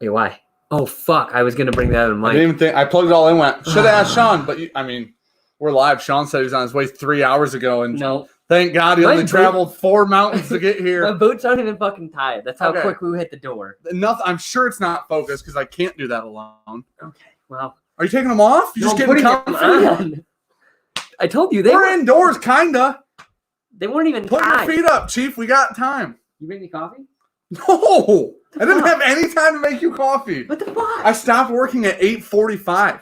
Wait, why? Oh, fuck. I was going to bring that in I mind. didn't even think. I plugged it all in. Went. Should have asked Sean, but we're live. Sean said he was on his way 3 hours ago, and no. thank God he only traveled 4 mountains to get here. My boots aren't even fucking tied. That's how quick we hit the door. Nothing. I'm sure it's not focused because I can't do that alone. Okay. Well. Are you taking them off? You're just getting comfy. I told you we're indoors, kinda. They weren't even Put tied. your feet up, Chief. We got time. You make me coffee? No, I didn't have any time to make you coffee. What the fuck? I stopped working at 8:45.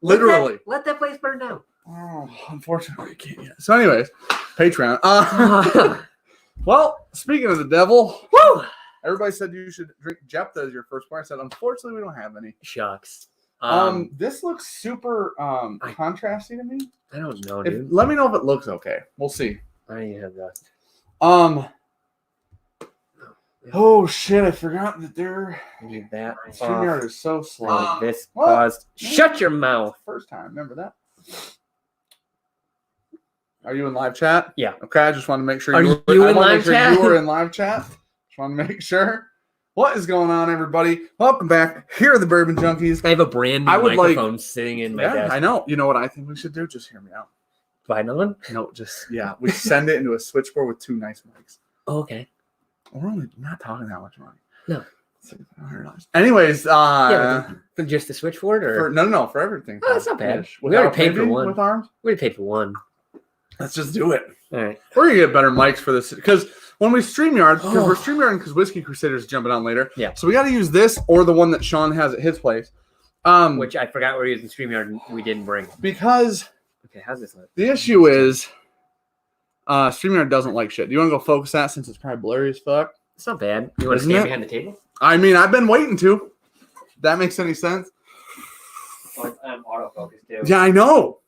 Literally. Let that place burn down. Oh, unfortunately, we can't yet. So, anyways, Patreon. Well, speaking of the devil, woo! Everybody said you should drink Jephthah as your first part. I said, unfortunately, we don't have any. Shucks. This looks super contrasty to me. I don't know, dude. Let me know if it looks okay. We'll see. I need to have that. Oh shit! I forgot that they're. Need that. StreamYard is so slow. This caused. Shut your mouth. First time, remember that. Are you in live chat? Yeah. Okay, I just want to make sure you were in live chat. You were in live chat. Just want to make sure. What is going on, everybody? Welcome back. Here are the Bourbon Junkies. I have a brand new microphone sitting in my desk. I know. You know what I think we should do? Just hear me out. Buy another one? No, we send it into a switchboard with 2 nice mics. Oh, okay. We're only not talking that much money. No. Anyways, for just the switchboard or no, for everything. Oh, that's not bad. We already paid for one. With arms? We already paid for one. Let's just do it. All right. We're gonna get better mics for this because when we StreamYard, because we're StreamYarding because Whiskey Crusaders is jumping on later. Yeah. So we got to use this or the one that Sean has at his place. Which I forgot we're using StreamYard and we didn't bring. Because how's this look? The issue is StreamYard doesn't like shit. Do you want to go focus that since it's probably blurry as fuck? It's not bad. You want to stand behind the table? I mean, I've been waiting to. If that makes any sense. I'm autofocus too. Yeah, I know.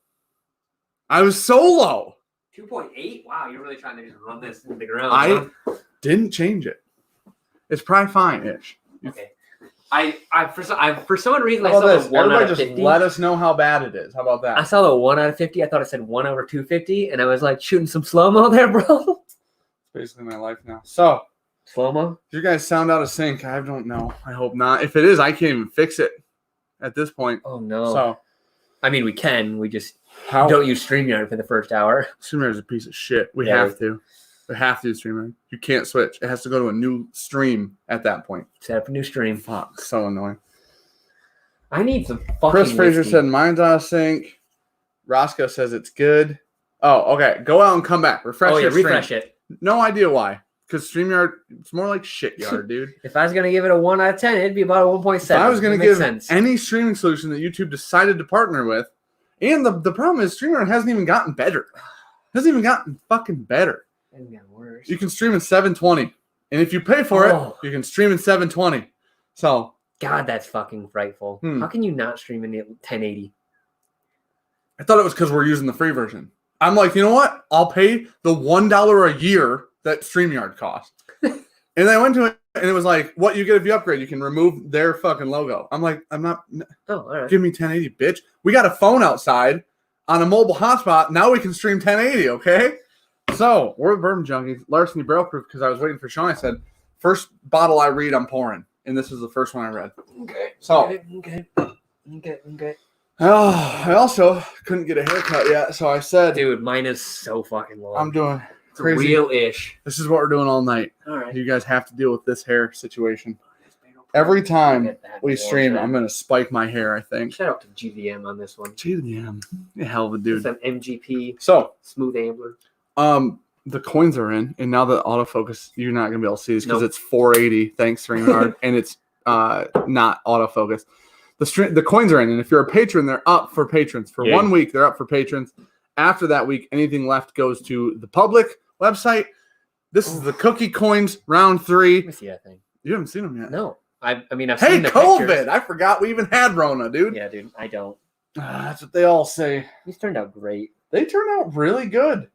I was so low. 2.8? Wow, you're really trying to just run this into the ground. I didn't change it. It's probably fine-ish. Okay. For some reason I saw the 1 out of 50. Just let us know how bad it is. How about that? I saw the 1 out of 50. I thought it said 1 over 250, and I was like shooting some slow-mo there, bro. It's basically my life now. So slow-mo? Your guys sound out of sync. I don't know. I hope not. If it is, I can't even fix it at this point. Oh no. So I mean we can. We just don't use StreamYard for the first hour. StreamYard is a piece of shit. We have to. We have to use StreamYard. You can't switch. It has to go to a new stream at that point. Set up a new stream. Fuck. So annoying. I need some fucking Chris Fraser whiskey. said mine's out of sync. Roscoe says it's good. Oh, okay. Go out and come back. Refresh your stream. Refresh it. No idea why. Because StreamYard, it's more like shit yard, dude. If I was going to give it a 1 out of 10, it'd be about a 1.7. If I was going to give any streaming solution that YouTube decided to partner with, and the problem is StreamYard hasn't even gotten better. Hasn't even gotten fucking better. It's gotten worse. You can stream in 720. And if you pay for it, you can stream in 720. So. God, that's fucking frightful. How can you not stream in 1080? I thought it was because we're using the free version. I'm like, you know what? I'll pay the $1 a year that StreamYard costs. And I went to it, and it was like, what you get if you upgrade? You can remove their fucking logo. I'm like, I'm not. Oh, all right. Give me 1080, bitch. We got a phone outside on a mobile hotspot. Now we can stream 1080, okay? So, we're the Bourbon Junkies. Larceny Barrel Proof, because I was waiting for Sean. I said, first bottle I read, I'm pouring. And this is the first one I read. Okay. So. Okay. Oh, I also couldn't get a haircut yet, so I said, dude, mine is so fucking long. I'm doing it's crazy. Real-ish. This is what we're doing all night. All right. You guys have to deal with this hair situation. Every time we stream, I'm going to spike my hair, I think. Shout out to GVM on this one. GVM. A hell of a dude. It's an MGP. So, Smooth Ambler. The coins are in, and now the autofocus, you're not going to be able to see this because it's 480, thanks, StreamYard, and it's not autofocus. The coins are in, and if you're a patron, they're up for patrons. For 1 week, they're up for patrons. After that week, anything left goes to the public website. This is the cookie coins, round 3. Let me see that thing. You haven't seen them yet. No. I've seen the COVID! pictures. I forgot we even had Rona, dude. Yeah, dude. I don't. That's what they all say. These turned out great. They turned out really good.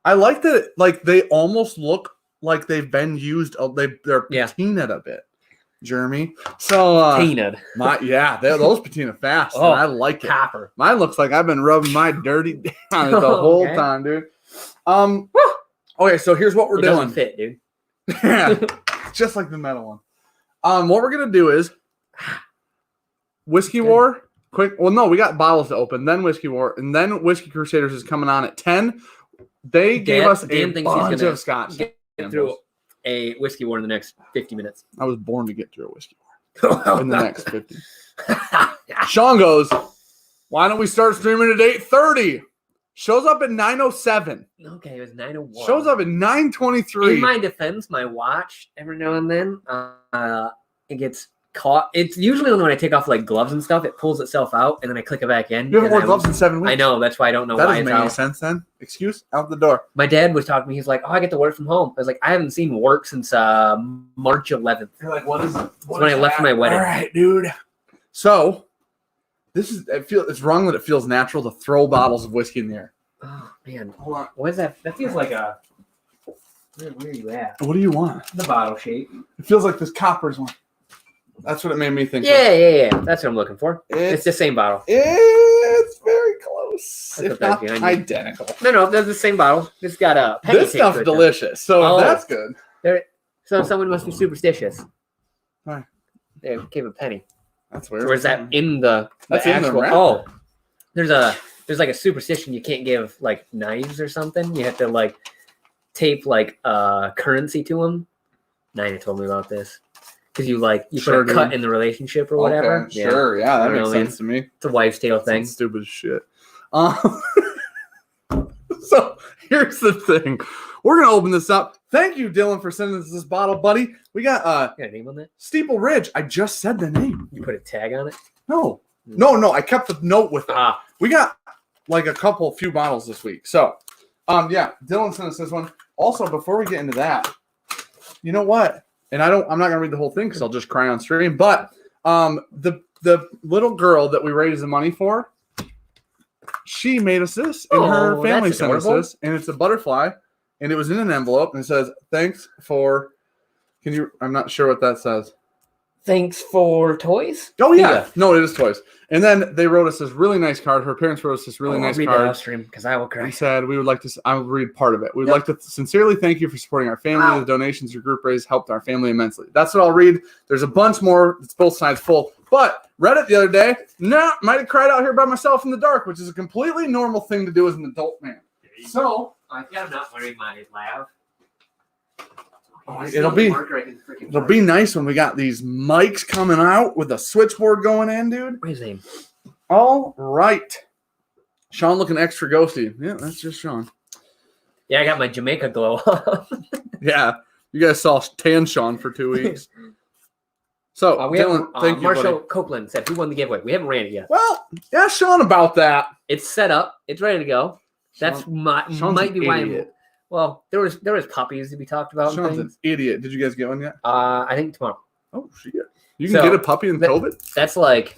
I like that. Like they almost look like they've been used. They're patinaed a bit, Jeremy. So patinaed. Those patina fast. Oh, I like it. Copper. Mine looks like I've been rubbing my dirty down it the whole time, dude. Okay, so here's what we're doing. Doesn't fit, dude. Yeah, just like the metal one. What we're gonna do is Whiskey War. Quick. Well, no, we got bottles to open. Then Whiskey War, and then Whiskey Crusaders is coming on at 10. They gave us a bunch of Scotch. Get through a Whiskey War in the next 50 minutes. I was born to get through a Whiskey War in the next 50. Sean goes, why don't we start streaming at 8:30? Shows up at 9:07. Okay, it was 9:01. Shows up at 9:23. In my defense, my watch every now and then it gets caught. It's usually when I take off like gloves and stuff, it pulls itself out, and then I click it back in. You haven't worn gloves in 7 weeks. I know, that's why I don't know that why doesn't make any sense then. Excuse out the door. My dad was talking to me. He's like, "Oh, I get to work from home." I was like, "I haven't seen work since March 11th." You're like, what is it? When I left for my wedding. All right, dude. So it's wrong that it feels natural to throw bottles of whiskey in the air. Oh man, Hold on. what is that? That feels like a. Where are you at? What do you want? The bottle shape. It feels like this Copper's one. That's what it made me think. Yeah. That's what I'm looking for. It's the same bottle. It's very close. That's If not identical. No, that's the same bottle. It's got a. This stuff's delicious, so that's good. So someone must be superstitious. Why? They gave a penny. That's weird. Or is that in the actual? Oh, there's like a superstition. You can't give like knives or something. You have to like tape like currency to them. Nina told me about this because you put a cut in the relationship or whatever. Okay, sure, yeah, that makes sense to me. It's a wife's tale thing. That's stupid as shit. So here's the thing. We're gonna open this up. Thank you, Dylan, for sending us this bottle, buddy. We got you got a name on that? Steeple Ridge. I just said the name. You put a tag on it? No. I kept the note with it. We got like a few bottles this week. So, yeah, Dylan sent us this one. Also, before we get into that, you know what? And I'm not gonna read the whole thing because I'll just cry on stream. But the little girl that we raised the money for, she made us this, and her family sent us this, and it's a butterfly. And it was in an envelope, and it says, "Thanks for." I'm not sure what that says. Thanks for toys. Oh yeah, no, it is toys. And then they wrote us this really nice card. Her parents wrote us this really nice card. I'll read that off stream because I will cry. They said we would like to. I will read part of it. We would like to sincerely thank you for supporting our family. Wow. The donations your group raised helped our family immensely. That's what I'll read. There's a bunch more. It's both sides full. But read it the other day. Might have cried out here by myself in the dark, which is a completely normal thing to do as an adult man. So. I'm not wearing my lab. It'll be nice when we got these mics coming out with a switchboard going in, dude. What's his name? All right. Sean looking extra ghosty. Yeah, that's just Sean. Yeah, I got my Jamaica glow on. Yeah. You guys saw tan Sean for 2 weeks. So, Dylan, thank you, Marshall buddy. Copeland said, who won the giveaway? We haven't ran it yet. Well, yeah, Sean about that. It's set up. It's ready to go. That's might be why. Well, there was puppies to be talked about. Sean's an idiot. Did you guys get one yet? I think tomorrow. Oh shit! You can get a puppy in COVID. That's like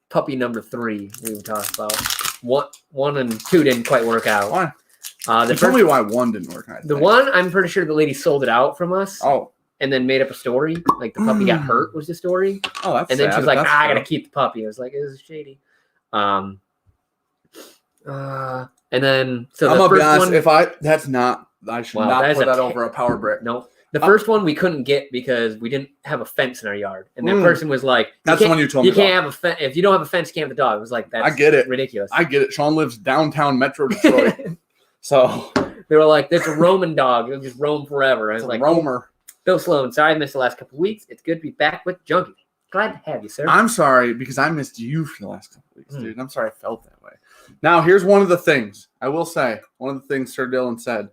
puppy number 3 we talked about. One and 2 didn't quite work out. Why? Tell me why 1 didn't work out. The one, I'm pretty sure the lady sold it out from us. Oh. And then made up a story. Like the puppy got hurt was the story. Oh, that's And then sad. she was like, I gotta keep the puppy. I was like, this is shady. And then so I'm the gonna be first honest, one, I should not put that over a power brick. No. The first one we couldn't get because we didn't have a fence in our yard. And that person was like, that's the one you told me. You can't have a fence. If you don't have a fence, you can't have a dog. It was like, that's I get it. Ridiculous. I get it. Sean lives downtown Metro Detroit. So they were like, there's a Roman dog. It'll just roam forever. And I was like, roamer. Bill Sloan, sorry I missed the last couple of weeks. It's good to be back with Junkie. Glad to have you, sir. I'm sorry because I missed you for the last couple of weeks, dude. I'm sorry I felt that way. Now, here's one of the things. I will say, one of the things Sir Dylan said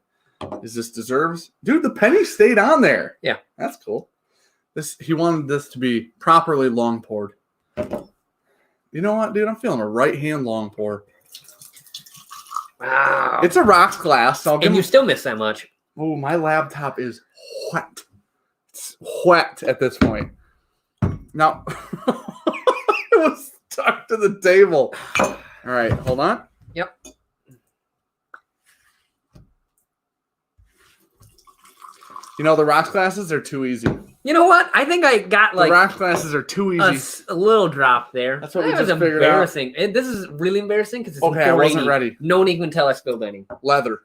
is this deserves... Dude, the penny stayed on there. Yeah. That's cool. He wanted this to be properly long poured. You know what, dude? I'm feeling a right-hand long pour. Wow. It's a rocks glass. And you still miss that much. Oh, my laptop is wet. It's wet at this point. Now, it was stuck to the table. All right, hold on. Yep. You know, the rocks glasses are too easy. You know what? I think I got like... The rocks glasses are too easy. A little drop there. That's what we just figured embarrassing. And this is really embarrassing because it's okay, I wasn't ready. No one even can tell I spilled any. Leather.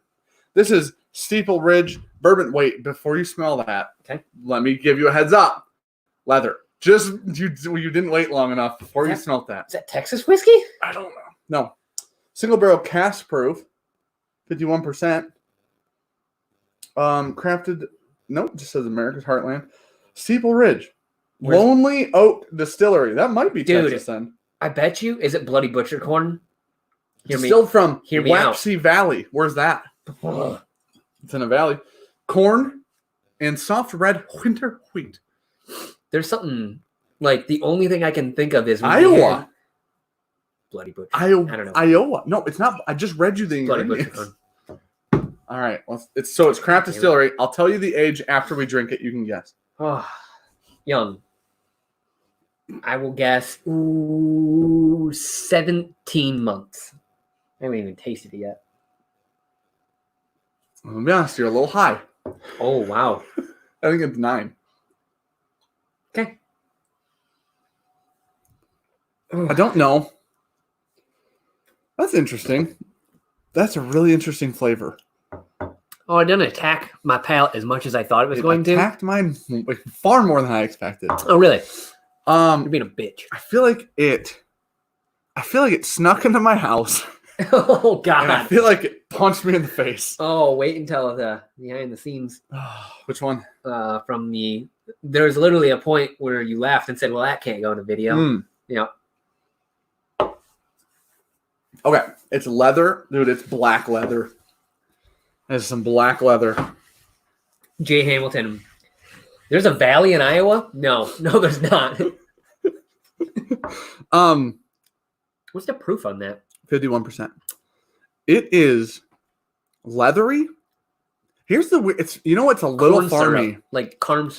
This is Steeple Ridge Bourbon. Wait, before you smell that, okay, let me give you a heads up. Leather. Just you didn't wait long enough before you smelt that. Is that Texas whiskey? I don't know. No. Single barrel cask proof, 51%. Crafted, nope, just says America's Heartland. Steeple Ridge. Lonely Oak Distillery. That might be Texas then. I bet you. Is it Bloody Butcher corn? Distilled from Wapsie Valley. Where's that? It's in a valley. Corn and soft red winter wheat. There's something like the only thing I can think of is Iowa. Bloody Butcher. I don't know. Iowa. No, it's not. I just read you the ingredients. Bloody Butcher. All right. Well, it's craft distillery. I'll tell you the age after we drink it. You can guess. Oh, young. I will guess 17 months. I haven't even tasted it yet. I'll be honest, you're a little high. Oh, wow. I think it's 9. Okay. I don't know. That's interesting. That's a really interesting flavor. Oh, it didn't attack my palate as much as I thought it was going to. It attacked mine far more than I expected. Oh, really? You're being a bitch. I feel like it snuck into my house. Oh, God. And I feel like it punched me in the face. Oh, wait until the behind the scenes. Which one? There's literally a point where you laughed and said, well, that can't go in a video. Yeah. Okay. It's leather. Dude, it's black leather. There's some black leather. Jay Hamilton. There's a valley in Iowa? No, there's not. What's the proof on that? 51%. It is leathery. Here's the it's a little farmy, syrup, like corn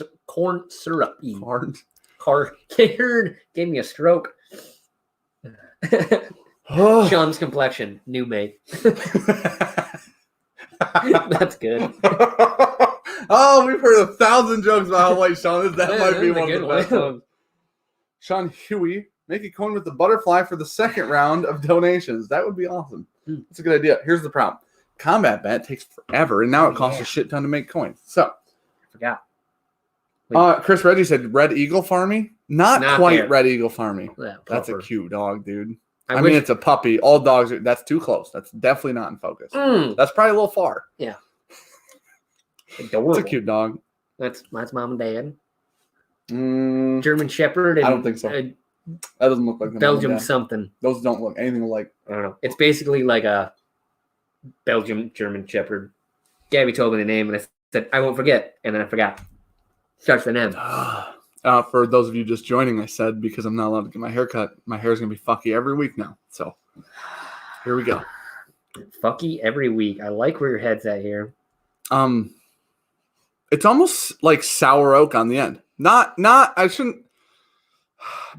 syrup. Corn. Gave me a stroke. Sean's complexion, new mate. That's good. Oh, we've heard 1,000 jokes about how white Sean is. That might be one of the best ones. Sean Huey, make a coin with the butterfly for the second round of donations. That would be awesome. That's a good idea. Here's the problem. Combat Bet takes forever, and now it costs a shit ton to make coins. So, I forgot. Chris Reggie said Red Eagle Farmy. Not quite there. Red Eagle Farmy. That's a cute dog, dude. I mean, it's a puppy. All dogs that's too close. That's definitely not in focus. That's probably a little far. Yeah. Adorable. It's a cute dog. That's mom and dad. German Shepherd. And, I don't think so. That doesn't look like Belgium something. Those don't look anything like. I don't know. It's basically like a Belgium German Shepherd. Gabby told me the name, and I said I won't forget, and then I forgot. Starts with an M. For those of you just joining, I said because I'm not allowed to get my hair cut, my hair is gonna be fucky every week now. So here we go. Fucky every week. I like where your head's at here. It's almost like sour oak on the end. Not. I shouldn't.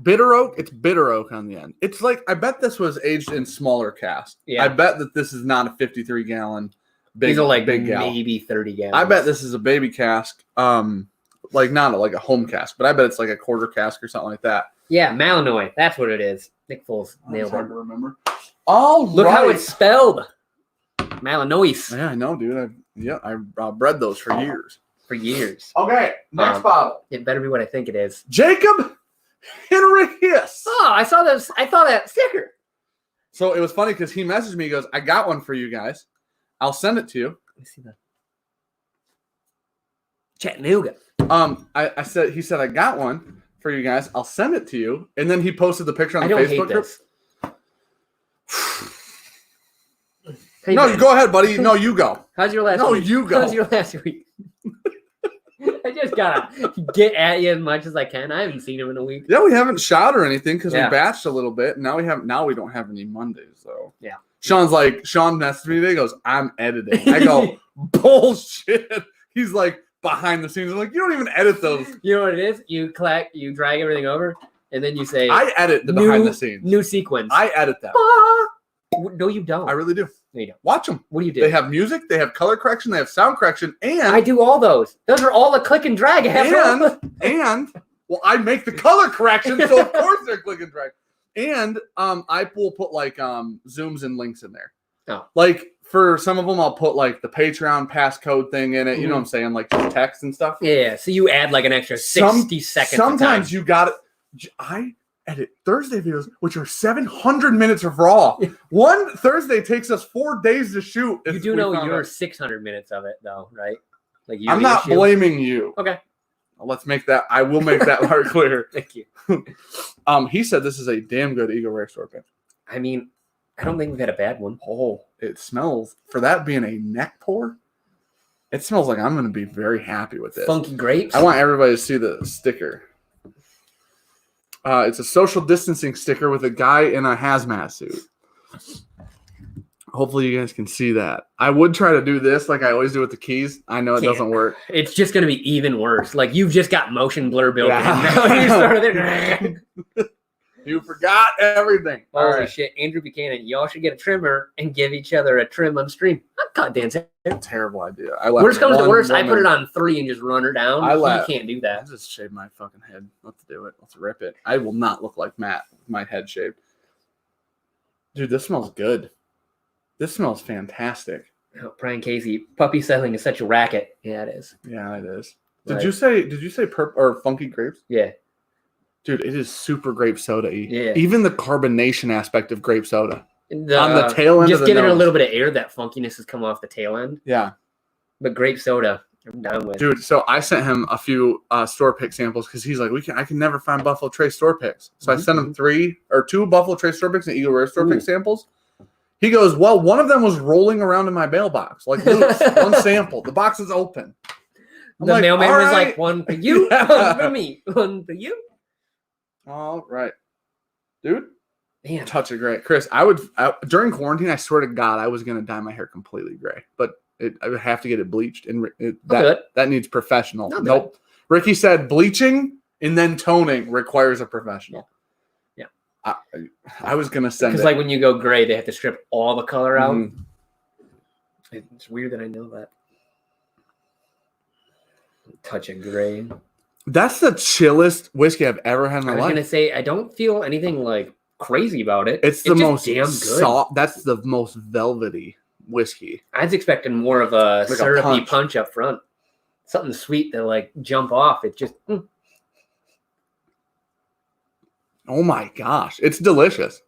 Bitter oak. It's bitter oak on the end. It's like I bet this was aged in smaller cask. Yeah. I bet that this is not a 53 gallon. These are like big maybe 30 gallons. I bet this is a baby cask. Like not like a home cask, but I bet it's like a quarter cask or something like that. Yeah, Malinois. That's what it is. Nick Foles nailed it. Hard to remember. Oh, look how it's spelled. Malinois. Yeah, I know, dude. I bred those for years. Okay, next bottle. It better be what I think it is. Jacob Henrichus. Oh, I saw that sticker. So it was funny because he messaged me. He goes, "I got one for you guys. I'll send it to you." Let me see that. Chattanooga. He said, I got one for you guys. I'll send it to you. And then he posted the picture on the Facebook group. Hey, no, go ahead, buddy. No, you go. How's your last week? No, you go. How's your last week? I just gotta get at you as much as I can. I haven't seen him in a week. Yeah, we haven't shot or anything because we batched a little bit. Now we don't have any Mondays though. Yeah. Sean messaged me today. He goes, I'm editing. I go, bullshit. He's like, behind the scenes. I'm like, you don't even edit those. You know what it is? You drag everything over, and then you say, I edit the behind the scenes. New sequence. I edit that. No, you don't. I really do. No, you don't. Watch them. What do you do? They have music, they have color correction, they have sound correction, and I do all those. Those are all the click and drag. Well, I make the color correction, so of course they're click and drag. And I will put like zooms and links in there. Oh. Like for some of them, I'll put like the Patreon passcode thing in it. You know what I'm saying? Like just text and stuff. Yeah. So you add like an extra 60 seconds. Sometimes you got it. I edit Thursday videos, which are 700 minutes of raw. One Thursday takes us 4 days to shoot. You do know you're 600 minutes of it, though, right? Like I'm not blaming you. Okay. Let's make that. I will make that part clear. Thank you. He said this is a damn good Eagle Rare store pick. I mean, I don't think we've had a bad one. Oh, it smells, for that being a neck pour, it smells like I'm going to be very happy with this. Funky grapes. I want everybody to see the sticker. It's a social distancing sticker with a guy in a hazmat suit. Hopefully you guys can see that. I would try to do this like I always do with the keys. I know it doesn't work. It's just going to be even worse. Like you've just got motion blur built in. You forgot everything. Holy shit. Andrew Buchanan, y'all should get a trimmer and give each other a trim on stream. I'm cut dancing. Terrible idea. Worst comes to worst, I put it on 3 and just run her down. You can't do that. I'll just shave my fucking head. Let's do it. Let's rip it. I will not look like Matt with my head shaved. Dude, this smells good. This smells fantastic. Oh, Brian Casey, puppy selling is such a racket. Yeah, it is. Yeah, it is. Did you say purple or funky grapes? Yeah. Dude, it is super grape soda-y. Yeah. Even the carbonation aspect of grape soda. On the tail end, just giving it a little bit of air. That funkiness has come off the tail end. Yeah. But grape soda, I'm down with. Dude, so I sent him a few store pick samples because he's like, I can never find Buffalo Trace store picks. So I sent him 2 Buffalo Trace store picks and Eagle Rare store pick samples. He goes, well, one of them was rolling around in my mailbox, like loose, one sample. The box is open. The mailman was like, one for you, one for me, one for you. All right. Dude. Man. Touch of gray. Chris, during quarantine, I swear to God, I was going to dye my hair completely gray. But I would have to get it bleached. And that needs professional. Nope. Ricky said bleaching and then toning requires a professional. I was gonna send it. Because like when you go gray, they have to strip all the color out. It's weird that I know that. Touch of gray. That's the chillest whiskey I've ever had in my life. I was gonna say I don't feel anything like crazy about it. It's the most damn good. Soft, that's the most velvety whiskey. I was expecting more of a like syrupy punch up front, something sweet to like jump off. It just. Oh my gosh, it's delicious.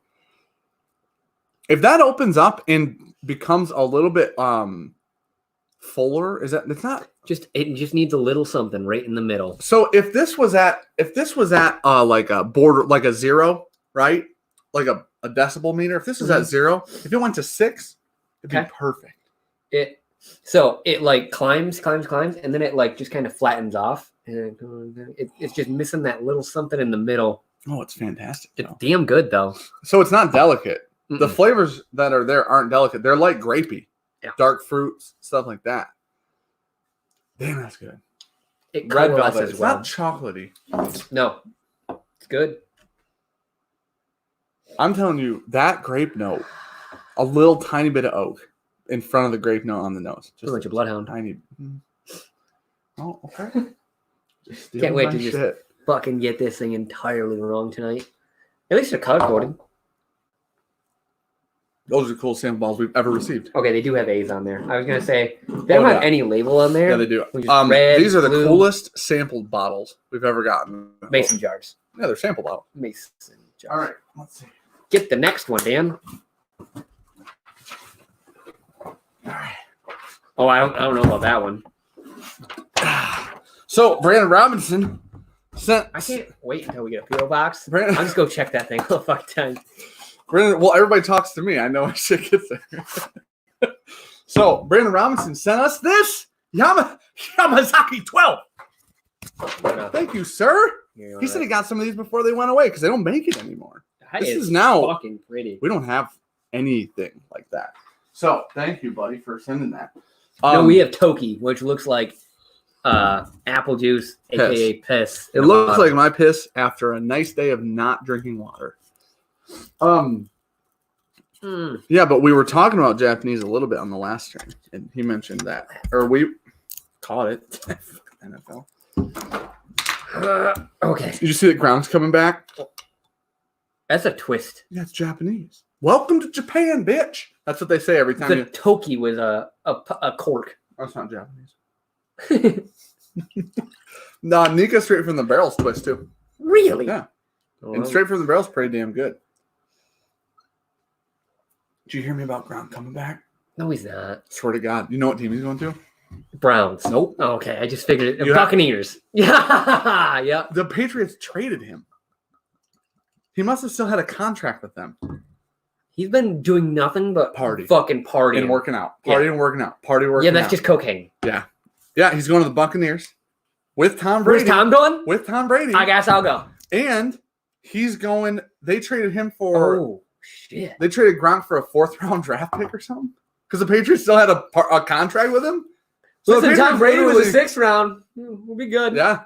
If that opens up and becomes a little bit fuller, it's not it just needs a little something right in the middle. So if this was at like a border, like a 0, right? Like a decibel meter, if this was at 0, if it went to 6, it'd be perfect. It like climbs, and then it like just kind of flattens off. And it's just missing that little something in the middle. Oh, it's fantastic. It's damn good, though. So it's not delicate. Mm-mm. The flavors that are there aren't delicate. They're like grapey, dark fruits, stuff like that. Damn, that's good. Red velvet. It's not chocolatey. No, it's good. I'm telling you, that grape note, a little tiny bit of oak in front of the grape note on the nose. Just like a bloodhound. Tiny. Oh, okay. Can't wait to just fucking get this thing entirely wrong tonight. At least they're color coded. Those are the coolest sample bottles we've ever received. Okay, they do have A's on there. I was gonna say they don't have any label on there. Yeah, they do. Red, these are the coolest sampled bottles we've ever gotten. Mason jars. Yeah, they're sample bottles. Mason jars. All right, let's see. Get the next one, Dan. All right. Oh, I don't know about that one. So Brandon Robinson sent. I can't wait until we get a PO box. I'll just go check that thing all the fuck time. Brandon, well, everybody talks to me. I know I should get there. So Brandon Robinson sent us this Yamazaki 12. Thank you, sir. He said he got some of these before they went away because they don't make it anymore. This is now fucking pretty. We don't have anything like that. So thank you, buddy, for sending that. No, we have Toki, which looks like apple juice, aka piss. It looks like my piss after a nice day of not drinking water. Yeah, but we were talking about Japanese a little bit on the last stream, and he mentioned that, or we caught it. NFL. Okay. Did you see that Ground's coming back? That's a twist. Yeah, it's Japanese. Welcome to Japan, bitch. That's what they say every time. The Toki was a cork. That's not Japanese. No, Nika straight from the barrel's twist too. Really? Yeah. And straight from the barrel's pretty damn good. Did you hear me about Gronk coming back? No, he's not. Swear to God. You know what team he's going to? Browns. Nope. Oh, okay, I just figured it. Buccaneers. Yeah. Yeah. The Patriots traded him. He must have still had a contract with them. He's been doing nothing but fucking partying. And working out. Partying and working out. Party working out. Yeah, that's just cocaine. Yeah. Yeah, he's going to the Buccaneers with Tom Brady. Where's Tom going? With Tom Brady. I guess I'll go. And he's going, they traded him for, oh, shit. They traded Gronk for a 4th-round draft pick or something. Because the Patriots still had a contract with him. So listen, Tom Brady was a 6th round. We'll be good. Yeah.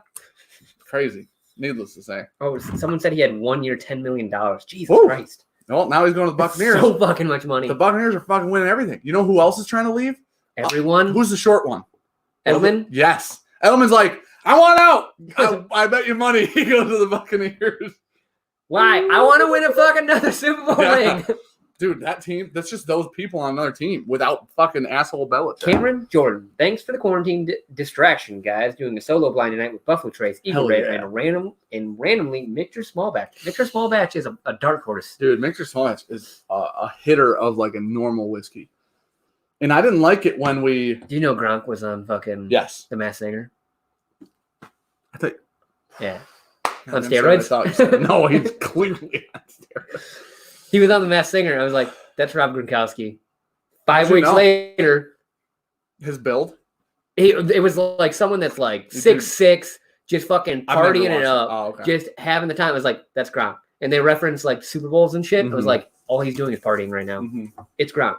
Crazy. Needless to say. Oh, someone said he had 1 year, $10 million. Jesus Christ. Well, now he's going to the Buccaneers. So fucking much money. The Buccaneers are fucking winning everything. You know who else is trying to leave? Everyone. Who's the short one? Edelman? Yes. Edelman's like, I want out. I bet you money he goes to the Buccaneers. Why? I want to win a fucking another Super Bowl ring. Dude, that team, that's just those people on another team without fucking asshole Belichick. Cameron Jordan, thanks for the quarantine distraction, guys. Doing a solo blind tonight with Buffalo Trace, Eagle Ray, and randomly Mixer Small Batch. Mixer Small Batch is a dark horse. Dude, Mixer Small Batch is a hitter of like a normal whiskey. And I didn't like it when we... Do you know Gronk was on fucking The Masked Singer? I think... Yeah. On steroids? No, he's clearly on steroids. He was on The Masked Singer. I was like, that's Rob Gronkowski. 5 weeks later... His build? It was like someone that's like 6'6", just fucking partying it up, just having the time. I was like, that's Gronk. And they reference like Super Bowls and shit. I was like, all he's doing is partying right now. It's Gronk.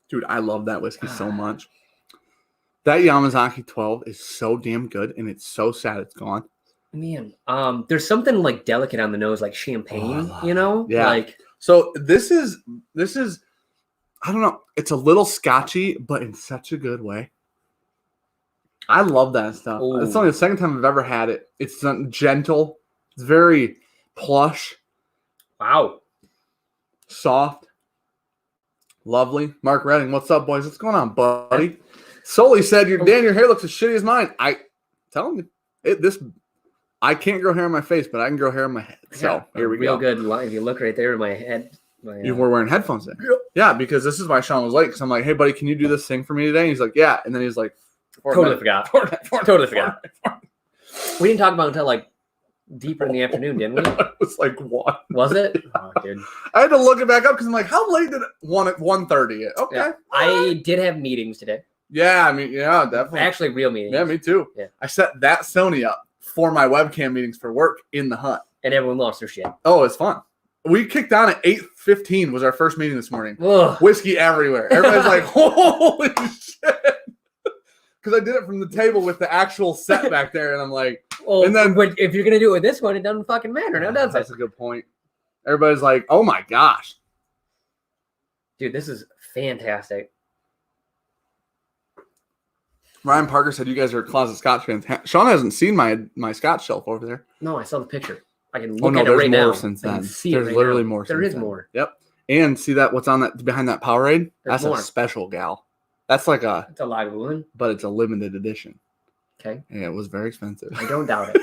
Dude, I love that whiskey so much. That Yamazaki 12 is so damn good, and it's so sad it's gone. Man, there's something like delicate on the nose, like champagne, you know? Yeah. Like, so this is, I don't know. It's a little scotchy, but in such a good way. I love that stuff. Ooh. It's only the second time I've ever had it. It's gentle. It's very plush. Wow. Soft. Lovely. Mark Redding, what's up, boys? What's going on, buddy? Solely said, Dan, your hair looks as shitty as mine. I tell you, I can't grow hair on my face, but I can grow hair on my head. So here we go. Real good. If you look right there in my head. You were wearing headphones then. Yeah, because this is why Sean was late. Because I'm like, hey, buddy, can you do this thing for me today? And he's like, yeah. And then he's like, totally forgot. Totally forgot. We didn't talk about it until like deeper in the afternoon, didn't we? It was like 1. Was it? Oh, dude. I had to look it back up because I'm like, how late did it? 1:30. Okay. Yeah. I did have meetings today. Yeah, I mean, yeah, definitely. Actually, real meetings. Yeah, me too. Yeah. I set that Sony up for my webcam meetings for work in the hut. And everyone lost their shit. Oh, it's fun. We kicked on at 8:15 was our first meeting this morning. Ugh. Whiskey everywhere. Everybody's like, holy shit. Because I did it from the table with the actual set back there, and I'm like, well, and then if you're gonna do it with this one, it doesn't fucking matter. Now does it? That's a good point. Everybody's like, oh my gosh. Dude, this is fantastic. Ryan Parker said you guys are closet Scotch fans. Sean hasn't seen my Scotch shelf over there. No, I saw the picture. I can look at it right now. Since then. There's literally more. There is more. Yep. And see that what's on that behind that Powerade? That's more. A special gal. That's like it's a Lagavulin, but it's a limited edition. Okay. Yeah, it was very expensive. I don't doubt it.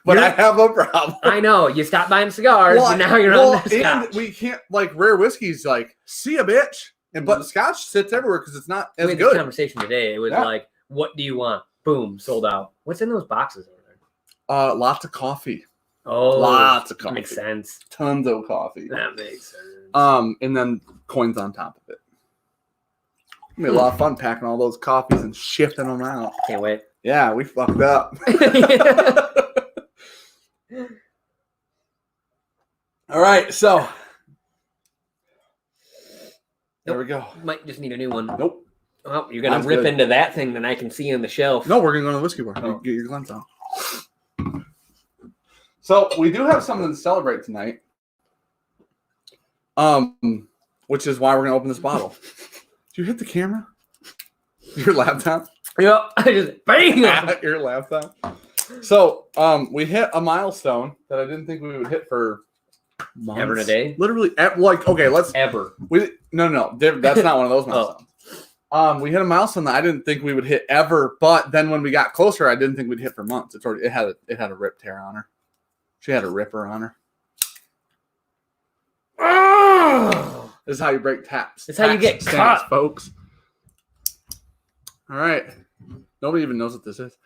But I have a problem. I know. You stopped buying cigars, and now you're on that Scotch. And we can't, like, rare whiskey's like, see a bitch. And but Scotch sits everywhere because it's not as we had good. This conversation today. It was like, what do you want? Boom, sold out. What's in those boxes over there? Lots of coffee. Oh, lots of coffee. That makes sense. Tons of coffee. That makes sense. And then coins on top of it. It'll be a lot of fun packing all those coffees and shifting them out. Can't wait. Yeah, we fucked up. All right, so there we go. Might just need a new one. Nope. Oh, you're gonna rip into that thing that I can see on the shelf. No, we're gonna go to the whiskey bar. Oh. Get your glance on. So we do have something to celebrate tonight. Which is why we're gonna open this bottle. Did you hit the camera? Your laptop? Yeah, I just bang your laptop. So we hit a milestone that I didn't think we would hit for months. Ever in a day? Literally, like, okay, let's... Ever. No. That's not one of those milestones. We hit a milestone that I didn't think we would hit ever, but then when we got closer, I didn't think we'd hit for months. It had a rip tear on her. She had a ripper on her. Oh! This is how you break taps. This is how you get caught, folks. All right. Nobody even knows what this is.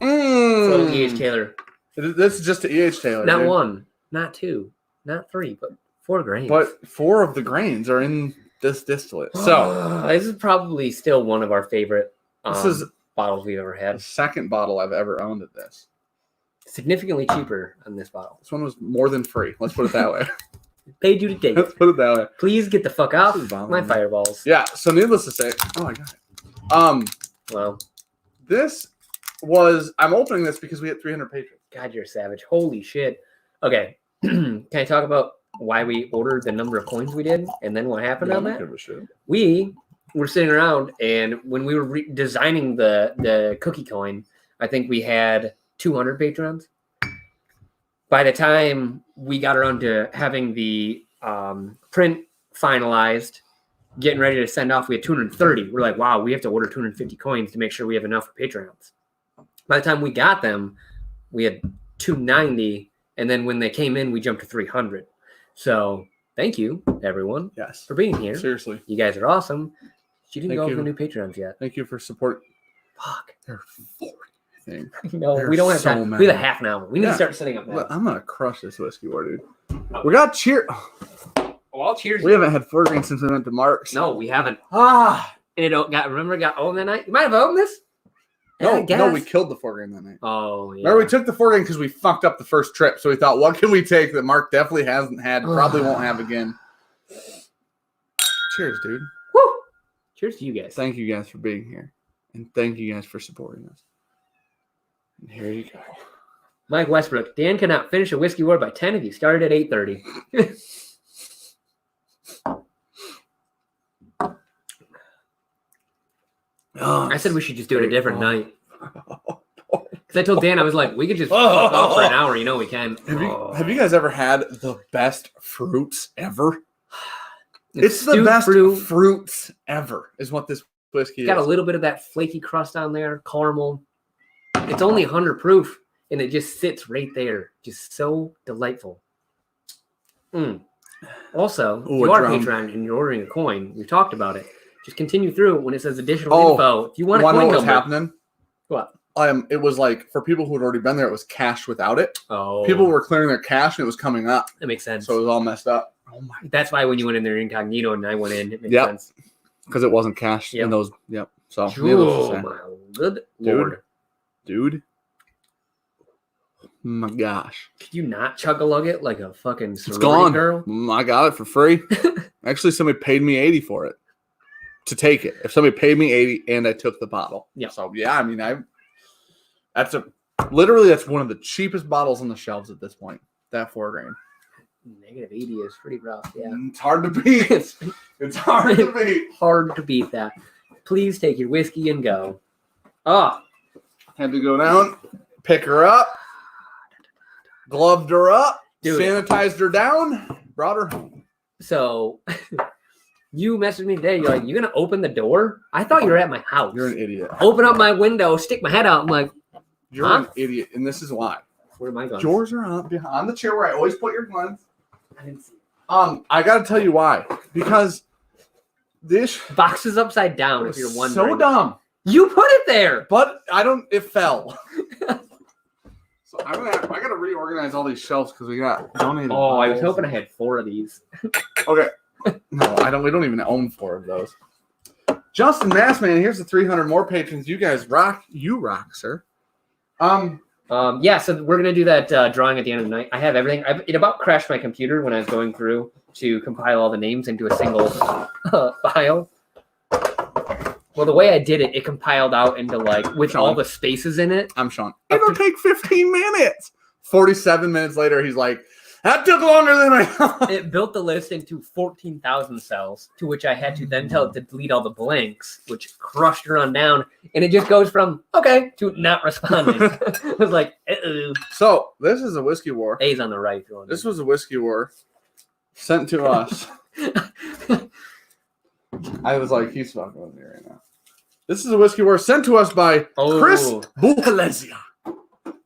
Little E.H. Taylor. This is just an E.H. Taylor. Not 1, not 2, not 3, but 4 grains. But 4 of the grains are in this distillate. So this is probably still one of our favorite this is bottles we've ever had. the second bottle I've ever owned of this. Significantly cheaper on this bottle. This one was more than free. Let's put it that way. Paid you to take. Let's put it that way. Please get the fuck off my fireballs. Yeah. So needless to say, oh, I got it. Well, this was. I'm opening this because we had 300 patrons. God, you're a savage. Holy shit. Okay. Can I talk about why we ordered the number of coins we did and then what happened on that? We were sitting around, and when we were designing the cookie coin, I think we had 200 patrons. By the time we got around to having the print finalized, getting ready to send off, we had 230. We're like, wow, we have to order 250 coins to make sure we have enough for Patreons. By the time we got them, we had 290, and then when they came in, we jumped to 300. So thank you, everyone, for being here. Seriously. You guys are awesome. You didn't go over new Patreons yet. Thank you for support. Fuck. They're boring. No, we don't have time. We have a half an hour. We need to start setting up now. I'm going to crush this whiskey war, dude. We got cheer. Well, cheers. We haven't had 4 grains since we went to Mark's. No, we haven't. And it got owned that night? You might have owned this? No, we killed the 4 grain that night. Oh, yeah. Remember, we took the 4 grain because we fucked up the first trip. So we thought, what can we take that Mark definitely hasn't had, probably won't have again? Cheers, dude. Woo! Cheers to you guys. Thank you guys for being here. And thank you guys for supporting us. And here you go. Mike Westbrook. Dan cannot finish a whiskey war by 10 if you started at 8:30. I said we should just do it a different night. Because I told Dan, I was like, we could just fuck off for an hour. You know we can. Have you guys ever had the best fruits ever? It's the best fruits ever, is what this whiskey is. Got a little bit of that flaky crust on there, caramel. It's only 100 proof, and it just sits right there. Just so delightful. Also, if you are a Patreon and you're ordering a coin, we talked about it. Just continue through when it says additional info. If you want a coin number. What was happening? What? It was like, for people who had already been there, it was cash without it. Oh. People were clearing their cash, and it was coming up. That makes sense. So it was all messed up. Oh my! That's why when you went in there incognito and I went in, it makes sense. Because it wasn't cash in those. Yep. So, my good lord. Dude. My gosh. Could you not chug-a-lug it like a fucking it's gone. Girl? I got it for free. Actually, somebody paid me $80 for it to take it. If somebody paid me $80 and I took the bottle. Yeah. So, yeah, I mean, that's one of the cheapest bottles on the shelves at this point. That 4 grain. -80 is pretty rough. Yeah. It's hard to beat. It's hard to beat. Hard to beat that. Please take your whiskey and go. Had to go down, pick her up, gloved her up, sanitized her down, brought her home. So you messaged me today. You're like, you gonna open the door? I thought you were at my house. You're an idiot. Open up my window, stick my head out. I'm like, you're an idiot, and this is why. Where are my guns? Yours are on the chair where I always put your guns. I didn't see. I gotta tell you why. Because this box is upside down. If you're wondering, so dumb. You put it there, but it fell. So I gotta reorganize all these shelves because we got donated. Oh, I was hoping I had 4 of these. Okay. No, I don't. We don't even own 4 of those. Justin Massman, here's the 300 more patrons. You guys rock. You rock, sir. Yeah, so we're gonna do that drawing at the end of the night. I have everything. It about crashed my computer when I was going through to compile all the names into a single file. Well, the way I did it, it compiled out into with all the spaces in it. I'm Sean. It'll take 15 minutes. 47 minutes later, he's like, That took longer than I thought. It built the list into 14,000 cells, to which I had to then tell it to delete all the blanks, which crushed her on down. And it just goes from, okay, to not responding. It was like, uh-oh. So, this is a whiskey war. A's on the right. This was a whiskey war sent to us. I was like, he's fucking with me right now. This is a whiskey war sent to us by Chris Buchalesia.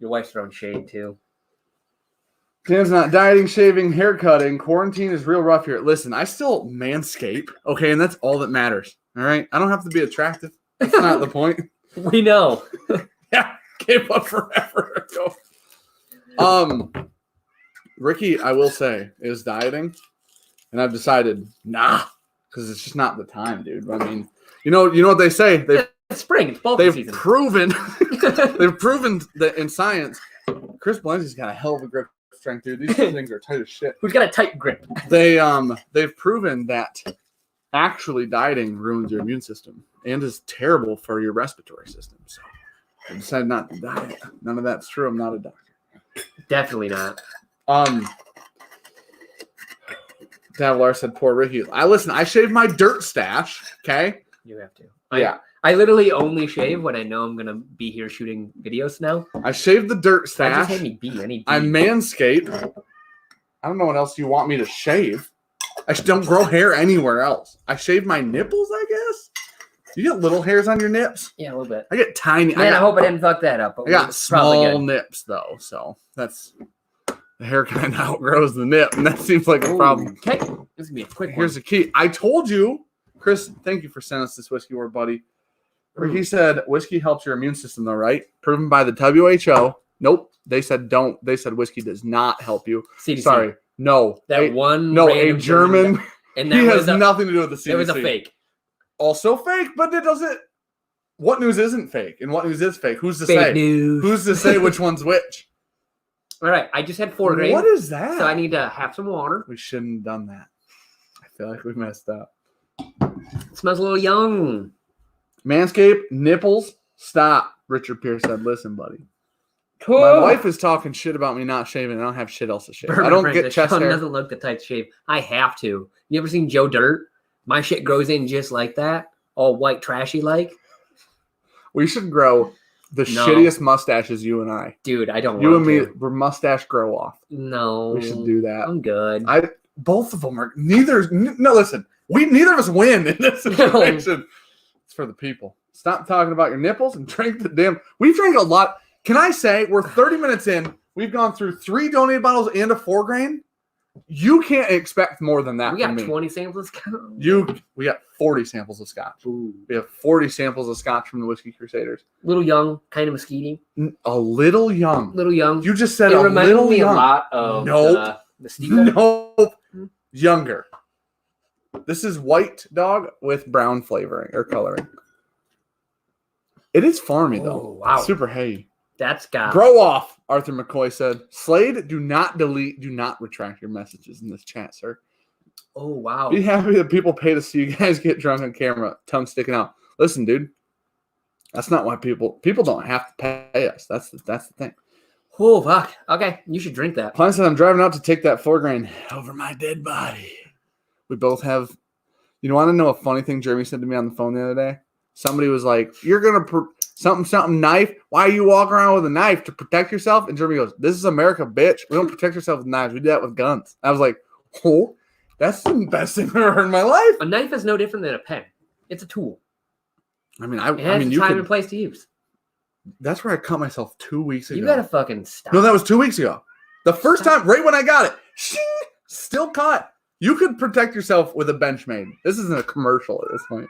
Your wife's throwing shade, too. Dan's not dieting, shaving, haircutting. Quarantine is real rough here. Listen, I still manscape, okay? And that's all that matters, all right? I don't have to be attractive. That's not the point. We know. Yeah, gave up forever ago. Ricky, I will say, is dieting. And I've decided, nah, because it's just not the time, dude. I mean, you know what they say? It's spring. It's ball season. They've proven that in science, Chris Blanty's got a hell of a grip strength, dude. These things are tight as shit. Who's got a tight grip? They've proven that actually dieting ruins your immune system and is terrible for your respiratory system. So I decided not to diet. None of that's true. I'm not a doctor. Definitely not. Davalar said, poor Ricky. I shaved my dirt stash, okay? You have to. Yeah. I literally only shave when I know I'm going to be here shooting videos now. I shaved the dirt stash. I need I manscape. I don't know what else you want me to shave. I don't grow hair anywhere else. I shave my nipples, I guess. You get little hairs on your nips? Yeah, a little bit. I get tiny. Man, I hope I didn't fuck that up. I got small nips, though, so that's... The hair kind of outgrows the nip, and that seems like a problem. Okay, this is going to be a quick one. Here's the key. I told you, Chris, thank you for sending us this whiskey word, buddy. He said whiskey helps your immune system, though, right? Proven by the WHO. Nope. They said don't. They said whiskey does not help you. CDC. Sorry. No. A German. And he has nothing to do with the CDC. It was a fake. Also fake, but it doesn't. What news isn't fake? And what news is fake? Who's to say? Fake news. Who's to say which one's which? All right. I just had 4 grains. What is that? So I need to have some water. We shouldn't have done that. I feel like we messed up. It smells a little young. Manscaped, nipples, stop. Richard Pierce said, listen, buddy. Cool. My wife is talking shit about me not shaving. I don't have shit else to shave. I don't get chest hair. Doesn't look the type to shave. I have to. You ever seen Joe Dirt? My shit grows in just like that. All white, trashy like. We should grow the shittiest mustaches, you and I. Dude, I don't you want to. You and me, we're mustache grow off. No. We should do that. I'm good. Both of them are. Listen. Neither of us win in this situation. It's for the people. Stop talking about your nipples and drink the damn. We drank a lot. Can I say we're 30 minutes in? We've gone through 3 donated bottles and a 4 grain. You can't expect more than that. We got 20 samples. We got 40 samples of scotch. Ooh. We have 40 samples of scotch from the Whiskey Crusaders. Little young, kind of musky. A little young. Little young. You just said a little young. A lot of the Steeple. Nope. Younger. This is white dog with brown flavoring or coloring. It is farmy though. Wow. Super hay. That's got grow off, Arthur McCoy said. Slade, do not delete, do not retract your messages in this chat, sir. Oh wow. Be happy that people pay to see you guys get drunk on camera, tongue sticking out. Listen, dude. That's not why people don't have to pay us. That's the thing. Oh fuck. Okay, you should drink that. Klein said I'm driving out to take that 4 grain over my dead body. We both have. You want to know a funny thing Jeremy said to me on the phone the other day? Somebody was like, "You're gonna something knife. Why are you walking around with a knife to protect yourself?" And Jeremy goes, "This is America, bitch. We don't protect ourselves with knives. We do that with guns." I was like, "Oh, that's the best thing I've ever heard in my life." A knife is no different than a pen. It's a tool. I mean, you time and place to use. That's where I cut myself 2 weeks ago. You gotta fucking stop. No, that was 2 weeks ago. The first time, right when I got it, still cut. You could protect yourself with a Benchmade. This isn't a commercial at this point.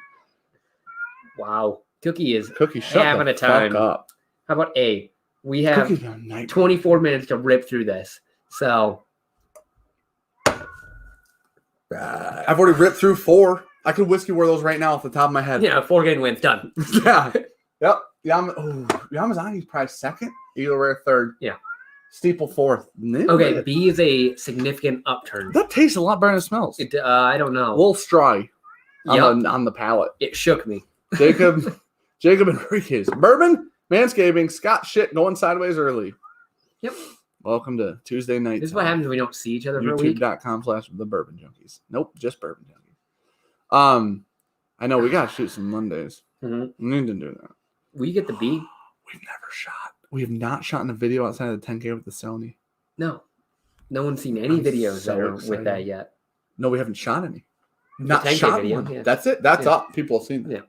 Wow. Cookie shut having the a time. Fuck up. How about we have 24 minutes to rip through this. So I've already ripped through 4. I could whiskey wear those right now off the top of my head. Yeah, 4 game wins done. Yeah. Yep. Yamazaki's probably 2nd. Eagle Rare 3rd. Yeah. Steeple 4th. Okay, B is a significant upturn. That tastes a lot better than it smells. I don't know. A little strawy on the palate. It shook me. Jacob Enriquez. Bourbon, manscaping, Scotch shit going sideways early. Yep. Welcome to Tuesday night. This is what happens when we don't see each other for a week. YouTube.com/the Bourbon Junkies. Nope, just Bourbon Junkies. I know we gotta shoot some Mondays. Mm-hmm. We need to do that. Will you get the B? We've never shot. We have not shot in a video outside of the 10K with the Sony. No one's seen any videos that are with that yet. No, we haven't shot any. Not 10K shot video. one. Yeah. That's it. That's up. People have seen that. Yeah.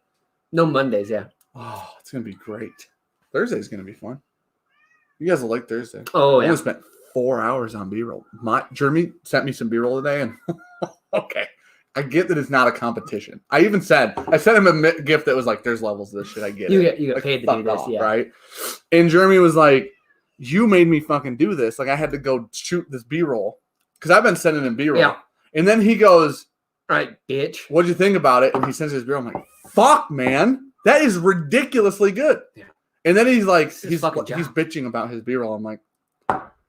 No Mondays. Yeah. Oh, it's gonna be great. Thursday's gonna be fun. You guys will like Thursday. Oh, I yeah. only spent 4 hours on B-roll. Jeremy sent me some B-roll today, and okay, I get that it's not a competition. I sent him a gift that was like, "There's levels to this shit." I get you it. You get paid to do this, yeah. Right? And Jeremy was like, "You made me fucking do this. Like, I had to go shoot this B-roll because I've been sending him B-roll." Yeah. And then he goes, "All right, bitch. What'd you think about it?" And he sends his B-roll. I'm like, "Fuck, man, that is ridiculously good." Yeah. And then he's like, he's job. bitching about his B-roll. I'm like,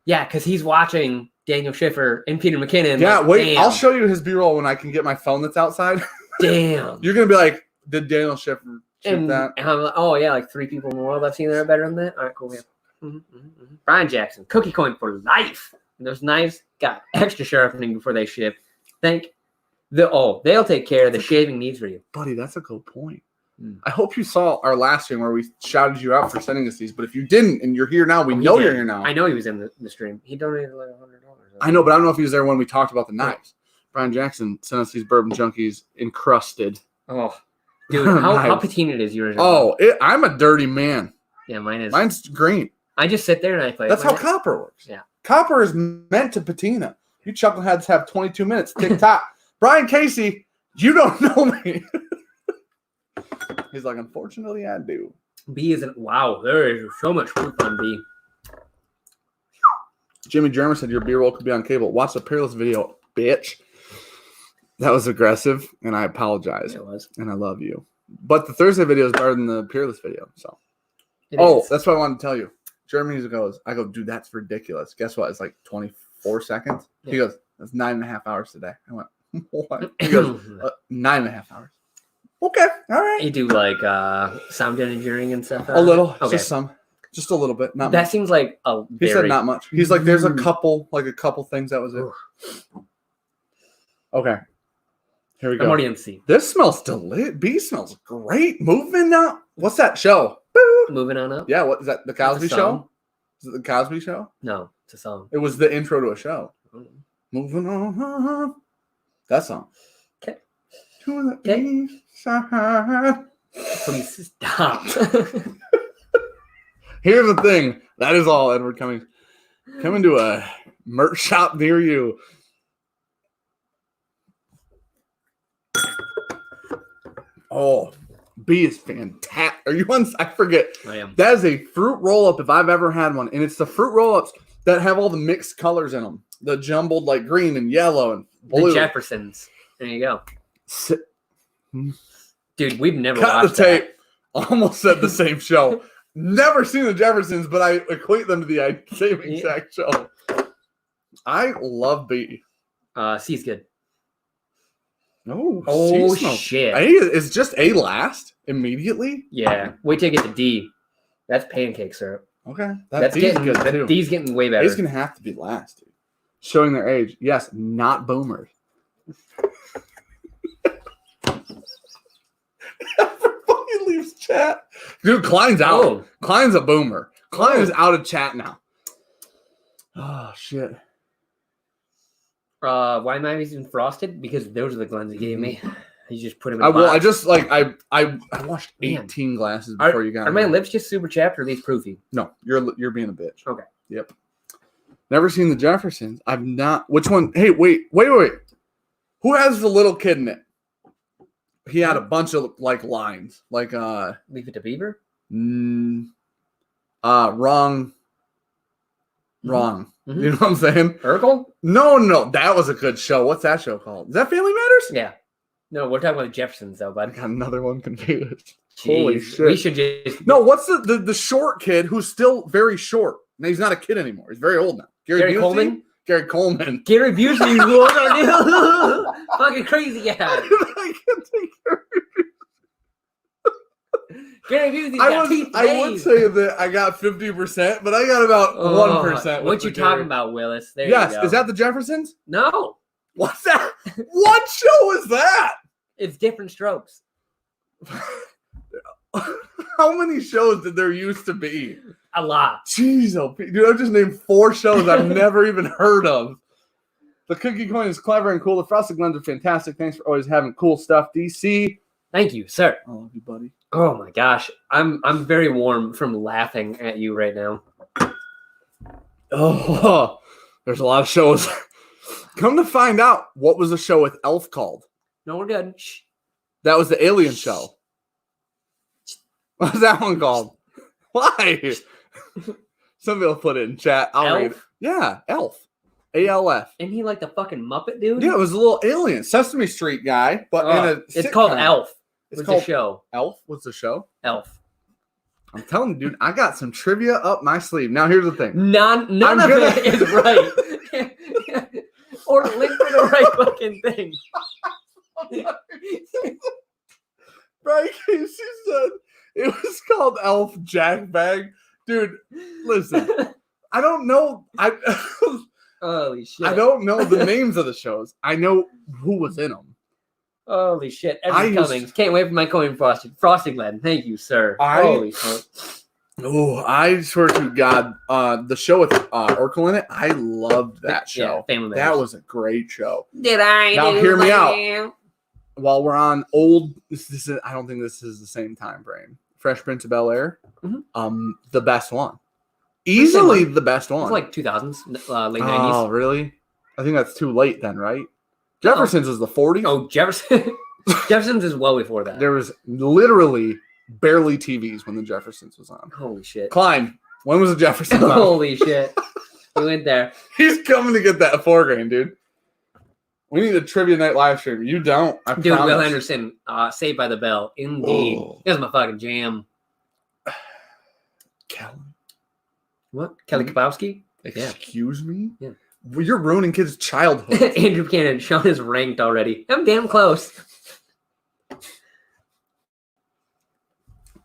yeah, because he's watching Daniel Schiffer and Peter McKinnon. Yeah, like, wait, damn. I'll show you his B-roll when I can get my phone that's outside. Damn. You're gonna be like, did Daniel Schiffer shoot that? And I'm like, oh yeah, like 3 people in the world I've seen that are better than that. All right, cool. Yeah. Mm-hmm. Brian Jackson, cookie coin for life. And those knives got extra sharpening before they ship. They'll take care of the shaving needs for you, buddy. That's a good point. I hope you saw our last stream where we shouted you out for sending us these, but if you didn't and you're here now, we know you're here now. I know he was in the stream. He donated like $100. I know, but I don't know if he was there when we talked about the knives. Brian Jackson sent us these Bourbon Junkies encrusted. Oh, dude, how patina is yours? Oh, I'm a dirty man. Yeah, mine is. Mine's green. I just sit there and I play. That's how copper works. Yeah, copper is meant to patina. You chuckleheads have 22 minutes. Tick tock. Brian Casey, you don't know me. He's like, unfortunately, I do. B isn't. Wow, there is so much proof on B. Jimmy Germer said your B-roll could be on cable. Watch the Peerless video, bitch. That was aggressive, and I apologize. It was. And I love you. But the Thursday video is better than the Peerless video. So. That's what I wanted to tell you. Jeremy goes, I go, dude, that's ridiculous. Guess what? It's like 24 seconds. Yeah. He goes, that's 9.5 hours today. I went, what? He goes, 9.5 hours. Okay, all right. You do like sound engineering and stuff? A little, okay. Just a little bit. Not that much. Seems like a He said not much. He's like, there's a couple things. That was it. Okay. Here we go. I'm already in C. This smells delicious. B smells great. Moving up. What's that show? Boo. Moving on up? Yeah, what is that? The Cosby Show? Is it the Cosby Show? No, it's a song. It was the intro to a show. Moving on. That song. Okay. To the east side. Please stop. Here's the thing. That is all, Edward Cummings. Coming to a merch shop near you. Oh, B is fantastic. Are you on? I forget. I am. That is a fruit roll-up if I've ever had one. And it's the fruit roll-ups that have all the mixed colors in them. The jumbled like green and yellow and blue. The Jeffersons. There you go. Dude, we've never cut watched the tape. That. Almost said the same show. Never seen the Jeffersons, but I equate them to the same exact show. I love B. C's good. Oh shit. A is just A last immediately? Yeah. Wait till you get to D. That's pancake syrup. Okay. That's getting good too. D's getting way better. A's going to have to be last, dude. Showing their age. Yes, not boomers. Everybody leaves chat. Dude, Klein's out. Oh. Klein's a boomer. Klein is out of chat now. Oh, shit. Why am I using frosted? Because those are the Glens he gave me. You just put them in a box. Well, I just like I washed 18 glasses before you got Are my lips just super chapped or are these proofy? No, you're being a bitch. Okay. Yep. Never seen the Jeffersons. I've not. Which one? Hey, wait. Who has the little kid in it? He had a bunch of like lines. Like Leave It to Beaver? Wrong. Mm-hmm. You know what I'm saying? Urkel? No. That was a good show. What's that show called? Is that Family Matters? Yeah. No, we're talking about the Jeffersons though, bud. I got another one confused. Jeez, holy shit. We should just No, what's the short kid who's still very short? Now he's not a kid anymore. He's very old now. Gary Coleman? Gary Coleman. Gary Busey. Fucking crazy guy. Gary Busey's got teeth for I would days. say that I got 50%, but I got about 1%. What you talking about, Willis? There yes, you go. is that the Jeffersons? No. What's that? What show is that? It's Different Strokes. How many shows did there used to be? A lot. Jeez, dude, I just named 4 shows I've never even heard of. The cookie coin is clever and cool. The frosted blends are fantastic. Thanks for always having cool stuff, DC. Thank you, sir. I love you, buddy. Oh my gosh, I'm very warm from laughing at you right now. Oh, there's a lot of shows. Come to find out, what was the show with Elf called? No, we're good. Shh. That was the Alien show. What was that one called? Why? Somebody will put it in chat. I'll read it. Yeah, Elf. ALF. Isn't he like the fucking Muppet dude? Yeah, it was a little alien. Sesame Street guy, but in a it's called sitcom. Elf. It's called called the show. Elf? What's the show? Elf. I'm telling you, dude, I got some trivia up my sleeve. Now, here's the thing. None of it is right. Or link for the right fucking thing. Right? She said it was called Elf Jack Bag. Dude, listen. I don't know. Holy shit. I don't know the names of the shows. I know who was in them. Holy shit. Evan Cummings. Can't wait for my coin frosting Glenn. Thank you, sir. Holy shit. Oh, I swear to God, the show with Urkel in it, I loved that show. Yeah, Family that Matters. was a great show. Did I? Now hear me out. While we're on old, this is I don't think this is the same time frame. Fresh Prince of Bel-Air, the best one. Easily the best one. It's like 2000s, late 90s. Oh, really? I think that's too late then, right? Jefferson's is the 40s. Oh, Jefferson's is well before that. There was literally barely TVs when the Jeffersons was on. Holy shit. Klein, when was the Jeffersons on? Holy shit. We went there. He's coming to get that $4,000, dude. We need a trivia night live stream. You don't. I Dude, promise. Will Anderson, Saved by the Bell. Indeed. Oh. That's my fucking jam. Kelly. What? Kelly Kapowski? Excuse me? Yeah. Well, you're ruining kids' childhood. Andrew Buchanan. Sean is ranked already. I'm damn close.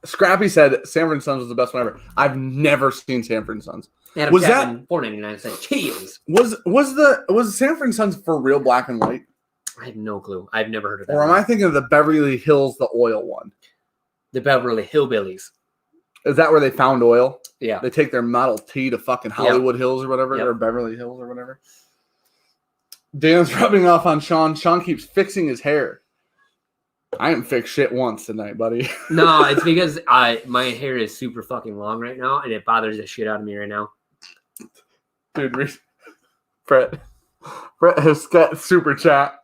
Scrappy said Sanford and Sons was the best one ever. I've never seen Sanford and Sons. Adam Was Chapman, $4.99 cent. Cheers. Was Sanford and Sons for real black and white? I have no clue. I've never heard of that. Or am I thinking of the Beverly Hills, the oil one? The Beverly Hillbillies. Is that where they found oil? Yeah. They take their Model T to fucking Hollywood Hills or whatever, or Beverly Hills or whatever. Dan's rubbing off on Sean. Sean keeps fixing his hair. I haven't fixed shit once tonight, buddy. No, it's because my hair is super fucking long right now, and it bothers the shit out of me right now. Dude, Brett has got super chat.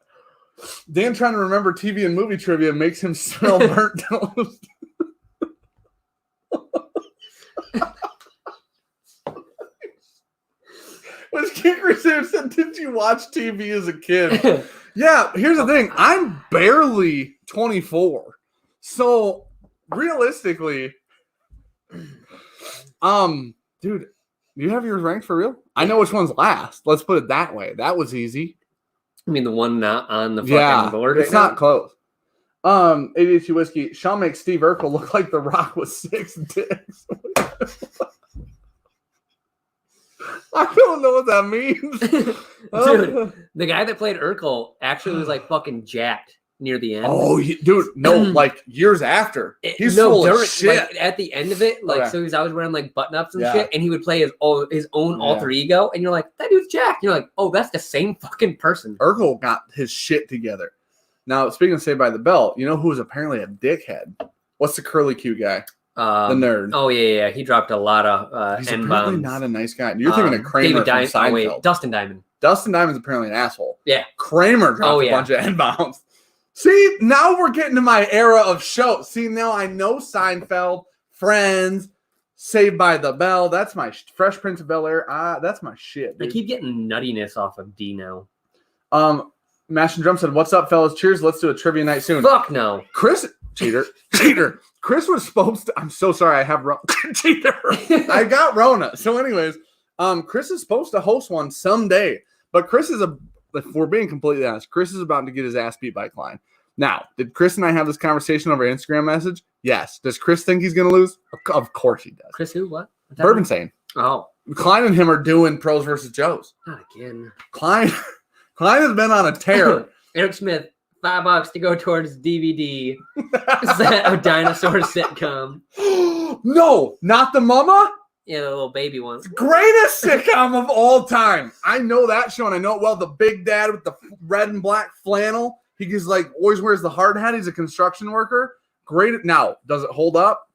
Dan trying to remember TV and movie trivia makes him smell burnt toast. Whiskey Crusaders said, did you watch TV as a kid? Yeah, here's the thing. I'm barely 24. So, realistically, dude, do you have yours ranked for real? I know which one's last. Let's put it that way. That was easy. I mean, the one not on the fucking board right it's not close. ADHD Whiskey. Sean makes Steve Urkel look like The Rock with 6 dicks. I don't know what that means. Dude, the guy that played Urkel actually was like fucking jacked near the end. Oh, dude, no, like years after. He's full of shit. Like, at the end of it, like, Okay. so he was always wearing like button ups and shit, and he would play his own alter ego, and you're like, that dude's jacked. You're like, oh, that's the same fucking person. Urkel got his shit together. Now, speaking of Saved by the Bell, you know who was apparently a dickhead? What's the curly Q guy? The nerd. Oh yeah. He dropped a lot of He's N-bombs. apparently not a nice guy. You're thinking of Kramer from Seinfeld. Oh, wait, Dustin Diamond. Dustin Diamond's apparently an asshole. Yeah. Kramer dropped a bunch of N-bombs. See, now we're getting to my era of shows. See, now I know Seinfeld, Friends, Saved by the Bell. That's my Fresh Prince of Bel-Air. That's my shit, dude. I keep getting nuttiness off of D now. Mash and Drum said, what's up, fellas? Cheers. Let's do a trivia night soon. Fuck no. Chris, cheater. Chris was supposed to, I'm so sorry. I have cheater. I got Rona. So anyways, Chris is supposed to host one someday, but Chris is if we're being completely honest, Chris is about to get his ass beat by Klein. Now, did Chris and I have this conversation over Instagram message? Yes. Does Chris think he's going to lose? Of course he does. Chris who? What? Bourbon saying. Oh. Klein and him are doing Pros versus Joes. Not again. Klein has been on a tear. Eric Smith, $5 to go towards DVD set of dinosaur sitcom. No, not the Mama? Yeah, the little baby one. Greatest sitcom of all time. I know that show, and I know it well. The big dad with the red and black flannel. He just always wears the hard hat. He's a construction worker. Great. Now, does it hold up?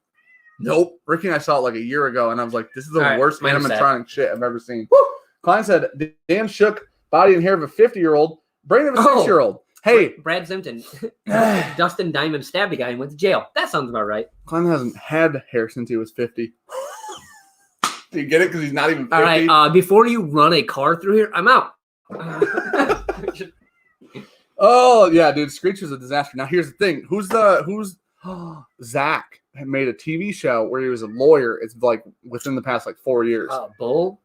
Nope. Ricky and I saw it a year ago, and I was like, this is the worst animatronic shit I've ever seen. Woo! Klein said, Dan Shook, body and hair of a 50-year-old, brain of a 6-year-old. Hey. Brad Zimpton. Dustin Diamond stabbed a guy and went to jail. That sounds about right. Klein hasn't had hair since he was 50. Do you get it? Because he's not even 50. All right. Before you run a car through here, I'm out. Oh, yeah, dude. Screech was a disaster. Now, here's the thing. Who's Zach had made a TV show where he was a lawyer. It's within the past 4 years. Bull?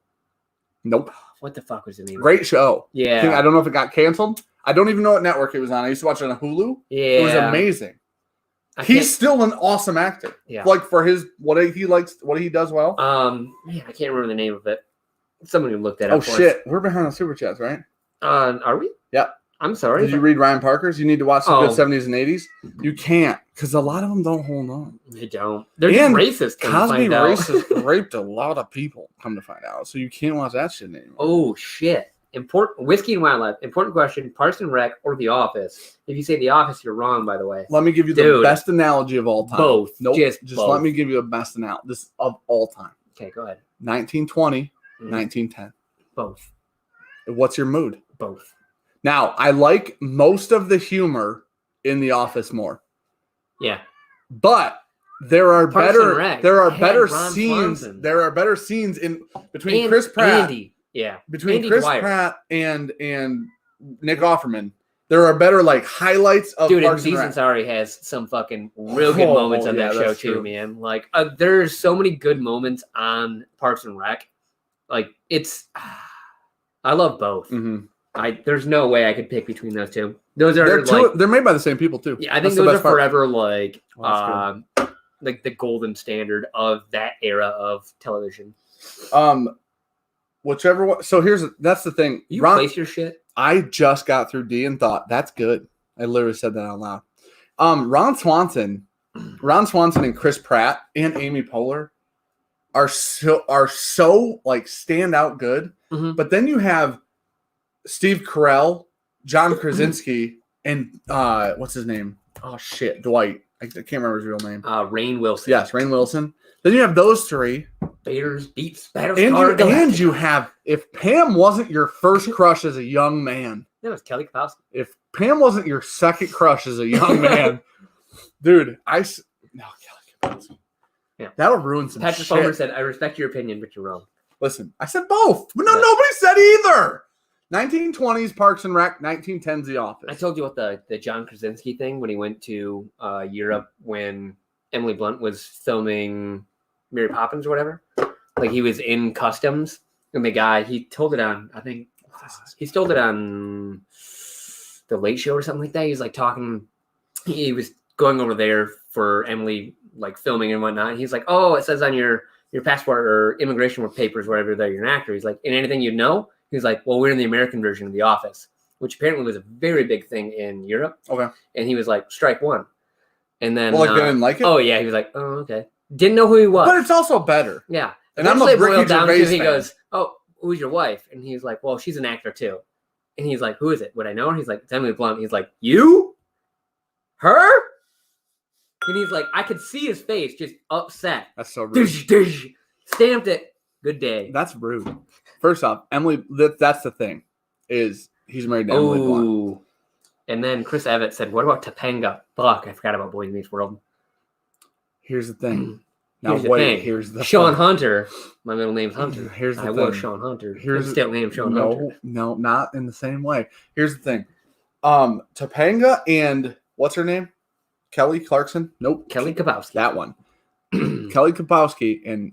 Nope. What the fuck was the name? Great show. Yeah. I don't know if it got canceled. I don't even know what network it was on. I used to watch it on Hulu. Yeah. It was amazing. He's still an awesome actor. Yeah. For what he likes, what he does well. Yeah, I can't remember the name of it. Someone who looked that up. Oh shit, we're behind on Super Chats, right? Are we? Yep. I'm sorry. Did you read Ryan Parker's? You need to watch some good 70s and 80s. You can't, because a lot of them don't hold on. They don't. They're just racist. Cosby raped a lot of people, come to find out. So you can't watch that shit anymore. Oh, shit. Important Whiskey and Wildlife. Important question. Parks and Rec or The Office? If you say The Office, you're wrong, by the way. Let me give you the best analogy of all time. Both. Nope. Just both. Let me give you the best analogy of all time. Okay, go ahead. 1920, 1910. Both. What's your mood? Both. Now, I like most of the humor in The Office more. Yeah. But there are better scenes. Swanson. There are better scenes between Chris Pratt. Andy. Yeah. Between Andy Chris Dwyer. Pratt and Nick Offerman. There are better highlights of Parks and Rec. Sorry has some fucking real good moments on that show too, man. There's so many good moments on Parks and Rec. I love both. Mm-hmm. There's no way I could pick between those two. Those are they're made by the same people too. Yeah, I think those are forever the golden standard of that era of television. Whichever one. So that's the thing. You place your shit. I just got through D and thought that's good. I literally said that out loud. Ron Swanson and Chris Pratt and Amy Poehler are so stand out good. Mm-hmm. But then you have Steve Carell, John Krasinski, and what's his name? Oh shit, Dwight. I can't remember his real name. Rainn Wilson. Yes, Rainn Wilson. Then you have those three. Beaters beats and you have, if Pam wasn't your first crush as a young man. That was Kelly Kapowski. If Pam wasn't your second crush as a young man, dude, Kelly Kapowski. Yeah. That'll ruin some Patrick shit. Palmer said, I respect your opinion, but you're wrong. Listen, I said both. No, nobody said either. 1920s Parks and Rec, 1910s The Office. I told you what the John Krasinski thing when he went to Europe when Emily Blunt was filming Mary Poppins or whatever. He was in customs, and the guy, he told it on, I think, he told it on The Late Show or something like that. He was talking, he was going over there for Emily, filming and whatnot. He's like, oh, it says on your passport or immigration papers, whatever, that you're an actor. He's like, and anything you know? He's like, well, we're in the American version of The Office, which apparently was a very big thing in Europe. Okay. And he was like, strike one. And then... Well, they didn't like it? Oh, yeah. He was like, oh, okay. Didn't know who he was. But it's also better. Yeah. And I'm a Ricky Gervais fan. He goes, oh, who's your wife? And he's like, well, she's an actor too. And he's like, who is it? Would I know her? He's like, it's Emily Blunt. He's like, you? Her? And he's like, I could see his face just upset. That's so rude. Stamped it. Good day. That's rude. First off, Emily, that's the thing, is he's married to Emily Blunt. And then Chris Evans said, what about Topanga? Fuck, I forgot about Boy Meets World. Here's the thing. Here's the Sean Hunter. My middle name's Hunter. Here's the thing. I was Sean Hunter. Here's still name Sean Hunter. No, not in the same way. Here's the thing. Topanga and what's her name? Kelly Clarkson? Nope. Kelly Kapowski. That one. Kelly Kapowski and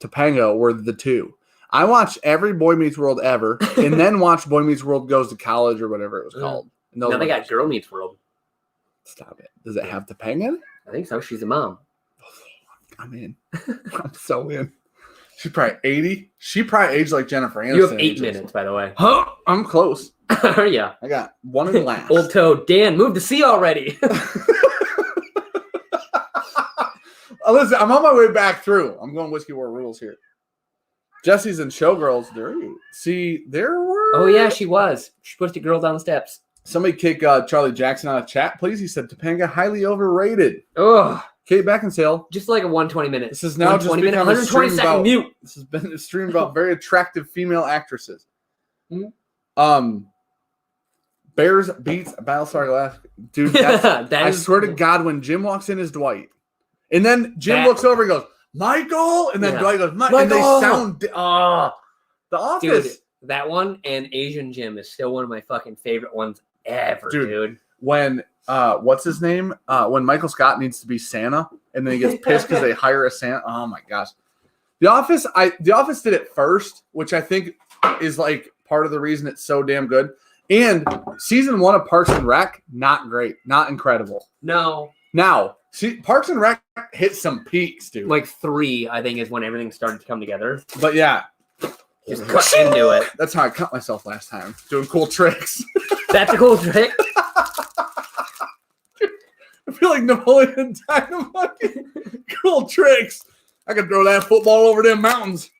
Topanga were the two. I watched every Boy Meets World ever, and then watched Boy Meets World Goes to College or whatever it was called. Now they got Girl Meets World. Stop it. Does it have Topanga in it? I think so. She's a mom. I'm in. I'm so in. She's probably 80. She probably aged like Jennifer Aniston. You have 8 minutes, by the way. Huh? I'm close. Yeah. I got one in last. Old Toad. Dan, move to C already. Listen, I'm on my way back through. I'm going Whiskey War Rules here. Jesse's and Showgirls. There were. Oh, yeah, she was. She pushed a girl down the steps. Somebody kick Charlie Jackson out of chat, please. He said Topanga highly overrated. Ugh. Kate Beckinsale. Just like a 120 minute. This is now just become 120 second about, mute. This has been a stream about very attractive female actresses. Mm-hmm. Bears beats Battlestar Galactica. Dude, I swear to God, when Jim walks in as Dwight, and then Jim looks over and goes, Michael, and then Dwight goes, Michael, and they sound The Office. Dude, that one and Asian Jim is still one of my fucking favorite ones ever, dude. When what's his name? When Michael Scott needs to be Santa, and then he gets pissed because they hire a Santa. Oh my gosh, The Office did it first, which I think is like part of the reason it's so damn good. And season 1 of Parks and Rec, not great, not incredible. No. Now, see, Parks and Rec hit some peaks, dude. Like 3, I think, is when everything started to come together. But yeah. Just cut into it. That's how I cut myself last time, doing cool tricks. That's a cool trick. I feel like Napoleon Dynamite. Cool tricks. I could throw that football over them mountains.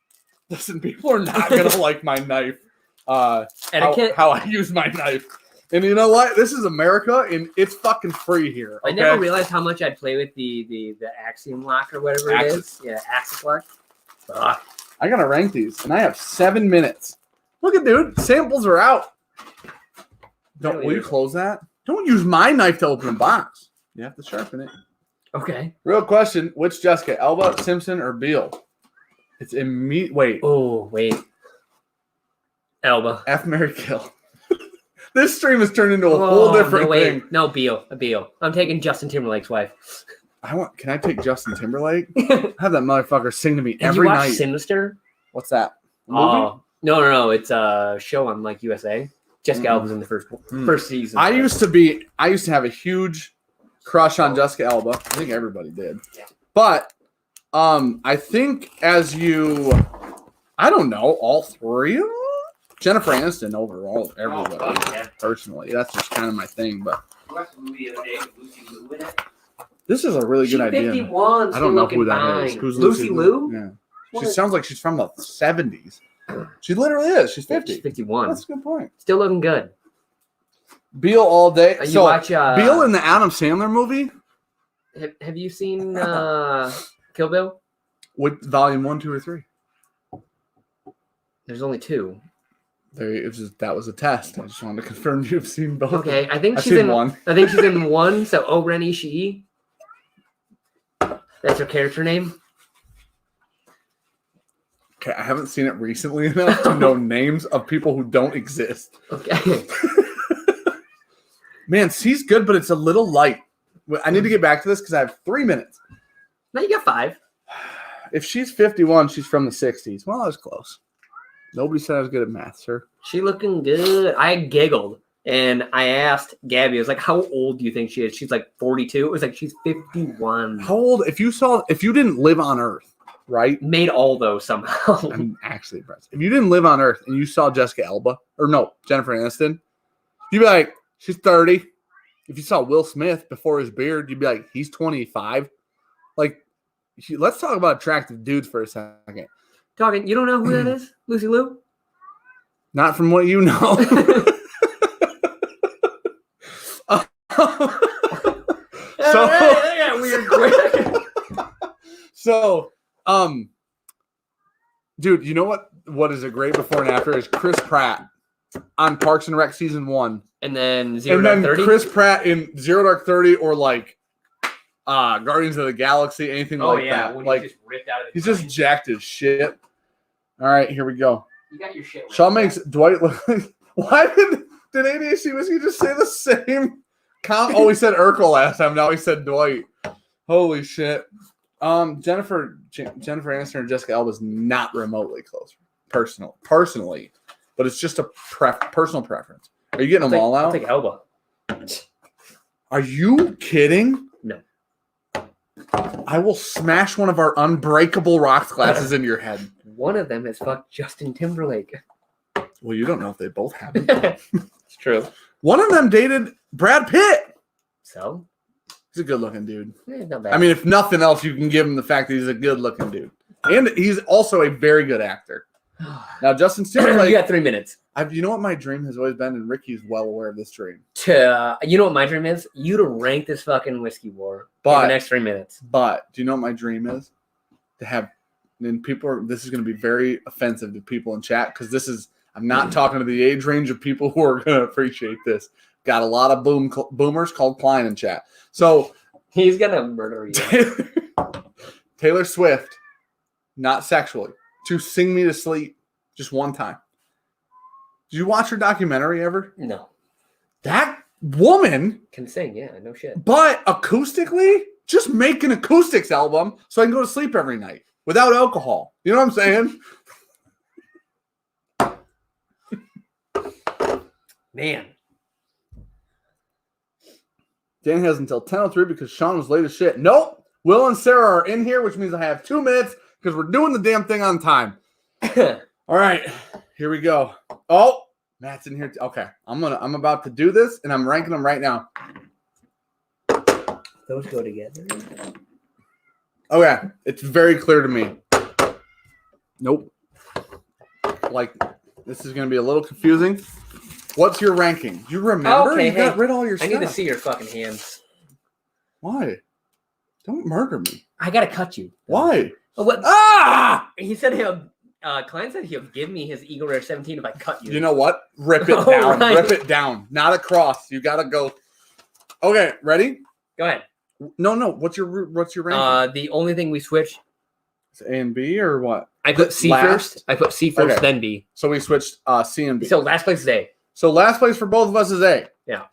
Listen, people are not going to like my knife. How I use my knife. And you know what? This is America, and it's fucking free here. Okay? I never realized how much I'd play with the Axiom lock or whatever it is. Yeah, Axis lock. I got to rank these, and I have 7 minutes. Look at, dude. Samples are out. Will you close that? Don't use my knife to open a box. You have to sharpen it. Okay. Real question. Which Jessica? Elba, Simpson, or Beal? It's immediate. Wait. Oh, wait. Elba. F, Mary, kill. This stream has turned into a whole different thing. No, Beal. I'm taking Justin Timberlake's wife. Can I take Justin Timberlake? Have that motherfucker sing to me every night. Did you watch Sinister? What's that? Oh, no. It's a show on like USA. Jessica Alba's in the first season. I used to have a huge crush on Jessica Alba. I think everybody did. Yeah. But I think I don't know, all three of them? Jennifer Aniston overall, everybody. Personally, that's just kind of my thing. But this is a really good idea. 51, I don't know who that is. Who's Lucy Liu? Yeah, she sounds like she's from the 70s. She literally is. She's 50. She's 51. That's a good point. Still looking good. Beal all day. You watch Beal in the Adam Sandler movie. Have you seen Kill Bill? With volume 1, 2, or 3? There's only 2. That was a test. I just wanted to confirm you've seen both. Okay, I think she's in one. I think she's in 1. So O-Ren Ishii. That's her character name. Okay, I haven't seen it recently enough to know names of people who don't exist. Okay. Man, she's good, but it's a little light. I need to get back to this because I have 3 minutes. No, you got 5. If she's 51, she's from the 60s. Well, I was close. Nobody said I was good at math, sir. She looking good. I giggled, and I asked Gabby, I was like, how old do you think she is? She's like 42. It was like, she's 51. How old? If you didn't live on Earth, right? Made all those somehow. I'm actually impressed. If you didn't live on Earth and you saw Jessica Alba, Jennifer Aniston, you'd be like, she's 30. If you saw Will Smith before his beard, you'd be like, he's 25. Like, let's talk about attractive dudes for a second. You don't know who that is? Lucy Liu? Not from what you know. Dude, you know what is a great before and after is Chris Pratt on Parks and Rec season 1. And then Zero Dark 30? Chris Pratt in Zero Dark 30 or like Guardians of the Galaxy, anything like that. When like, he's just ripped out of the he's just jacked as shit. All right, here we go. You got your shit. Shaw makes Dwight look like. Why did ADHD Whiskey just say the same? He said Urkel last time. Now he said Dwight. Holy shit. Jennifer Aniston and Jessica Alba is not remotely close. Personally, but it's just a personal preference. Are you getting them all out? I'll take Alba. Are you kidding? No. I will smash one of our unbreakable rocks glasses into your head. One of them has fucked Justin Timberlake. Well, you don't know if they both have. It's true. One of them dated Brad Pitt. So? He's a good-looking dude. Not bad. I mean, if nothing else, you can give him the fact that he's a good-looking dude. And he's also a very good actor. Now, Justin Timberlake... You got 3 minutes. You know what my dream has always been, and Ricky's well aware of this dream. You know what my dream is? You to rank this fucking whiskey war in the next 3 minutes. But do you know what my dream is? To have... And this is going to be very offensive to people in chat, because I'm not talking to the age range of people who are going to appreciate this. Got a lot of boomers called Klein in chat. So he's going to murder you. Taylor Swift, not sexually, to sing me to sleep just one time. Did you watch her documentary ever? No. That woman can sing, yeah, no shit. But acoustically, just make an acoustics album so I can go to sleep every night without alcohol. You know what I'm saying? Man. Dan has until 10:03 because Sean was late as shit. Nope. Will and Sarah are in here, which means I have 2 minutes because we're doing the damn thing on time. All right. Here we go. Oh, Matt's in here. Okay. I'm about to do this, and I'm ranking them right now. Those go together. Okay. It's very clear to me. Nope. Like, this is going to be a little confusing. What's your ranking? Do you remember? Okay, you got rid of all your stuff. I need to see your fucking hands. Why? Don't murder me. I got to cut you. Why? Oh, what? Ah! He said Klein said he'll give me his Eagle Rare 17 if I cut you. You know what? Rip it down. Right. Rip it down. Not across. You got to go. Okay, ready? Go ahead. No. What's your ranking? The only thing we switched. Is A and B or what? I put C first. I put C first, then B. So we switched C and B. So last place is A. So last place for both of us is A. Yeah.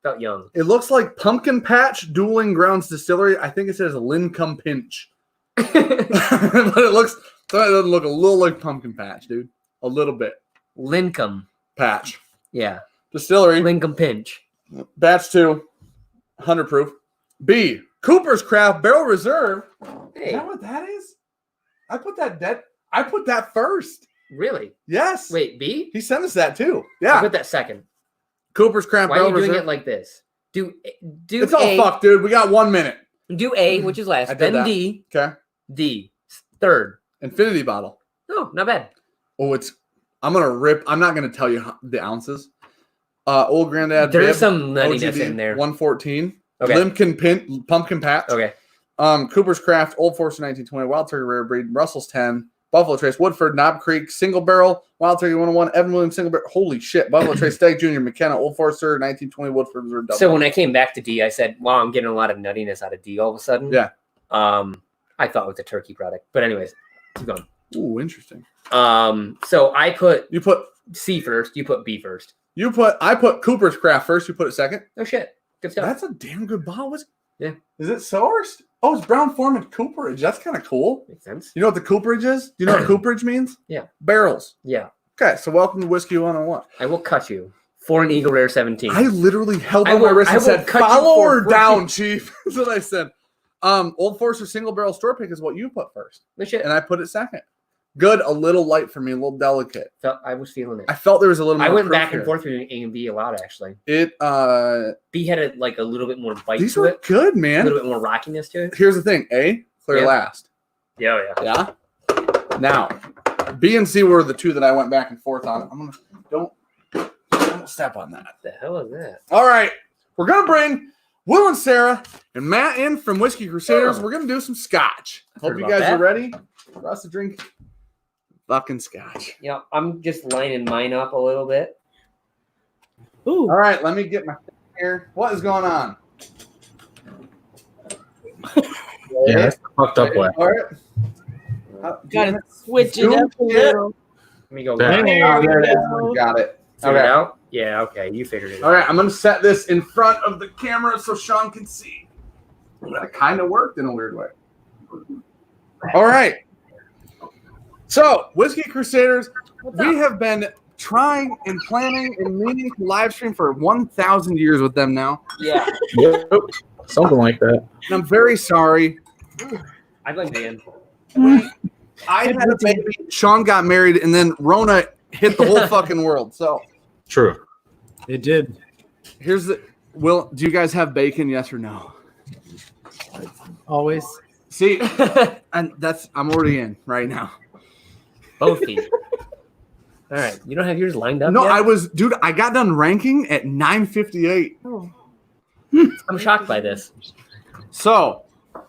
Felt young. It looks like Pumpkin Patch Dueling Grounds Distillery. I think it says Lincome Pinch. But it doesn't look a little like Pumpkin Patch, dude. A little bit. Lincome Patch. Yeah. Distillery. Lincome Pinch. Batch 2. 100 proof. B. Cooper's Craft Barrel Reserve. Hey. Is that what that is? I put that first. Really? Yes. Wait, B? He sent us that too. Yeah. I put that second. Cooper's Craft Barrel Reserve. Why are you doing it like this? Do it's all fucked, dude. We got 1 minute. Do A, which is last. Then D. Okay. D. Third. Infinity bottle. Oh, not bad. Oh, I'm not gonna tell you the ounces. Old Granddad. There's some nuttiness in there. 114. Okay. Limpkin Pumpkin Patch. Okay. Cooper's Craft, Old Forester 1920, Wild Turkey Rare Breed, Russell's 10, Buffalo Trace, Woodford, Knob Creek, Single Barrel, Wild Turkey 101, Evan Williams, Single Barrel. Holy shit. Buffalo Trace, Stag Jr., McKenna, Old Forester, 1920, Woodford Reserve. So when I came back to D, I said, wow, I'm getting a lot of nuttiness out of D all of a sudden. Yeah. I thought it was a turkey product. But anyways, keep going. Ooh, interesting. So You put C first, you put B first. I put Cooper's Craft first, you put it second. Oh shit. Good stuff. That's a damn good bottle. Yeah. Is it sourced? Oh, it's Brown Forman Cooperage. That's kind of cool. Makes sense. You know what the Cooperage is? Do you know what Cooperage means? Yeah. Barrels. Yeah. Okay, so welcome to Whiskey 101. I will cut you for an Eagle Rare 17. I literally held on my wrist and said, follow her down, Chief. That's what I said. Old Forester Single Barrel Store Pick is what you put first. No shit. And I put it second. Good, a little light for me, a little delicate. I was feeling it. I felt there was a little more. I went back and forth between A and B a lot, actually. B had a little bit more bite these to were it. Good, man. A little bit more rockiness to it. Here's the thing. A, clear last. Yeah. Yeah? Now, B and C were the two that I went back and forth on. Don't step on that. What the hell is that? All right. We're going to bring Will and Sarah and Matt in from Whiskey Crusaders. We're going to do some scotch. Hope you guys are ready for us to drink fucking scotch. Yeah, I'm just lining mine up a little bit. Ooh. All right, let me get my thing here. What is going on? Yeah, that's the fucked up way. All right. Gotta switch it up a little. Let me go. There Got it. Figured it out? Yeah, okay. You figured it out. All right, I'm going to set this in front of the camera so Sean can see. That kind of worked in a weird way. All right. So, Whiskey Crusaders, we have been trying and planning and meaning to live stream for 1,000 years with them now. Yeah. Yep. Something like that. And I'm very sorry. I blame Dan. I had a baby. Sean got married, and then Rona hit the whole fucking world. So True. It did. here's the. Will, do you guys have bacon? Yes or no? Always. See, and I'm already in right now. Both feet. All right. You don't have yours lined up No, yet? dude. I got done ranking at 9:58. Oh. I'm shocked by this. So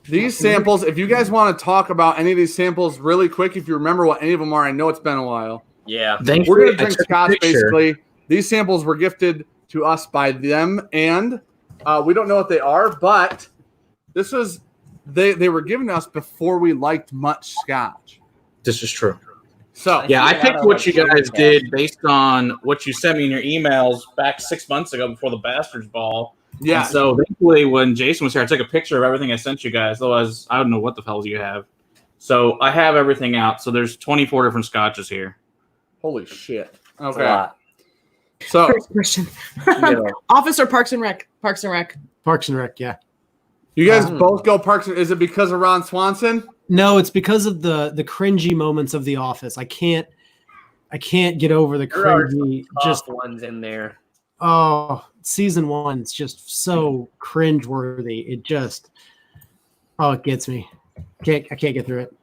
these samples, if you guys want to talk about any of these samples really quick, if you remember what any of them are, I know it's been a while. Yeah. We're gonna drink scotch. Basically, these samples were gifted to us by them, and we don't know what they are, but this was they were given to us before we liked much scotch. This is true. So Yeah, I picked what you guys did based on what you sent me in your emails back 6 months ago before the Bastards Ball. yeah. And so thankfully, when Jason was here, I took a picture of everything I sent you guys. Otherwise, I don't know what the hell you have. So I have everything out. So there's 24 different scotches here. Holy shit. That's a Okay. lot. So First question. Office or Parks and Rec? Parks and Rec. Parks and Rec, yeah. you guys both go Parks. Is it because of Ron Swanson? No, it's because of the cringy moments of The Office. I can't get over the There are cringy. Just Just ones in there. season 1's just so cringe-worthy. It just it gets me. I can't get through it.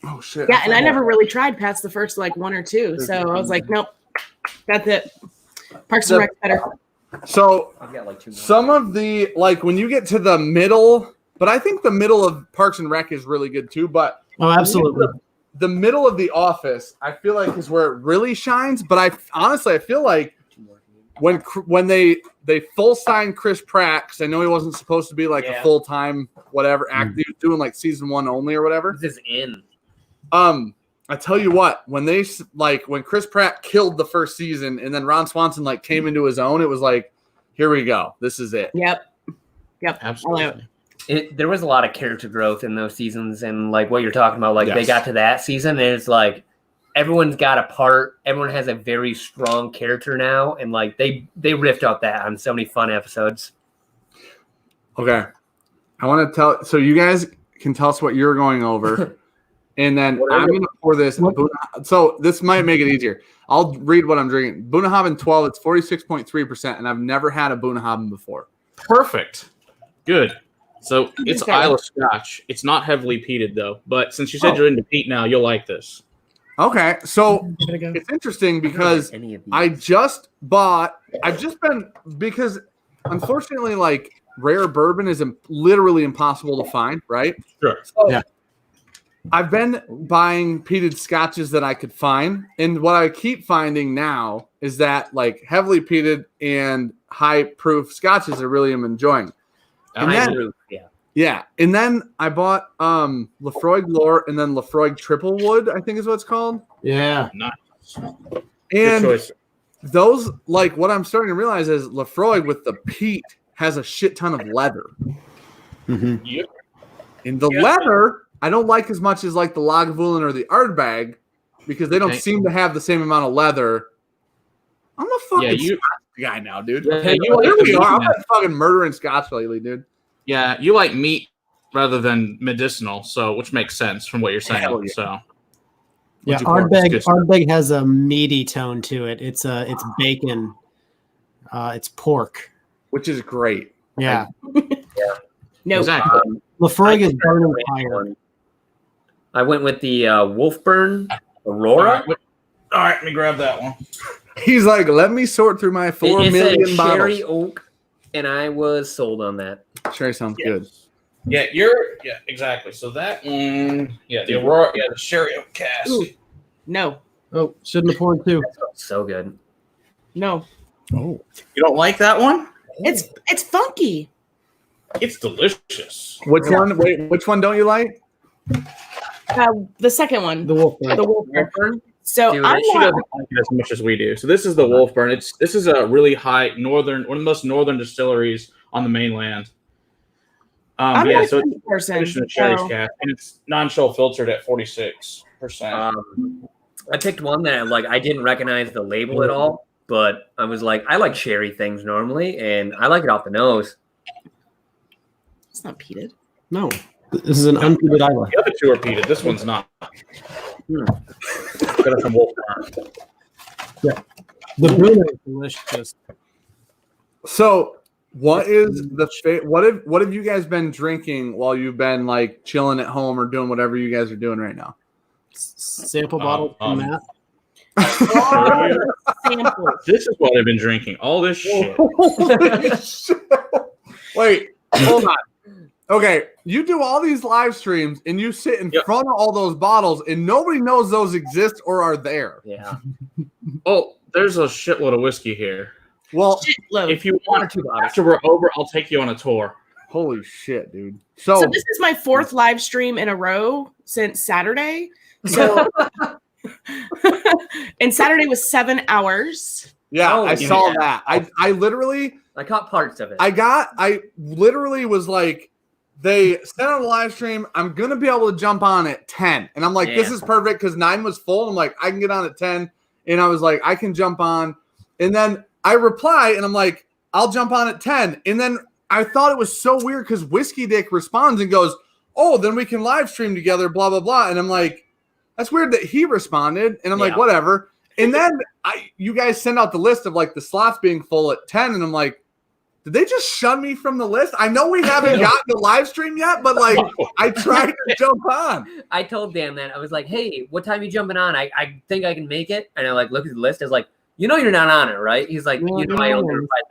Oh shit. Yeah, and I never really tried past the first like one or two. So I was like, nope, that's it. Parks and Rec better. So I've got like 2 more. some of the when you get to the middle, but I think the middle of Parks and Rec is really good too. But Oh, absolutely. the middle of The Office, I feel like is where it really shines. But I honestly feel like when they full signed Chris Pratt, because I know he wasn't supposed to be like a full time whatever act. He was doing like season 1 only or whatever. This is in. I tell you what, when when Chris Pratt killed the first season and then Ron Swanson came into his own, it was like, here we go, this is it. Yep. Absolutely. There was a lot of character growth in those seasons, and like what you're talking about, like they Yes. got to that season, and it's like everyone's got a part. Everyone has a very strong character now, and like they riffed out that on so many fun episodes. Okay, I want to tell. So you guys can tell us what you're going over, and then I'm going to pour this. So this might make it easier. I'll read what I'm drinking. Bunnahabhain 12. It's 46.3%, and I've never had a Bunnahabhain before. Perfect. Good. So it's Isle of Scotch. It's not heavily peated though. But since you said you're into peat now, you'll like this. Okay, so it's interesting because I've just been because unfortunately, rare bourbon is literally impossible to find, right? Sure. So Yeah. I've been buying peated scotches that I could find, and what I keep finding now is that heavily peated and high proof scotches I really am enjoying. And then, yeah, and then I bought Lafroig Lore and then Lafroig Triple Wood, I think is what it's called. Yeah. Nice. Good And choice. those, what I'm starting to realize is Lafroig with the peat has a shit ton of leather. Mm-hmm. Yep. And the leather I don't like as much as the Lagavulin or the Ardbeg because they don't seem to have the same amount of leather. I'm a fucking Scotch guy now, dude. Yeah, Here you like we the are. meat I'm fucking murdering Scotch lately, dude. Yeah, you like meat rather than medicinal, so which makes sense from what you're saying. Hell yeah. So Yeah, you pour? Ardbeg has a meaty tone to it. It's bacon. It's pork. Which is great. Yeah. No. exactly. Lafroig is burning fire. I went with the Wolfburn Aurora. All right, let me grab that one. He's like, let me sort through my 4 It's million a bottles. cherry oak, and I was sold on that. Cherry sounds good. Yeah, exactly. So that one, the Aurora, the Sherry Oak Cask. Ooh. No. Oh, shouldn't have poured two. So good. No. Oh. You don't like that one? It's funky. It's delicious. Which one? Wait, which one don't you like? The second one. The wolf. The Wolfburn. So Dude, I'm She not, doesn't like it as much as we do. So this is the Wolfburn. This is a really high northern, one of the most northern distilleries on the mainland. I'm yeah, not a so funky person. it's a cherry So cask, and it's non-chill filtered at 46%. I picked one that I didn't recognize the label at all, but I was like, I like sherry things normally, and I like it off the nose. It's not peated. No, this is an unpeated Isla. The other two are peated. This one's not. Got it from Wolf Farm. Yeah, the Bruno is delicious. So, what is what have you guys been drinking while you've been like chilling at home or doing whatever you guys are doing right now? Sample bottle from Matt. Samples. This is what I've been drinking. All this shit. Wait, hold on. Okay, you do all these live streams and you sit in front of all those bottles and nobody knows those exist or are there. Yeah. Oh, there's a shitload of whiskey here. Well, if you want to, after we're over, I'll take you on a tour. Holy shit, dude. So this is my 4th live stream in a row since Saturday. So and Saturday was 7 hours. Yeah, I saw that. I literally caught parts of it. I literally was like, they sent out a live stream. I'm gonna be able to jump on at 10. And I'm like, this is perfect because 9 was full. I'm like, I can get on at 10. And I was like, I can jump on. And then I reply and I'm like, I'll jump on at 10. And then I thought it was so weird because Whiskey Dick responds and goes, oh, then we can live stream together, blah, blah, blah. And I'm like, that's weird that he responded. And I'm like, whatever. And then you guys send out the list of like the slots being full at 10. And I'm like, did they just shun me from the list? I know we haven't gotten the live stream yet, but like I tried to jump on. I told Dan that. I was like, hey, what time are you jumping on? I think I can make it. And I look at the list. I was like, you're not on it, right? He's like, I only replied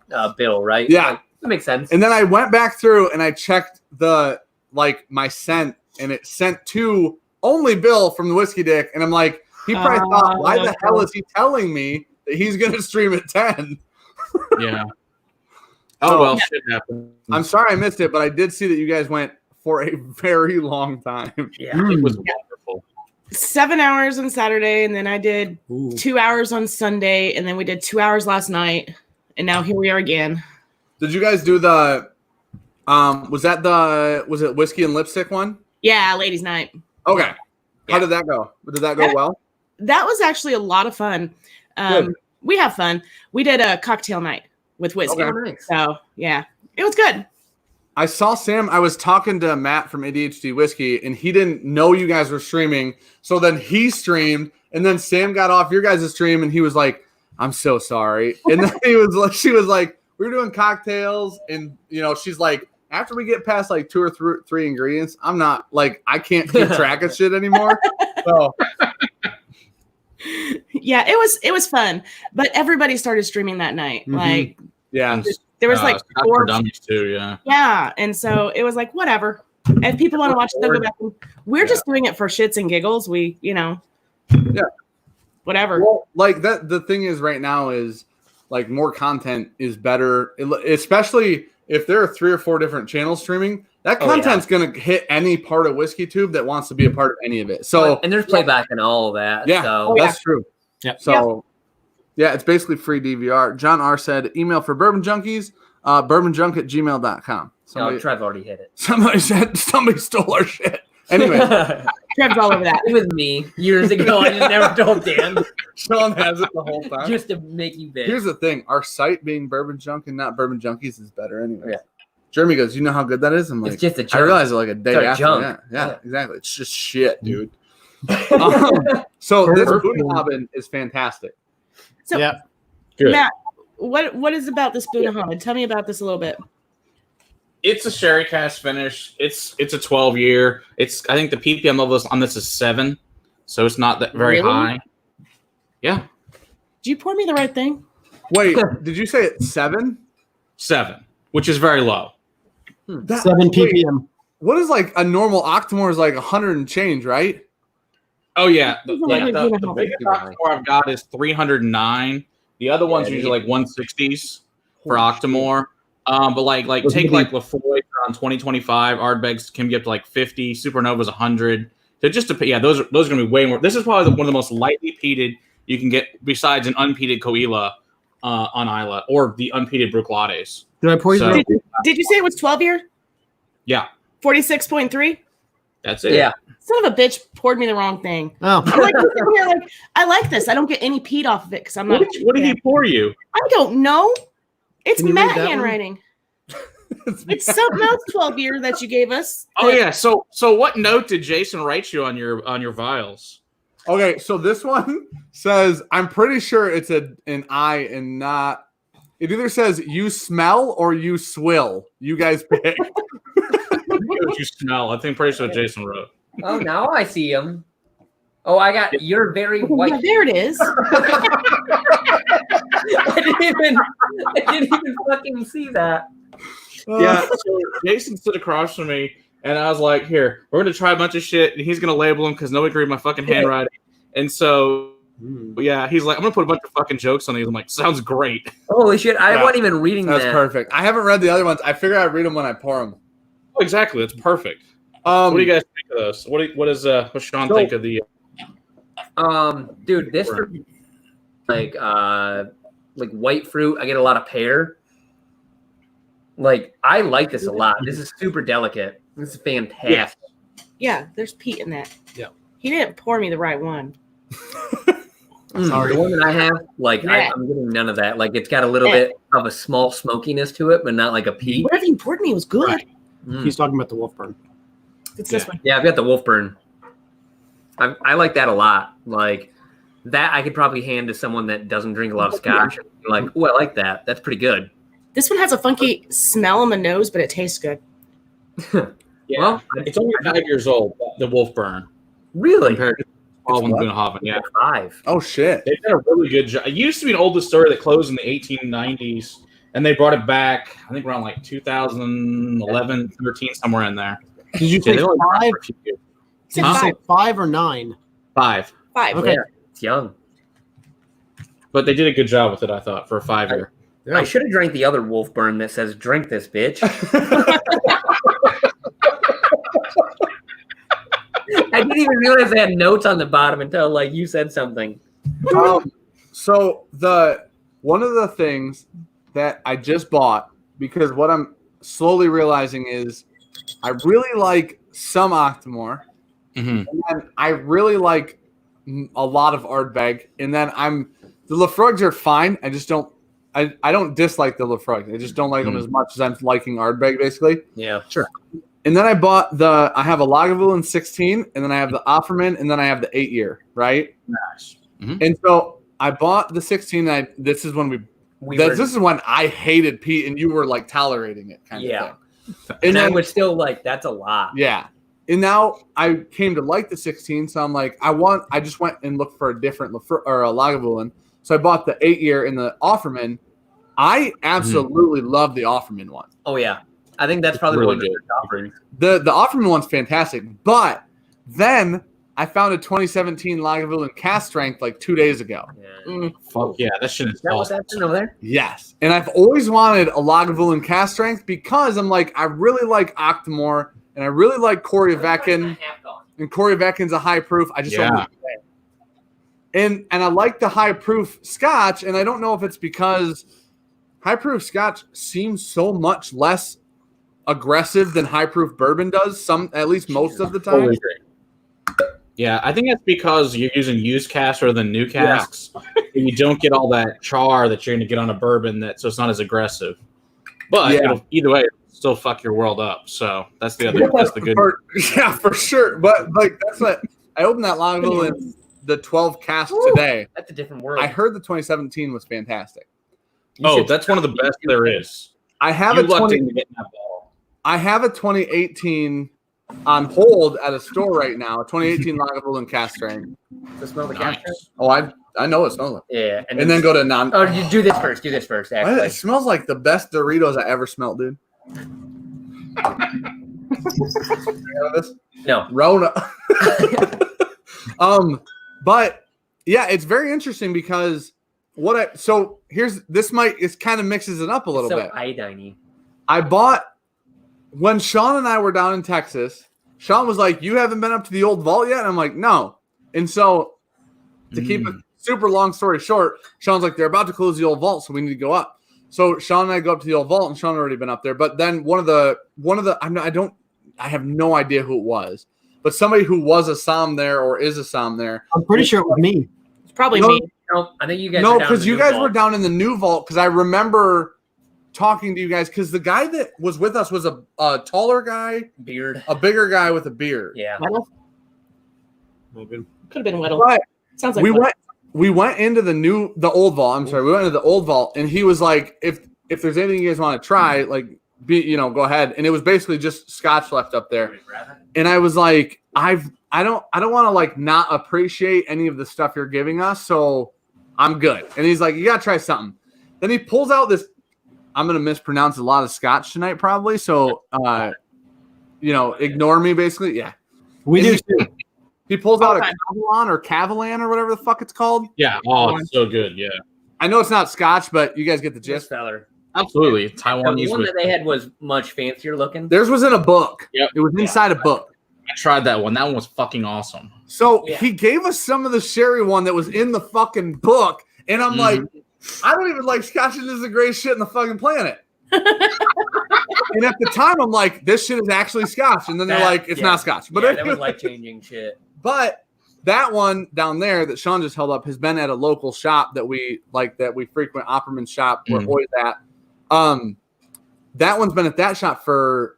the bill, right? Yeah. Like, that makes sense. And then I went back through and I checked my sent, and it sent to only Bill from the Whiskey Dick. And I'm like, he probably thought, why the hell is he telling me that he's going to stream at 10? Yeah. Oh, well, shit happened. I'm sorry I missed it, but I did see that you guys went for a very long time. Yeah. It was wonderful. 7 hours on Saturday, and then I did 2 hours on Sunday, and then we did 2 hours last night, and now here we are again. Did you guys do the was it whiskey and lipstick one? Yeah, ladies' night. Okay. How did that go? Did that go well? That was actually a lot of fun. We have fun. We did a cocktail night with whiskey. Okay. So yeah, it was good. I saw Sam. I was talking to Matt from ADHD Whiskey, and he didn't know you guys were streaming. So then he streamed, and then Sam got off your guys' stream, and he was like, "I'm so sorry." And then she was like, "We're doing cocktails," and she's like, "After we get past like 2 or 3 ingredients, I'm not like I can't keep track of shit anymore." So. Yeah, it was fun, but everybody started streaming that night. Mm-hmm. Like, yeah, there was like 4 dummies too. Yeah, yeah, and so it was like whatever. If people want to watch it, they'll go back. We're just doing it for shits and giggles. Whatever. Well, like that. The thing is, right now is like more content is better, especially if there are 3 or 4 different channels streaming. That content's going to hit any part of Whiskey Tube that wants to be a part of any of it. So and there's playback and all of that. Yeah, so. That's true. Yeah. So yeah, it's basically free DVR. John R said, email for Bourbon Junkies, bourbonjunk@gmail.com. Trev already hit it. Somebody said somebody stole our shit. Anyway, Trev's all over that. It was me years ago. I just never told Dan. Sean has it the whole time. Just to make you big. Here's the thing. Our site being Bourbon Junk and not Bourbon Junkies is better anyway. Yeah. Jeremy goes, you know how good that is? I'm like, it's just a junk. I realized it like a day after. Junk. Yeah, exactly. It's just shit, dude. So this Bunahaben is fantastic. So Yeah. Good. Matt, what is about this Bunahaben? Tell me about this a little bit. It's a sherry cask finish. It's a 12-year. I think the ppm level on this is 7, so it's not that very Really? high. Yeah, Did you pour me the right thing? Wait, did you say it's 7? 7, which is very low. 7 ppm. What is like a normal Octomore is like 100 and change, right? Oh yeah, Doesn't look like the Bunahaben. biggest Octomore I've got is 309. The other ones are usually like 160s for Octomore. But like take like Lafroy on 2025, Ardbegs can get up to like 50, Supernova's 100. So just those are going to be way more. This is probably one of the most lightly peated you can get besides an unpeated Coila on Isla or the unpeated Bruichladdich. Did I pour you? So- Did you say it was 12 year? Yeah. 46.3? That's it. Yeah. Son of a bitch poured me the wrong thing. Oh, I'm like, sitting here, like, I like this. I don't get any peat off of it because I'm not. What did he pour you? I don't know. It's Can you Matt read that one? handwriting. It's something else 12 year that you gave us. Oh yeah. So what note did Jason write you on your vials? Okay, so this one says, I'm pretty sure it's an I and not. It either says you smell or you swill. You guys pick. You smell. I think pretty sure Jason wrote. Oh, now I see him. Oh, I got you're very white. Yeah, there it is. I didn't even fucking see that. Yeah. So Jason stood across from me, and I was like, "Here, we're gonna try a bunch of shit, and he's gonna label them because nobody can read my fucking handwriting." And so, yeah, he's like, "I'm gonna put a bunch of fucking jokes on these." I'm like, "Sounds great." Holy shit! I wasn't even reading That's that. perfect. I haven't read the other ones. I figure I'd read them when I pour them. Oh, exactly. That's perfect. What do you guys think of those? What Sean think of the? Dude, this like white fruit. I get a lot of pear. Like, I like this a lot. This is super delicate. This is fantastic. Yeah, there's peat in that. Yeah. He didn't pour me the right one. Sorry. The one that I have, like, Yeah. I'm getting none of that. Like, it's got a little bit of a small smokiness to it, but not like a peat. Whatever you poured me was good. Right. He's talking about the Wolfburn. It's this one. Yeah, I've got the Wolfburn. I like that a lot. Like, that I could probably hand to someone that doesn't drink a lot of scotch. Like, oh, I like that. That's pretty good. This one has a funky smell on the nose, but it tastes good. Yeah, Well, it's only 5 years old. The Wolfburn Really? compared to all of Boonhaven. Yeah, 5. Oh, shit. they did a really good job. It used to be an old distillery that closed in the 1890s, and they brought it back. I think around like 2011, 13, somewhere in there. Did you Yeah, say they only brought it 5? for a few years. Did you say 5 or 9? 5, 5. Okay. Yeah, it's young. but they did a good job with it. I thought for a 5-year. I should have drank the other Wolfburn that says "Drink this, bitch." I didn't even realize they had notes on the bottom until like you said something. So one of the things that I just bought, because what I'm slowly realizing is I really like some Octomore, Mm-hmm. and then I really like a lot of Ardbeg, and then the Lafroigs are fine. I just don't. I don't dislike the Lafroigs. I just don't like them as much as I'm liking Ardbeg, basically. Yeah, Sure. And then I bought I have a Lagavulin 16, and then I have the Offerman, and then I have the 8-year, right? Nice. And so I bought the 16. This is when this is when I hated Pete, and you were like tolerating it, kind of thing. and I then, was still like, "That's a lot." yeah. And now I came to like the 16, so I'm like, I just went and looked for a different a Lagavulin. So I bought the 8-year and the Offerman. I absolutely love the Offerman one. Oh yeah, I think that's probably really one of the offerings. The Offerman one's fantastic, but then I found a 2017 Lagavulin cast strength like 2 days ago. Yeah. Fuck yeah, that shit is Is that what awesome. that's in over there? Yes, and I've always wanted a Lagavulin cast strength because I'm like, I really like Octomore and I really like Coryavekin, and Coryavekin's a high proof. I just don't like it. And I like the high proof Scotch, and I don't know if it's because high proof Scotch seems so much less aggressive than high proof bourbon does. At least most of the time. Totally agree. Yeah, I think that's because you're using used casks rather than new casks, and you don't get all that char that you're going to get on a bourbon. So it's not as aggressive. But either way, it'll still fuck your world up. So that's the other. That's the good. Yeah, for sure. But like that's what I opened that Lagavulin, the 12 cask today. That's a different world. I heard the 2017 was fantastic. That's one of the best there is. I have You a lucked 20. into getting that ball. I have a 2018 on hold at a store right now. A 2018 Lagavulin cast strength. To smell the Nice. caster? Oh, I know it smells like. Yeah, And then go to non. Oh, you do this first. Do this first. Actually, It smells like the best Doritos I ever smelled, dude. You know this? no. Rona. But yeah, it's very interesting because it kind of mixes it up a little So bit. iodine-y. I bought when Sean and I were down in Texas. Sean was like, "You haven't been up to the old vault yet?" And I'm like, "No." And so to keep a super long story short, Sean's like, "They're about to close the old vault, so we need to go up." So Sean and I go up to the old vault, and Sean had already been up there. But then one of the I have no idea who it was. but somebody who was a Somm there or is a Somm there. I'm pretty sure it was me. It's probably me. No, I think you guys. No, because you guys were down in the new vault. Because I remember talking to you guys. Because the guy that was with us was a taller guy, a bigger guy with a beard. Yeah, could have been Weddle. But Sounds like we went into the old vault. I'm sorry, we went into the old vault, and he was like, if there's anything you guys want to try, like, go ahead. And it was basically just Scotch left up there. And I was like, I don't want to like not appreciate any of the stuff you're giving us, so I'm good. And he's like, you gotta try something. Then he pulls out this. I'm gonna mispronounce a lot of Scotch tonight, probably. So, ignore me, basically. Yeah, we do too. He pulls out a Cavalan or whatever the fuck it's called. Yeah, it's so good. Yeah, I know it's not Scotch, but you guys get the gist. Absolutely. Taiwanese. The one that they had was much fancier looking. Theirs was in a book. Yep. It was inside a book. I tried that one. That one was fucking awesome. So he gave us some of the sherry one that was in the fucking book, and I'm like, I don't even like Scotch. This is the greatest shit in the fucking planet. And at the time, I'm like, this shit is actually Scotch, and then they're like, it's not Scotch. But that was life changing shit. But that one down there that Sean just held up has been at a local shop that we frequent, Opperman shop. We're always at. That one's been at that shop for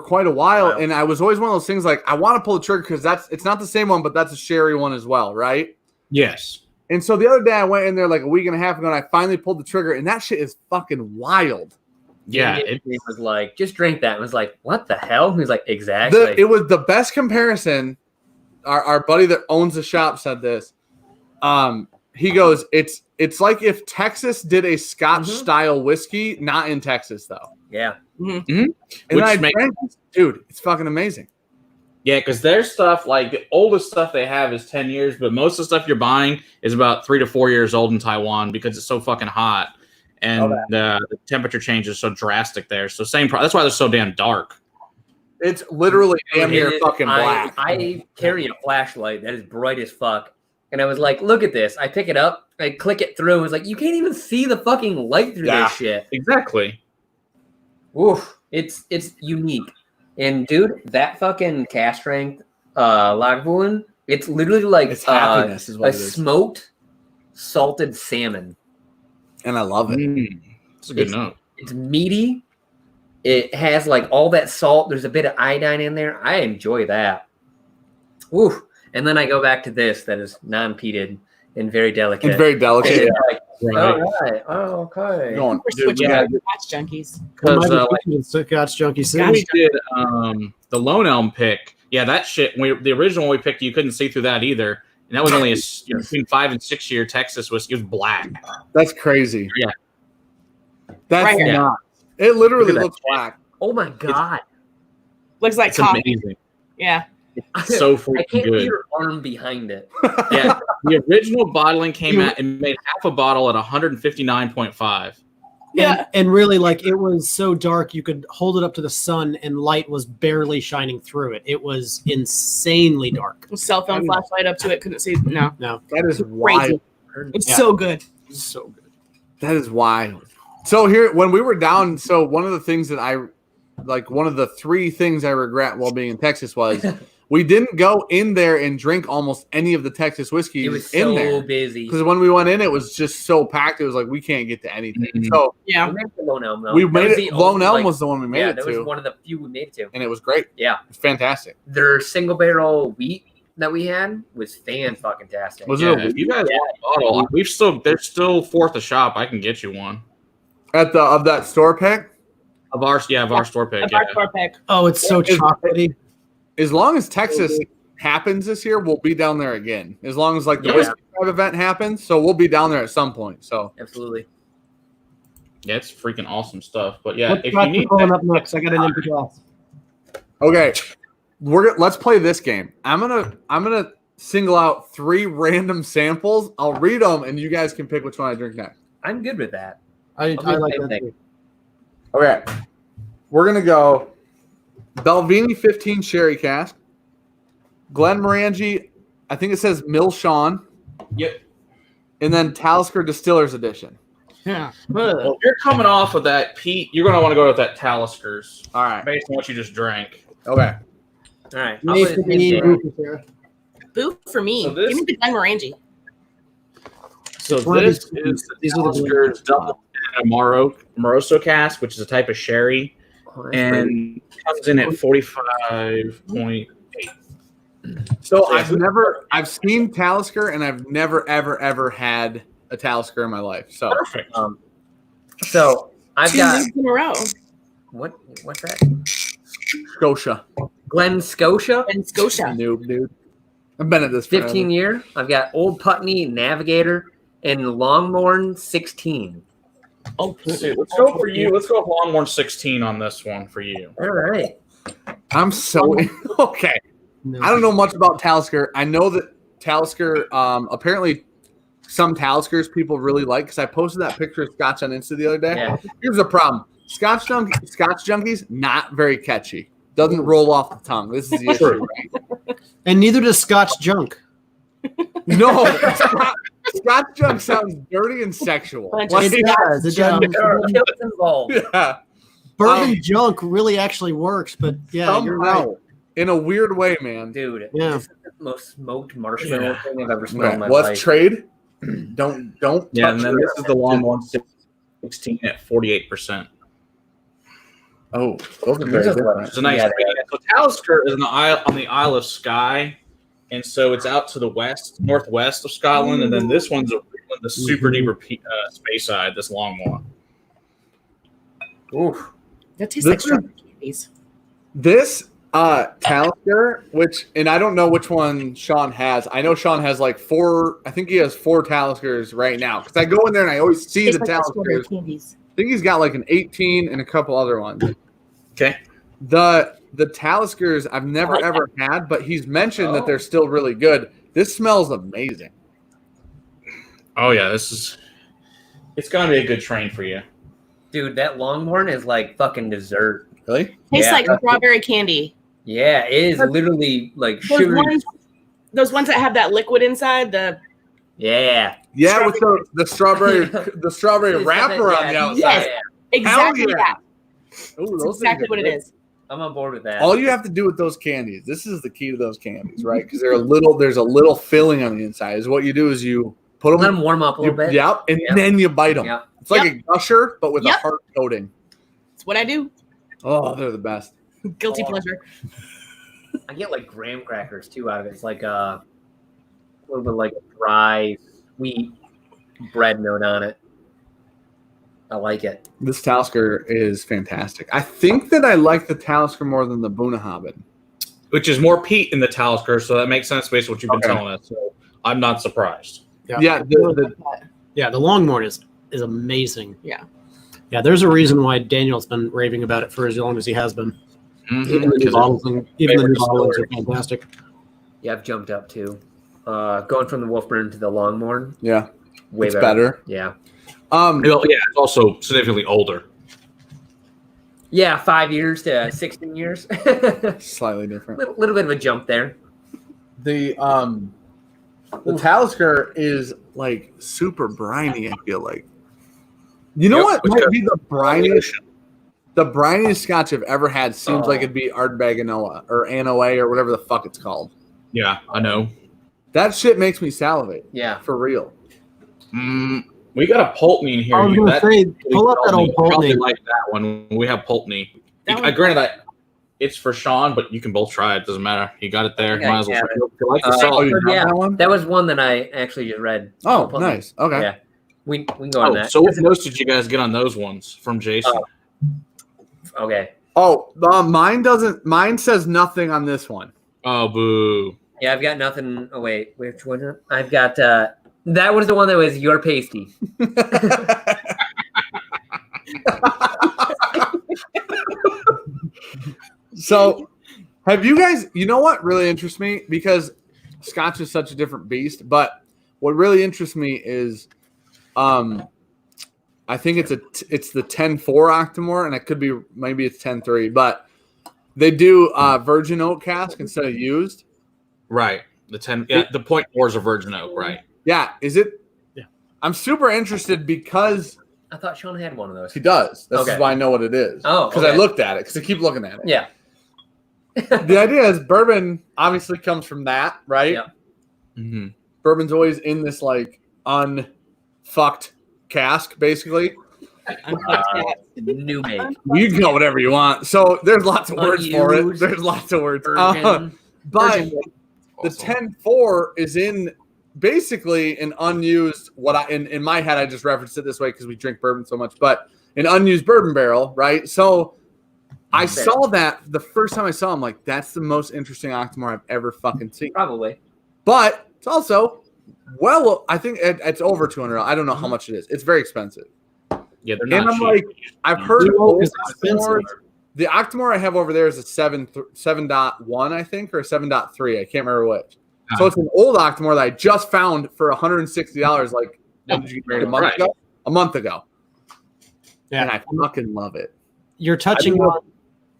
quite a while, and I was always one of those things like I want to pull the trigger because it's not the same one, but that's a sherry one as well, right? Yes. And so the other day I went in there like a week and a half ago, and I finally pulled the trigger, and that shit is fucking wild. Yeah, it was like, just drink that. And I was like, what the hell? He was like, exactly. It was the best comparison. Our buddy that owns the shop said this. He goes, it's like if Texas did a Scotch style whiskey, not in Texas though. Yeah. And I drank, dude, it's fucking amazing. Yeah, because their stuff, like the oldest stuff they have is 10 years, but most of the stuff you're buying is about 3 to 4 years old in Taiwan because it's so fucking hot. And the temperature change is so drastic there. So that's why they're so damn dark. It's literally damn near fucking black. I carry a flashlight that is bright as fuck. And I was like, look at this. I pick it up. I click it through. I was like, you can't even see the fucking light through this shit. Exactly. Oof. It's unique. And, dude, that fucking cast strength Lagavulin, it's literally like it's happiness is what it is. Smoked salted salmon. And I love it. That's a good note. It's meaty. It has like all that salt. There's a bit of iodine in there. I enjoy that. Ooh. And then I go back to this that is non-peated and very delicate. It's very delicate. Like, all right. Oh, okay. We're switching to Scotch Junkies. Scotch Junkies. We did the Lone Elm pick. Yeah, that shit. The original one we picked, you couldn't see through that either. And that was only between 5 and 6 year Texas whiskey. It was black. That's crazy. Yeah. That's not. It literally looks black. Oh my god. Looks like coffee. Amazing. Yeah. It's so freaking I can't good. see your arm behind it. Yeah. The original bottling came out and made half a bottle at 159.5. Yeah. And really, like, it was so dark you could hold it up to the sun and light was barely shining through it. It was insanely dark. Cell phone flashlight up to it, couldn't see. No. That is wild. It's so good. It's so good. That is wild. So here, when we were down, so one of the things that one of the 3 things I regret while being in Texas was we didn't go in there and drink almost any of the Texas whiskey. It was in so there busy. because when we went in, it was just so packed. It was like we can't get to anything. So yeah, we made the Lone Elm. Though. We made it. Lone Elm was the one we made it to. That was one of the few we made it to, and it was great. Yeah, it's fantastic. Their single barrel wheat that we had was fan-fucking-tastic. Was it? If you guys want a bottle, there's still 4th a shop. I can get you one. Of that store pick? Of our store pick. Our store pick. Oh, it's so chocolatey. As long as Texas happens this year, we'll be down there again. As long as like the Whiskey Tribe event happens, so we'll be down there at some point. So absolutely. Yeah, it's freaking awesome stuff. But yeah, if you need pulling up next, I got an empty glass. Okay. Let's play this game. I'm gonna single out 3 random samples. I'll read them and you guys can pick which one I drink next. I'm good with that. I like that too. Okay. We're going to go Belvini 15 Sherry Cask, Glenmorangie, I think it says Milchon. Yep. And then Talisker Distillers Edition. Yeah. Well, if you're coming off of that, Pete, you're going to want to go with that Taliskers. All right. Based on what you just drank. Okay. All right. I'll May put it for in me, there. Sarah. Boo for me. So this- Give me the Glenmorangie. So One of this these- is the these are the Talisker double Moroso cask, which is a type of sherry, Oh, that's pretty. and comes in at 45.8. So I've seen Talisker, and I've never ever had a Talisker in my life. So Perfect. So I've 2 got weeks in a row. what's that? Scotia, Glen Scotia, And Scotia. noob, dude. I've been at this 15 forever. year. I've got Old Putney Navigator and Longmorn 16. Oh, Let's go for you. Let's go with Longhorn 16 on this one for you. All right. I'm so okay. No. I don't know much about Talisker. I know that Talisker, apparently some Taliskers people really like, because I posted that picture of Scotch on Insta the other day. Yeah. Here's the problem. Scotch Junkies, not very catchy. Doesn't roll off the tongue. This is the issue. Right? And neither does Scotch Junk. No, Scotch Junk sounds dirty and sexual. Bunch Like, of It does. It does. There are kills involved. yeah. Bourbon Junk really actually works, but yeah, you're right. Somehow, in a weird way, man. Dude, Yeah. this is the most smoked marshmallow thing I've ever smelled Okay, in my let's life. trade. Don't Yeah, touch and then it. this is the Longhorn 16 at 48%. Oh, those are very Yours is different. what? It's a nice. Yeah, So Talisker is on the Isle of Skye, and so it's out to the northwest of Scotland, and then this one's the super deeper Speyside. This Longhorn. Oof. that tastes like This- strawberry candies. This Talisker, and I don't know which one Sean has. I know Sean has like 4. I think he has 4 Taliskers right now, because I go in there and I always see Tastes the like strawberry Taliskers. candies. I think he's got like an 18 and a couple other ones. Okay. The Taliskers I've never ever had, but he's mentioned that they're still really good. This smells amazing. Oh yeah, it's gonna be a good train for you. Dude, that Longhorn is like fucking dessert. Really? Tastes Yeah. like strawberry candy. Yeah, it is literally like Those sugary. those ones that have that liquid inside. Yeah. Yeah, with the strawberry wrapper on the outside. Yes. Yeah. Exactly yeah. that. Ooh, That's those exactly things are what it good. is. I'm on board with that. All you have to do with those candies, this is the key to those candies, right? Because there's a little filling on the inside. Is what you do is you put them, Let them warm up a little bit. Yep, and Yep. then you bite them. Yep. It's like a gusher, but with a Yep. hard coating. That's what I do. Oh, they're the best. Guilty Oh. pleasure. I get like graham crackers too out of it. It's like a little bit like a dry, sweet bread note on it. I like it. This Talisker is fantastic. I think that I like the Talisker more than the Bunnahabhain. Which is more peat in the Talisker, so that makes sense based on what you've been Okay. telling us. So I'm not surprised. Yeah, the Longhorn is amazing. Yeah. Yeah, there's a reason why Daniel's been raving about it for as long as he has been. Even the new bottles are fantastic. Yeah, I've jumped up too. Going from the Wolfburn to the Longmorn, yeah, way it's better. Yeah. Yeah, it's also significantly older. Yeah, 5 years to 16 years. Slightly different. little bit of a jump there. The Talisker is like super briny, I feel like. You know what might be the briniest Scotch I've ever had seems like it'd be Ardbeg Anoa or Anoa or whatever the fuck it's called. Yeah, I know. That shit makes me salivate. Yeah. For real. We got a Pulteney in here. I was going to say, pull up that old You probably Pulteney. like that one. We have Pulteney. That I granted that it's for Sean, but you can both try it. Doesn't matter. You got it there. Yeah, Might as well. yeah. Try it. You like the salt? you have yeah. that one? That was one that I actually just read. Oh, Put- nice. Okay. Yeah. We can go on that. So what notes did you guys get on those ones from Jason? Okay. Oh, mine says nothing on this one. Oh, boo. Yeah, I've got nothing. Oh, wait. Which one? I've got, that was the one that was your pasty. So, have you guys, you know what really interests me? Because Scotch is such a different beast, but what really interests me is I think it's the 10-4 Octomore, and it could be, maybe it's 10-3, but they do virgin oak cask instead of used. Right. The 10. Yeah, the 0.4 is a virgin oak. Right. Yeah, is it? Yeah. I'm super interested because I thought Sean had one of those. he does. That's Okay. why I know what it is. Oh, because okay. I looked at it, because I keep looking at it. Yeah. The idea is bourbon obviously comes from that, right? Yep. Mm-hmm. Bourbon's always in this like unfucked cask, basically. New make. You can go whatever you want. So there's lots of words for it. There's lots of words. Virgin. But the 10-4 is in basically an unused, in my head, I just referenced it this way because we drink bourbon so much, but an unused bourbon barrel, right? So I saw that the first time I saw him, like, that's the most interesting Octomore I've ever fucking seen. Probably. But it's also, I think it's over $200. I don't know how much it is. It's very expensive. Yeah, they're not And I'm cheap. like, I've heard Octomore is Octomores. expensive. The Octomore I have over there is a 7.1, I think, or a 7.3. I can't remember which. So it's an old Octomore that I just found for $160. Like, when did you get married? A month ago? A month ago. Yeah. And I fucking love it. You're touching on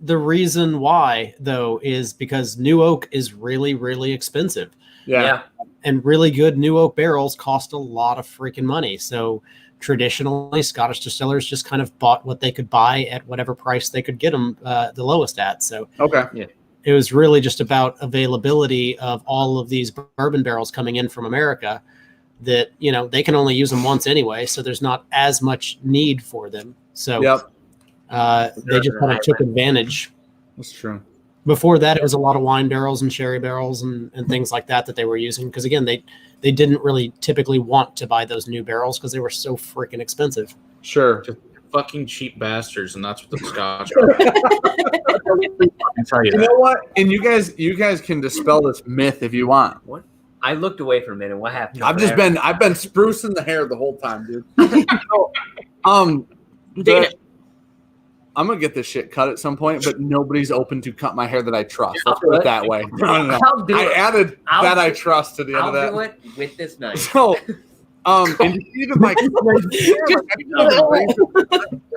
the reason why, though, is because new oak is really, really expensive. Yeah. And really good new oak barrels cost a lot of freaking money. So traditionally, Scottish distillers just kind of bought what they could buy at whatever price they could get them the lowest at. So Okay. it was really just about availability of all of these bourbon barrels coming in from America that, they can only use them once anyway. So there's not as much need for them. So they just kind of took advantage. That's true. Before that, it was a lot of wine barrels and sherry barrels and things like that they were using. Because again, they didn't really typically want to buy those new barrels because they were so freaking expensive. Sure. Just fucking cheap bastards, and that's what the Scotch are. I tell you You know what? And you guys can dispel this myth if you want. What? I looked away for a minute. What happened? I've been sprucing the hair the whole time, dude. I'm gonna get this shit cut at some point, but nobody's open to cut my hair that I trust. Let's put it that way. No. I added that I trust to the end of that. I'll do it with this knife. So, and even my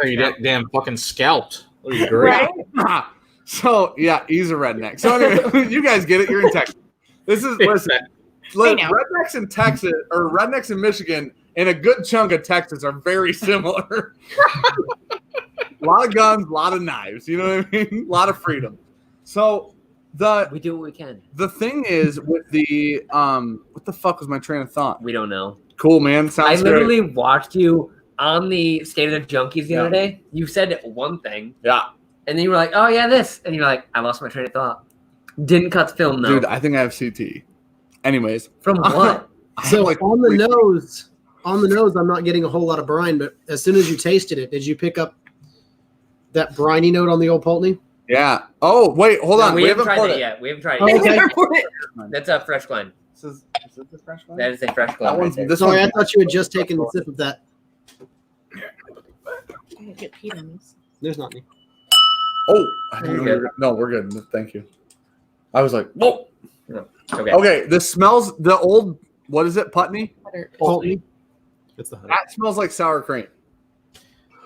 You damn fucking scalped. What are you great? Right? So yeah, he's a redneck. So anyway, you guys get it. You're in Texas. Listen. Rednecks in Texas or rednecks in Michigan and a good chunk of Texas are very similar. A lot of guns, a lot of knives. You know what I mean? A lot of freedom. So we do what we can. The thing is with the what the fuck was my train of thought? We don't know. Cool, man. Sounds I literally watched you on the State of the Junkies the other day. You said one thing. Yeah. And then you were like, oh, yeah, this. And you're like, I lost my train of thought. Didn't cut the film, though. Dude, I think I have CT. Anyways. From what? So on the nose, I'm not getting a whole lot of brine, but as soon as you tasted it, did you pick up that briny note on the old Pulteney? Yeah. Oh, wait, hold on. We haven't tried it yet. We haven't tried Oh, it yet. okay. That's a fresh Glen. Is it the fresh one? That is a fresh Glen. That one's, this Sorry, one. I thought you had just taken a sip of that. Get peed on this. There's not any. Oh, I didn't know you were, no, we're good. Thank you. I was like, whoa. No. Okay. Okay, this smells the old. What is it, Putney? Pulteney. It's the honey. That smells like sour cream.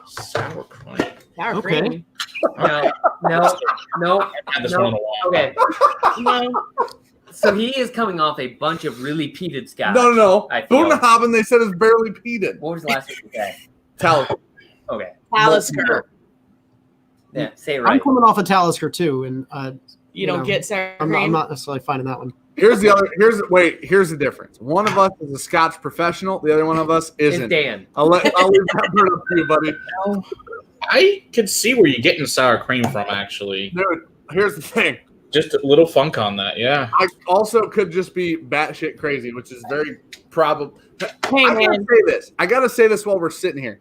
Sour cream. Sour Okay. cream. No. Had this one in a while. Okay. No. So he is coming off a bunch of really peated scotch. No. I feel- Boonhaben, they said is barely peated. What was the last thing you said? Talisker. Okay. Talisker. Yeah, say it I'm right. coming off a Talisker too, and You don't get sour cream. I'm not necessarily finding that one. Here's the difference. One of us is a Scotch professional. The other one of us It's isn't. Dan. I'll leave that part up to you, buddy. I could see where you're getting sour cream from, actually. Dude, here's the thing. Just a little funk on that, yeah. I also could just be batshit crazy, which is very probable. Hey, I man. gotta say this while we're sitting here.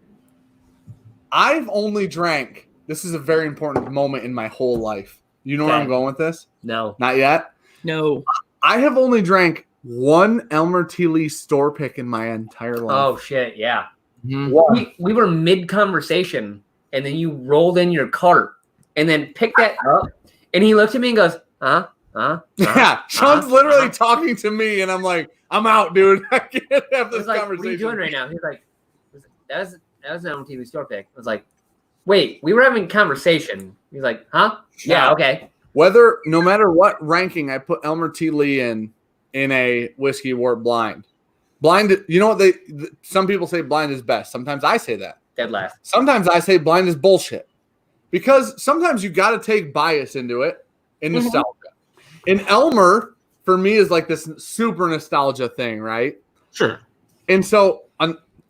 I've only drank. This is a very important moment in my whole life. You know where Okay. I'm going with this? No. Not yet. No. I have only drank one Elmer T. Lee store pick in my entire life. Oh shit! Yeah. One. We were mid conversation, and then you rolled in your cart, and then picked that up, and he looked at me and goes, "Huh? Yeah, Sean's literally talking to me, and I'm like, I'm out, dude. I can't have this He's like, conversation. what are you doing right now? He's like, that was an MTV store pick. I was like, wait, we were having a conversation. He's like, huh? Yeah, okay. No matter what ranking I put Elmer T. Lee in a whiskey award blind, you know what some people say blind is best. Sometimes I say that. Dead last. Sometimes I say blind is bullshit because sometimes you got to take bias into it. and nostalgia. And Elmer, for me, is like this super nostalgia thing, right? Sure. And so,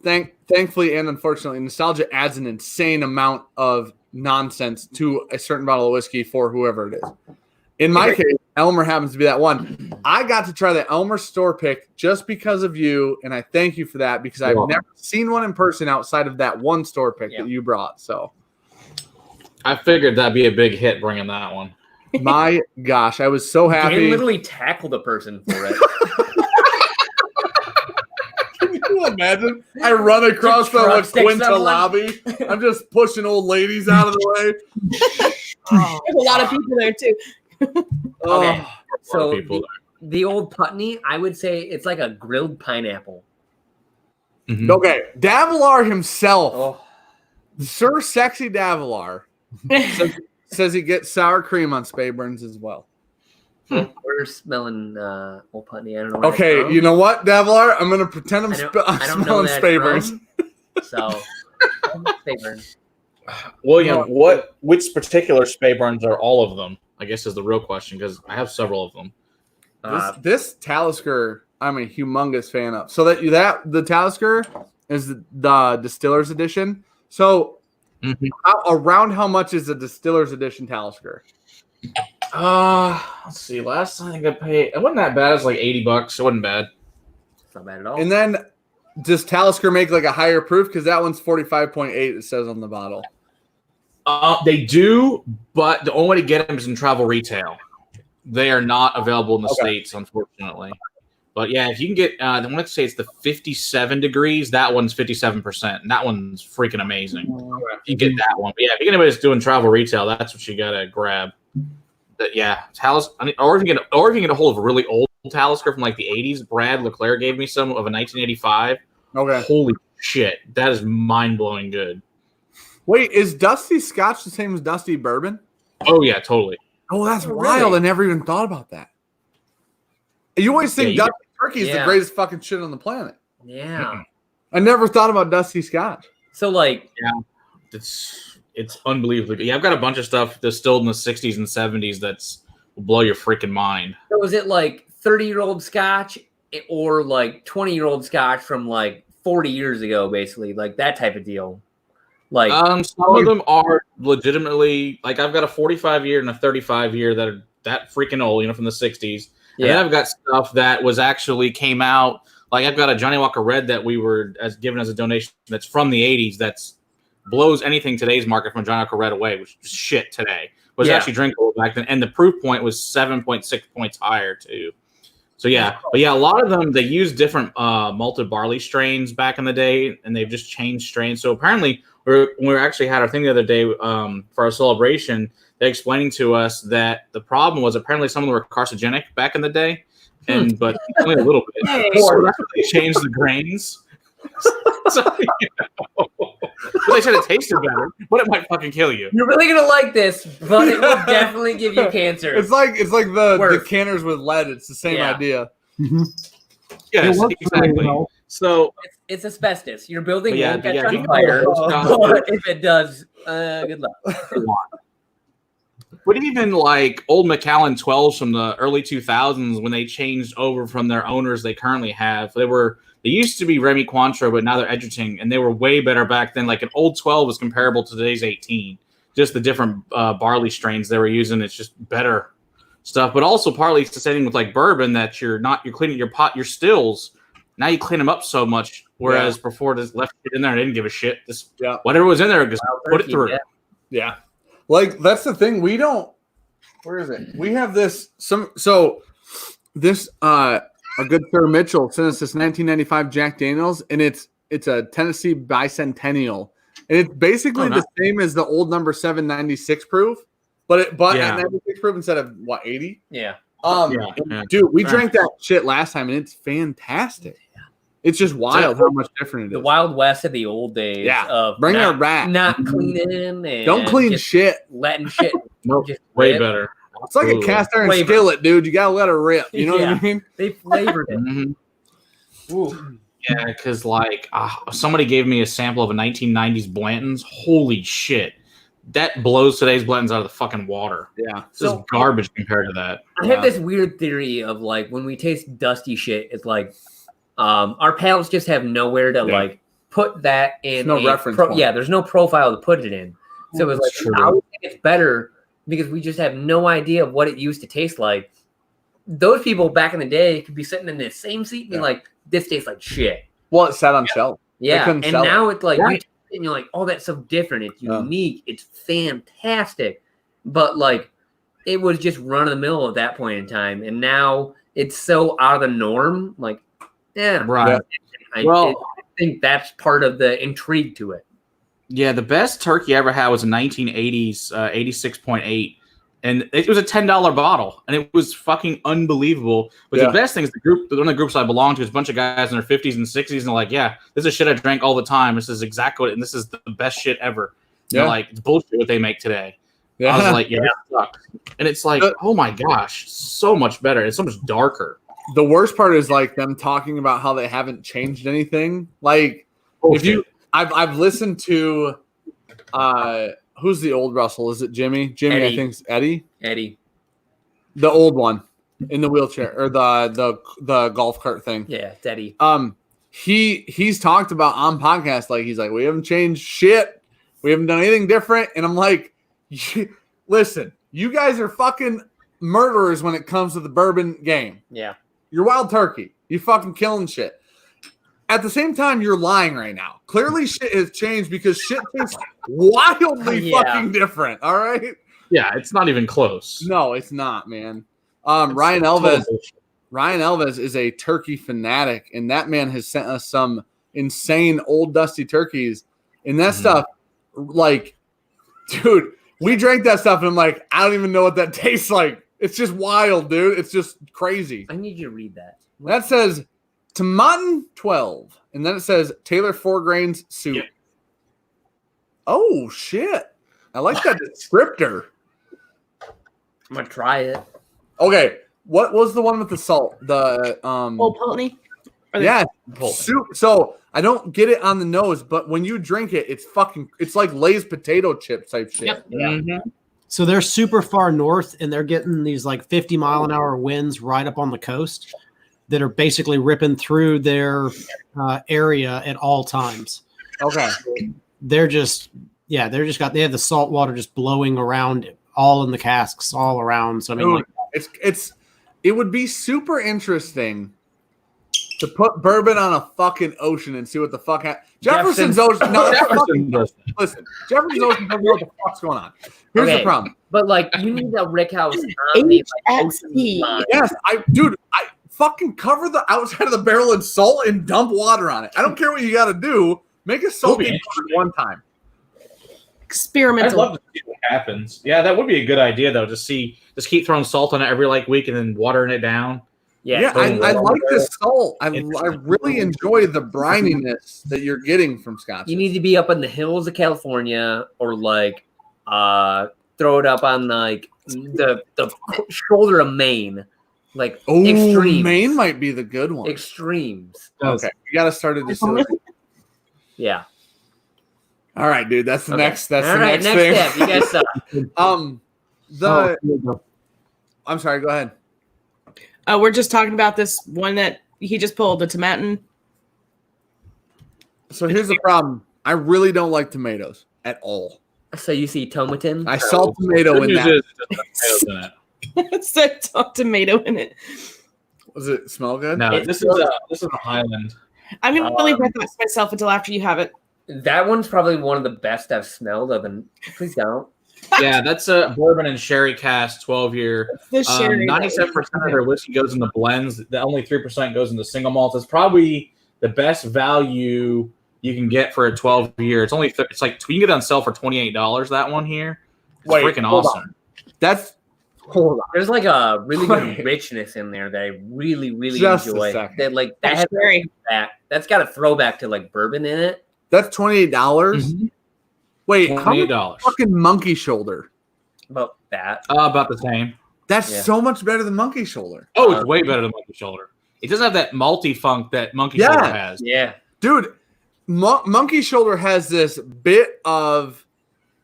thankfully and unfortunately, nostalgia adds an insane amount of nonsense to a certain bottle of whiskey for whoever it is. In my case, Elmer happens to be that one. I got to try the Elmer store pick just because of you, and I thank you for that because I've never seen one in person outside of that one store pick that you brought. So I figured that'd be a big hit bringing that one. My gosh, I was so happy. Dan literally tackled a person for it. Can you imagine? I run across the Quinta lobby. I'm just pushing old ladies out of the way. There's a lot of people there too. Okay, so the old Putney, I would say it's like a grilled pineapple. Mm-hmm. Okay, Davilar himself, Sir Sexy Davilar, says he gets sour cream on Speyburns as well. We're smelling old Putney. I don't know. Okay, you know what, Davilar? I'm gonna pretend I'm smelling Speyburns. So, Speyburns. William, which particular Speyburns are all of them? I guess is the real question because I have several of them. This Talisker, I'm a humongous fan of. So that the Talisker is the Distiller's Edition. So around how much is the Distiller's Edition Talisker? Let's see. Last time I think I paid, it wasn't that bad. It was like $80. It wasn't bad. It's not bad at all. And then does Talisker make like a higher proof? Because that one's 45.8. It says on the bottle. They do, but the only way to get them is in travel retail. They are not available in the States, unfortunately. But yeah, if you can get, I want to say it's the 57 degrees. That one's 57%, and that one's freaking amazing. If you get that one, but yeah, if you get anybody that's doing travel retail, that's what you gotta grab. But yeah, or if you get a hold of a really old Talisker from like the 80s. Brad Leclerc gave me some of a 1985. Okay, holy shit, that is mind blowing good. Wait, is Dusty Scotch the same as Dusty Bourbon? Oh, yeah, totally. Oh, that's wild. Really? I never even thought about that. You always think Dusty Turkey is the greatest fucking shit on the planet. Yeah. I never thought about Dusty Scotch. So, like... Yeah, it's unbelievable. Yeah, I've got a bunch of stuff distilled in the 60s and 70s that's will blow your freaking mind. So is it like 30-year-old Scotch or like 20-year-old Scotch from like 40 years ago, basically? Like that type of deal? Like some of them are legitimately like I've got a 45 year and a 35 year that are that freaking old, from the 60s. And then I've got stuff that was actually came out. Like I've got a Johnny Walker Red that we were given as a donation that's from the 80s that's blows anything today's market from Johnny Walker Red away, which is shit today. Was actually drinkable back then, and the proof point was 7.6 points higher too. So but a lot of them they use different malted barley strains back in the day, and they've just changed strains. So apparently, when we actually had our thing the other day for our celebration, they're explaining to us that the problem was apparently some of them were carcinogenic back in the day, but only a little bit. So that's why they changed the grains. So, they said it tasted better, but it might fucking kill you. You're really gonna like this, but it will definitely give you cancer. It's like the canners with lead. It's the same idea. Yes, exactly. So it's asbestos. Your building won't catch on fire, but if it does, good luck. But even like old Macallan 12s from the early 2000s, when they changed over from their owners they currently have, they used to be Remy Cointreau, but now they're Edgerton, and they were way better back then. Like an old 12 is comparable to today's 18. Just the different barley strains they were using, it's just better stuff. But also partly it's the same with like bourbon that you're cleaning your stills. Now you clean them up so much, whereas before just left it in there and didn't give a shit. Whatever was in there, just put it through. Yeah. Like that's the thing. We don't. Where is it? We have this. A good Sir Mitchell sent us this 1995 Jack Daniels, and it's a Tennessee Bicentennial, and it's basically the same as the old number 796 proof, but at 96 proof instead of 80. Yeah. Dude, we drank that shit last time, and it's fantastic. It's just wild how much different it is. The Wild West of the old days. Yeah. Bring it back. Not cleaning and don't clean shit. Letting shit. Way better. It's like a cast iron skillet, dude. You gotta let it rip. You know what I mean? They flavored it. Mm-hmm. Yeah, because like somebody gave me a sample of a 1990s Blanton's. Holy shit, that blows today's blends out of the fucking water. Yeah. This is garbage compared to that. I have this weird theory of like when we taste dusty shit, it's like our palates just have nowhere to like put that in. No reference point. Yeah, there's no profile to put it in. So it's like I would think it's better because we just have no idea of what it used to taste like. Those people back in the day could be sitting in the same seat and be like, "This tastes like shit." Well, it sat on shelf. Yeah, and now it's like you taste it and you're like, "Oh, that's so different. It's unique. It's fantastic." But like, it was just run of the mill at that point in time, and now it's so out of the norm. Like, right. I think that's part of the intrigue to it. Yeah, the best turkey I ever had was a 1980s 86.8. And it was a $10 bottle, and it was fucking unbelievable. But the best thing is one of the groups I belong to is a bunch of guys in their 50s and 60s, and they're like, yeah, this is shit I drank all the time. This is exactly what, and this is the best shit ever. Yeah. Like, it's bullshit what they make today. Yeah. I was like, yeah, that sucks. And it's like, oh my gosh, so much better. It's so much darker. The worst part is like them talking about how they haven't changed anything. Like, I've listened to, who's the old Russell? Is it Jimmy? Jimmy, Eddie. I think it's Eddie. Eddie. The old one in the wheelchair or the golf cart thing. Yeah, it's Eddie. He's talked about on podcast, like he's like, we haven't changed shit. We haven't done anything different. And I'm like, listen, you guys are fucking murderers when it comes to the bourbon game. Yeah. You're wild turkey. You fucking killing shit. At the same time, you're lying right now. Clearly, shit has changed because shit tastes wildly fucking different. All right. Yeah, it's not even close. No, it's not, man. Ryan Elves is a turkey fanatic, and that man has sent us some insane old dusty turkeys. And that stuff, like, dude, we drank that stuff, and I'm like, I don't even know what that tastes like. It's just wild, dude. It's just crazy. I need you to read that. That says Tomatin 12, and then it says Taylor 4 grains soup. Yep. Oh shit! I like that descriptor. I'm gonna try it. Okay, what was the one with the salt? The Old Pulteney. Yeah, soup. So I don't get it on the nose, but when you drink it, it's like Lay's potato chip type shit. Yep. Yeah. Mm-hmm. So they're super far north, and they're getting these like 50-mile-an-hour winds right up on the coast that are basically ripping through their area at all times. Okay. They have the salt water just blowing around all in the casks all around. So I mean, it would be super interesting to put bourbon on a fucking ocean and see what the fuck happens. Jefferson's Ocean. No, listen, Jefferson's Ocean doesn't know what the fuck's going on. Here's the problem. But like, you need a Rick House. Yes, I fucking cover the outside of the barrel in salt and dump water on it. I don't care what you got to do. Make a salty one time. Experimental. I'd love to see what happens. Yeah, that would be a good idea though. Just keep throwing salt on it every week and then watering it down. Yeah, I like the salt. I really enjoy the brininess that you're getting from Scotch. You need to be up in the hills of California, or like throw it up on like the shoulder of Maine. Like extremes. Maine might be the good one. Extremes. Okay, we got to start a distillery. Yeah. All right, dude. That's the next. That's the next thing. Step. You guys I'm sorry. Go ahead. We're just talking about this one that he just pulled, the Tomatin. So here's the problem. I really don't like tomatoes at all. So you see Tomatin? I saw tomato in that. It said tomato in it. Does it smell good? No, this is a Highland. I'm going to really bet that to myself until after you have it. That one's probably one of the best I've smelled of. And please don't. Yeah, that's a bourbon and sherry cask 12-year. 97% of their whiskey goes into blends. The only 3% goes into single malts. It's probably the best value you can get for a 12-year. It's like you can get it on sale for $28. That one here, it's freaking awesome. There's like a really good richness in there that I really, really enjoy. That's got a throwback to like bourbon in it. That's $28. Mm-hmm. Wait, $28. Fucking Monkey Shoulder. About that. About the same. That's so much better than Monkey Shoulder. Oh, it's way better than Monkey Shoulder. It doesn't have that malty funk that Monkey Shoulder has. Yeah. Dude, Monkey Shoulder has this bit of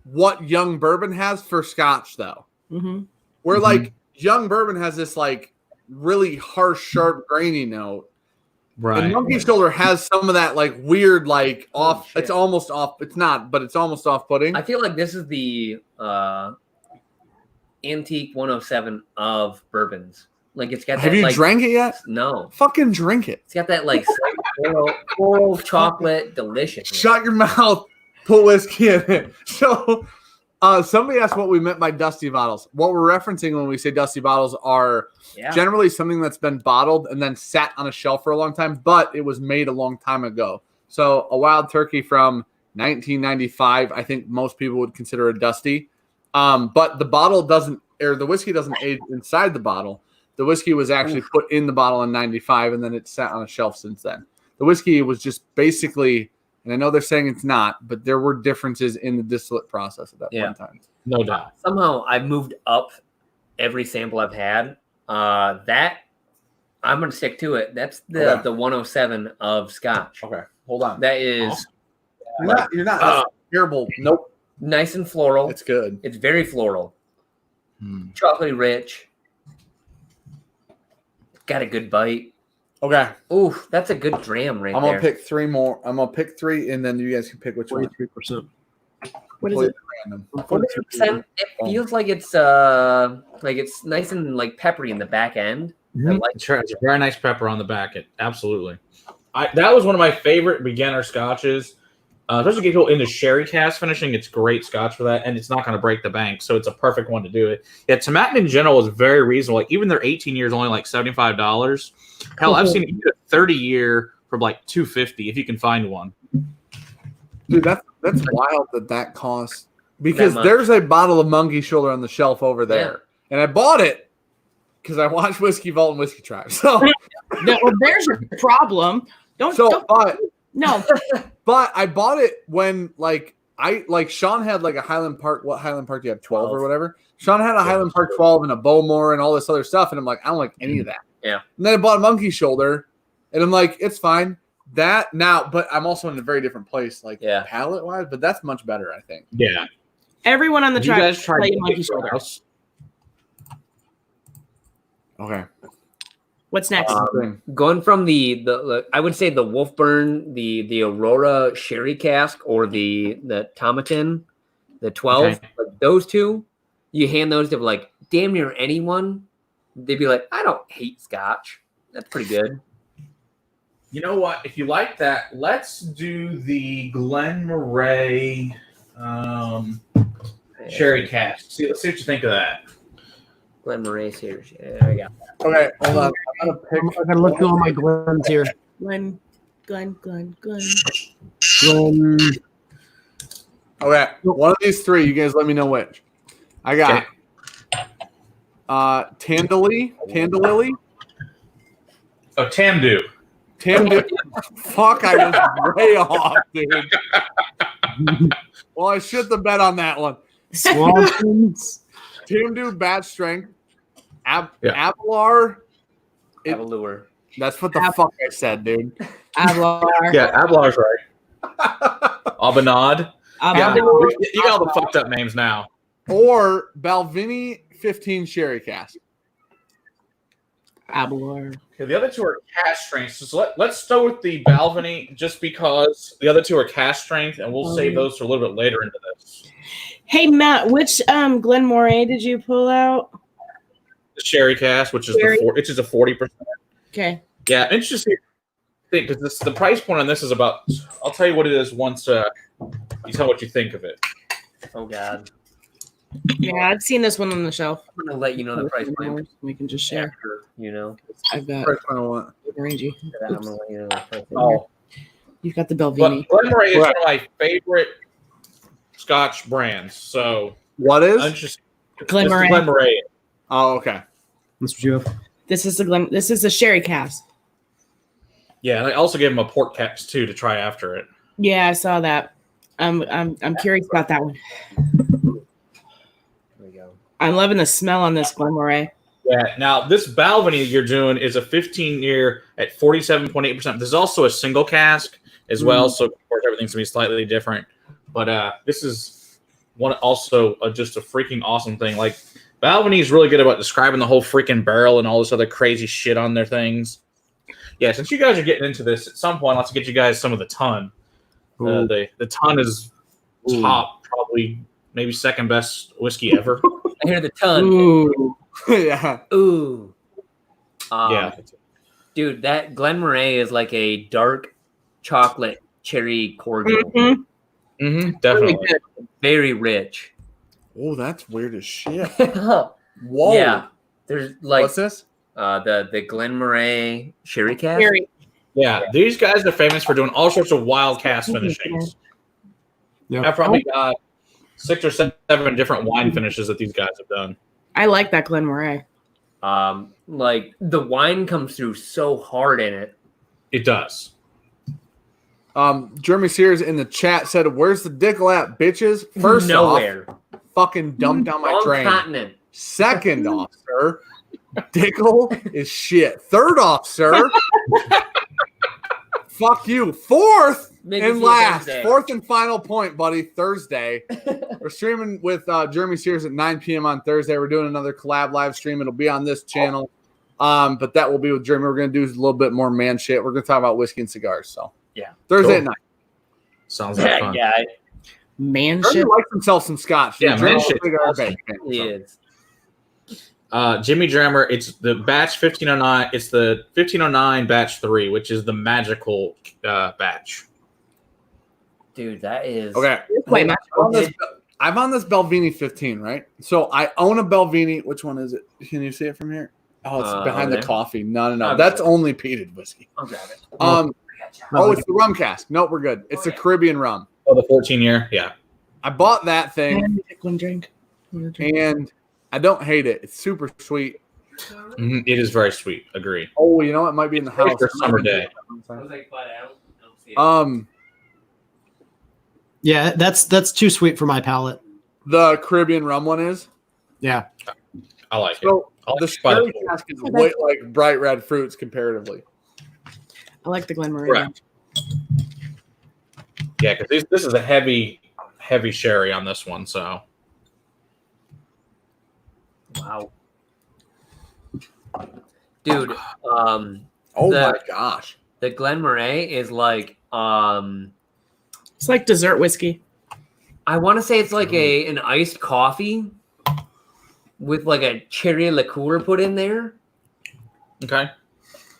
what young bourbon has for Scotch, though. Mm-hmm. Where like young bourbon has this like really harsh, sharp, grainy note. Right. And Monkey Shoulder has some of that like weird, like off. It's almost off. It's not, but it's almost off-putting. I feel like this is the antique 107 of bourbons. Like it's got. Have that, you like, drank it yet? No. Fucking drink it. It's got that like floral chocolate, delicious. Shut your mouth. Put whiskey in it. So, somebody asked what we meant by dusty bottles. What we're referencing when we say dusty bottles are generally something that's been bottled and then sat on a shelf for a long time, but it was made a long time ago. So, a Wild Turkey from 1995, I think most people would consider a dusty. But the bottle doesn't, or the whiskey doesn't age inside the bottle. The whiskey was actually put in the bottle in 95, and then it sat on a shelf since then. The whiskey was just basically, and I know they're saying it's not, but there were differences in the distillate process at that point in time. No doubt. Somehow I've moved up every sample I've had. That I'm going to stick to it. That's the 107 of Scotch. Okay, hold on. That is you're not terrible. Nope. Nice and floral. It's good. It's very floral. Chocolatey rich. Got a good bite. Okay. Ooh, that's a good dram right there. I'm going to pick three more. I'm going to pick three, and then you guys can pick which one. 43%. What is it? 43%. It feels like it's nice and like peppery in the back end. It's a very nice pepper on the back. Absolutely. That was one of my favorite beginner scotches. Especially get people into sherry cask finishing. It's great scotch for that, and it's not going to break the bank, so it's a perfect one to do it. Yeah, Tomatin in general is very reasonable. Like, even their 18 years only like $75. Hell, I've seen it a 30-year for like $250 if you can find one. Dude, that's wild that costs, because there's a bottle of Monkey Shoulder on the shelf over there, and I bought it because I watched Whiskey Vault and Whiskey Tribe. So there's your problem. Don't. No. But I bought it when Sean had like a Highland Park. What Highland Park do you have? 12 or whatever. Sean had a Highland Park 12 and a Bowmore and all this other stuff, and I'm like, I don't like any of that. Yeah. And then I bought a Monkey Shoulder, and I'm like, it's fine. That now, but I'm also in a very different place, palate wise. But that's much better, I think. Yeah. Everyone on the track. You guys tried Monkey Shoulder. Okay. What's next? Going from the I would say the Wolfburn, the Aurora Sherry Cask, or the Tomatin, the 12. Okay. Like those two, you hand those to like damn near anyone, they'd be like, I don't hate Scotch. That's pretty good. You know what? If you like that, let's do the Glen Moray Sherry Cask. Let's see what you think of that. Glen Moray Sherry. There we go. Okay, hold on. I gotta look through all my Glens here. Glen. Okay, one of these three. You guys let me know which. I got Tandalili. Oh, Tamdu. Fuck, I was way off, dude. Well, I shit the bed on that one. Tamdu, batch strength. Avalar. Avalure. That's what the fuck I said, dude. Avalar. Yeah, Avalar's right. Abanad. You got all the fucked up names now. Or Balvenie 15 Sherry Cask. Avalar. Okay, the other two are cask strength. So let's start with the Balvenie, just because the other two are cask strength, and we'll save those for a little bit later into this. Hey Matt, which Glen Moray did you pull out? The sherry cask, which is a 40%. Okay. Yeah, interesting thing, because the price point on this is about. I'll tell you what it is once you tell what you think of it. Oh God. Yeah, I've seen this one on the shelf. I'm gonna let you know the price point. We can just share. After, you know. I've got Rangy. I'm gonna let you know the price point. Oh, you've got the Balvenie. Glen Moray is one of my favorite Scotch brands. So what is Glen Moray? Glen Moray. Oh, okay. That's what you have. This is the sherry cask. Yeah, and I also gave him a port cask too to try after it. Yeah, I saw that. I'm curious about that one. There we go. I'm loving the smell on this Glen Moray. Yeah. Now this Balvenie you're doing is a 15-year at 47.8%. There's also a single cask as well, so of course everything's gonna be slightly different. But this is just a freaking awesome thing. Like Balvenie is really good about describing the whole freaking barrel and all this other crazy shit on their things. Yeah, since you guys are getting into this, at some point, let's get you guys some of the ton. The ton is top, probably maybe second best whiskey ever. I hear the ton. Ooh. Yeah. Ooh. Yeah. Dude, that Glenmorangie is like a dark chocolate cherry cordial. Definitely. Very rich. Oh, that's weird as shit. Whoa. Yeah. There's like what's this? The Glenmorangie sherry cask. Yeah, these guys are famous for doing all sorts of wild cask finishings. Yeah. I've probably got 6 or 7 different wine finishes that these guys have done. I like that Glenmorangie. Like the wine comes through so hard in it. It does. Jeremy Sears in the chat said, "Where's the Dickel at, bitches?" First Nowhere. off, fucking dump down my Wrong drain. continent. Second off, sir, Dickel is shit. Third off, sir, fuck you. Fourth Maybe and see you last, Thursday. fourth and final point, buddy. Thursday, we're streaming with Jeremy Sears at 9 p.m. on Thursday. We're doing another collab live stream. It'll be on this channel, but that will be with Jeremy. We're gonna do a little bit more man shit. We're gonna talk about whiskey and cigars. So yeah, Thursday at 9. Sounds like fun. Yeah, Man Jeremy shit. likes himself some scotch. Yeah, man shit. he is. Jimmy Drammer, it's the batch 1509. It's the 1509 batch 3, which is the magical batch. Dude, that is Okay. Wait, I'm on this Belvini 15, right? So I own a Belvini. Which one is it? Can you see it from here? Oh, it's behind the there. coffee. No. Okay. That's only peated whiskey. I'll grab it. Oh, it's the rum cask. Nope, we're good. It's the Caribbean rum. Oh, the 14-year? Yeah. I bought that thing, Let me take one drink. and I don't hate it. It's super sweet. It is very sweet. Agree. Oh, you know, it might be in the house. For summer day. I was like, but I don't see it. Yeah, that's too sweet for my palate. The Caribbean rum one is. Yeah. I like it. So I like the it by the sherry pool. cask is way like bright red fruits comparatively. I like the Glenmorangie. Correct. Yeah, because this is a heavy sherry on this one. So Wow. Dude, Oh my gosh. the Glenmorangie is like It's like dessert whiskey. I want to say it's like an iced coffee with like a cherry liqueur put in there okay.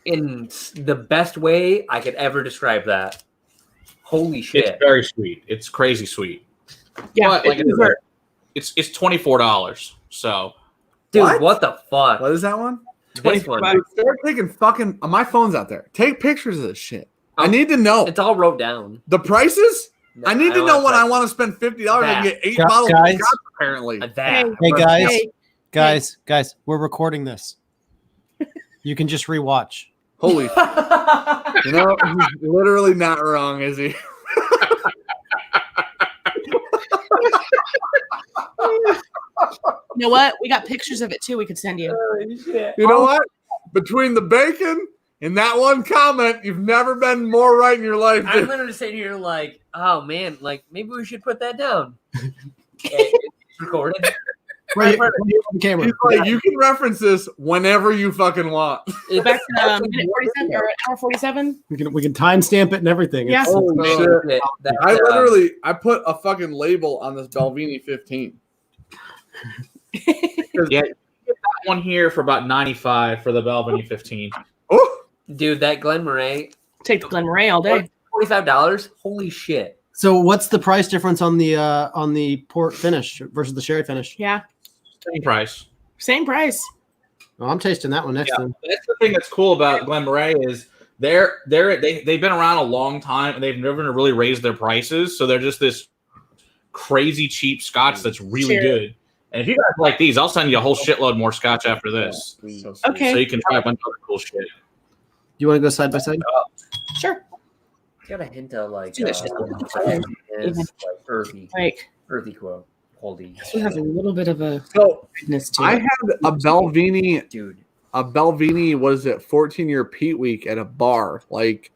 in the best way I could ever describe that. Holy shit. It's very sweet. It's crazy sweet. Yeah, But, like, it's dessert. It's $24. So Dude, what the fuck? What is that one? This one. Dude, start taking fucking. My phone's out there. Take pictures of this shit. I need to know It's all wrote down. the prices. I need to don't know want when I prices. want to spend $50 and get 8 Guys- bottles of scotch. Apparently, That. Hey guys, we're recording this. You can just rewatch. holy, you know, he's literally not wrong, is he? You know what? We got pictures of it too. We could send you. You know what? Between the bacon and that one comment, you've never been more right in your life. I'm dude. literally sitting here like, oh man, like maybe we should put that down. It's recorded. Right here on the camera. He's like, you can reference this whenever you fucking want. It's Back to minute 47 or hour 47. We can timestamp it and everything. Yeah. Holy shit. shit. That, I put a fucking label on this Belvini 15. yeah, you get that one here for about $95 for the Balvenie 15. Oh, dude, that Glenmorangie, Take the Glenmorangie all day. $45. Holy shit. So what's the price difference on the port finish versus the sherry finish? Yeah. Same price. Same price. Oh, I'm tasting that one next Yeah, time. that's the thing that's cool about Glenmorangie is they've been around a long time and they've never really raised their prices, so they're just this crazy cheap scotch that's really good. And if you guys like these, I'll send you a whole shitload more scotch after this, Okay. so you can try a bunch of other cool shit. You want to go side by side? Sure. It's got a hint of like, Do this shit. earthy quality. This one has a little bit of a so goodness to I it. had a Belvini. Dude. A Belvini was it 14-year Pete week at a bar. Like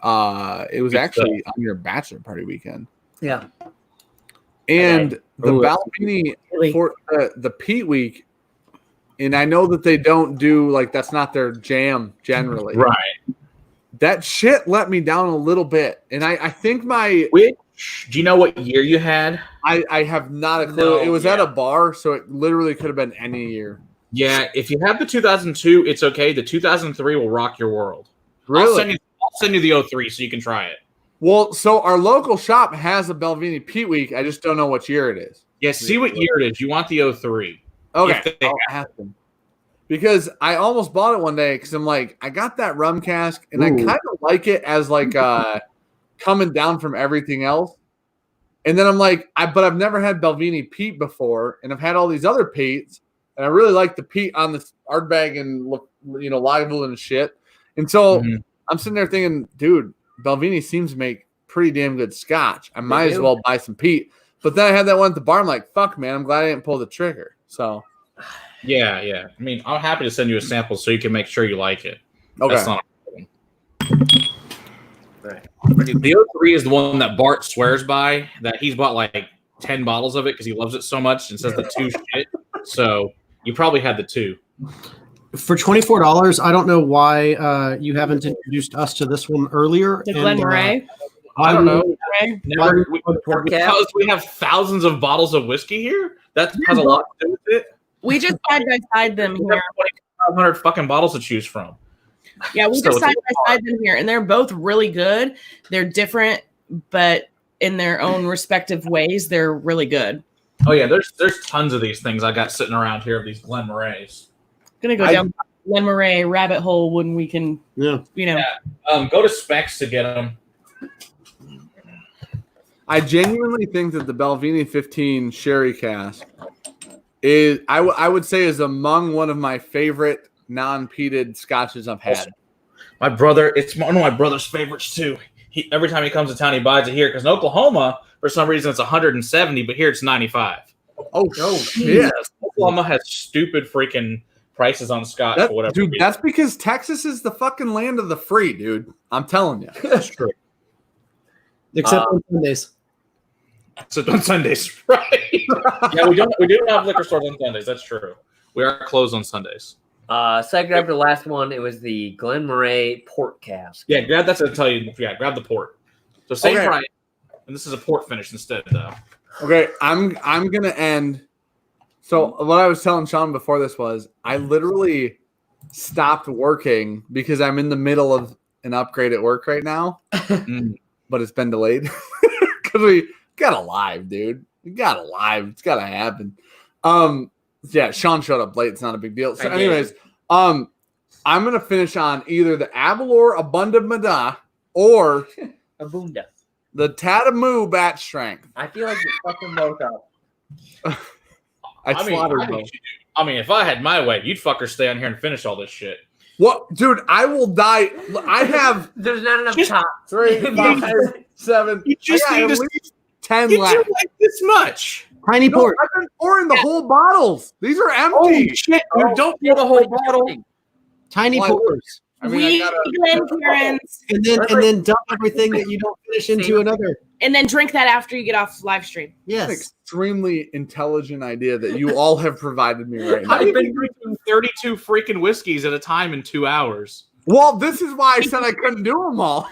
it was actually on your bachelor party weekend. Yeah. And the Balvenie for the peat week, and I know that they don't do like that's not their jam generally. Right. That shit let me down a little bit. And I think do you know what year you had? I have not a clue. No, it was at a bar, so it literally could have been any year. Yeah, if you have the 2002, it's okay. The 2003 will rock your world. Really? I'll send you the 03 so you can try it. Well, so our local shop has a Balvenie Peat Week. I just don't know what year it is. Yeah, see what year it is. You want the 03. Okay, I'll ask them. Because I almost bought it one day because I'm like, I got that rum cask, and I kind of like it as like coming down from everything else. And then I'm like, but I've never had Balvenie peat before, and I've had all these other peats, and I really like the peat on the Ardbeg and Lagavulin and shit. And so I'm sitting there thinking, dude, Balvenie seems to make pretty damn good scotch. I might as well buy some peat. But then I had that one at the bar. I'm like, fuck, man, I'm glad I didn't pull the trigger. So, yeah. I mean, I'm happy to send you a sample so you can make sure you like it. Okay. That's not a problem. Right. The 03 is the one that Bart swears by, that he's bought like 10 bottles of it because he loves it so much and says the 2 shit. So you probably had the 2. For $24, I don't know why you haven't introduced us to this one earlier. The Glen Moray. I don't know. Because we have thousands of bottles of whiskey here. That has a lot to do with it. We just side by side them here. 2,500 fucking bottles to choose from. Yeah, we just side by side them here, and they're both really good. They're different, but in their own respective ways, they're really good. Oh yeah, there's tons of these things I got sitting around here of these Glen Morays. Gonna go down Glen Moray rabbit hole when we can. Go to Specs to get them. I genuinely think that the Balvenie 15 sherry cask is, I would say, is among one of my favorite non-peated scotches I've had. My brother, it's one of my brother's favorites too. Every time he comes to town, he buys it here because in Oklahoma, for some reason, it's 170, but here it's 95. Oh shit! Oklahoma has stupid freaking prices on scotch for whatever. Dude, that's because Texas is the fucking land of the free, dude. I'm telling you, that's true. Except on Sundays. So on Sundays, right? Yeah, we do have liquor stores on Sundays. That's true. We are closed on Sundays. So I grabbed the last one. It was the Glen Moray port cask. Yeah, grab that to tell you. Yeah, grab the port. So same price, and this is a port finish instead, though. Okay, I'm gonna end. So what I was telling Sean before this was, I literally stopped working because I'm in the middle of an upgrade at work right now, but it's been delayed because we got a live, dude. We got a live. It's gotta happen. Yeah, Sean showed up late. It's not a big deal. So, anyways, I'm gonna finish on either the Avalor Abunda Mada or Abunda. The Tatamoo Batch Strength. I feel like you're fucking both up. I slaughtered them. I mean, if I had my way, you'd fucker stay on here and finish all this shit. What, dude? I will die. I have. There's not enough top. 3, 5, 7. You just need at least 10 you left. like this much. Tiny port. I've been pouring the whole bottles. These are empty. Oh shit! Dude, don't pour the whole bottle. Tiny pours. I mean, and then dump everything that you don't finish into another. And then drink that after you get off live stream. Yes. That's an extremely intelligent idea that you all have provided me right now. I've been drinking 32 freaking whiskeys at a time in 2 hours. Well, this is why I said I couldn't do them all.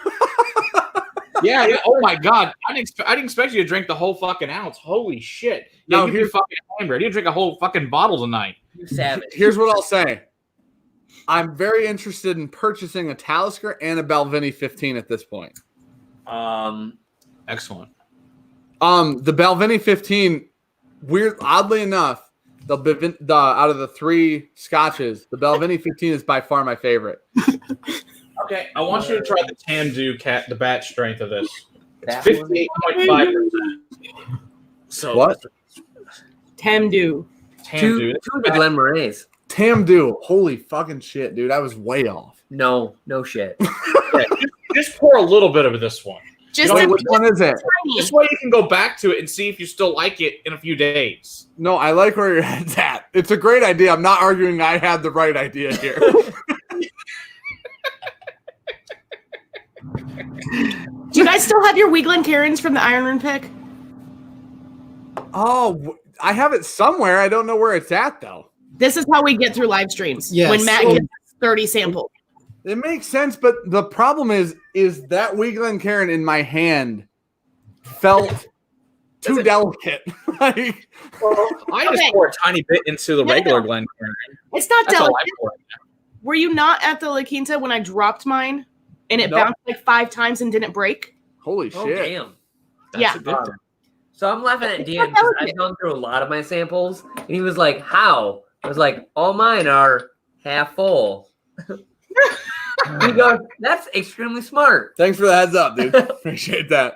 Yeah. Oh my god! I didn't expect you to drink the whole fucking ounce. Holy shit! Yeah, you'd be fucking hammered. You drink a whole fucking bottle tonight. You savage. Here's what I'll say. I'm very interested in purchasing a Talisker and a Balvenie 15 at this point. Excellent. The Balvenie 15, oddly enough, out of the 3 scotches, the Balvenie 15 is by far my favorite. Okay, I want you to try the Tamdu the batch strength of this. It's 58.5%. So what? Tamdu. Two of the Glen Morays. Tamdu. Holy fucking shit, dude. I was way off. No shit. Yeah, just pour a little bit of this one. Which one is it? This way you can go back to it and see if you still like it in a few days. No, I like where your head's at. It's a great idea. I'm not arguing I had the right idea here. Do you guys still have your Weegland Karens from the Iron Room pick? Oh, I have it somewhere. I don't know where it's at though. This is how we get through live streams. Yes. When Matt gets 30 samples. It makes sense, but the problem is that Wee Glencairn in my hand felt too delicate. Like, I just pour a tiny bit into the regular Glencairn. It's not delicate. Were you not at the La Quinta when I dropped mine and it bounced like 5 times and didn't break? Holy shit. Damn. That's a good thing. So I'm laughing at Dan because I've gone through a lot of my samples, and he was like, "How?" I was like, "All mine are half full." He goes, "That's extremely smart." Thanks for the heads up, dude. Appreciate that.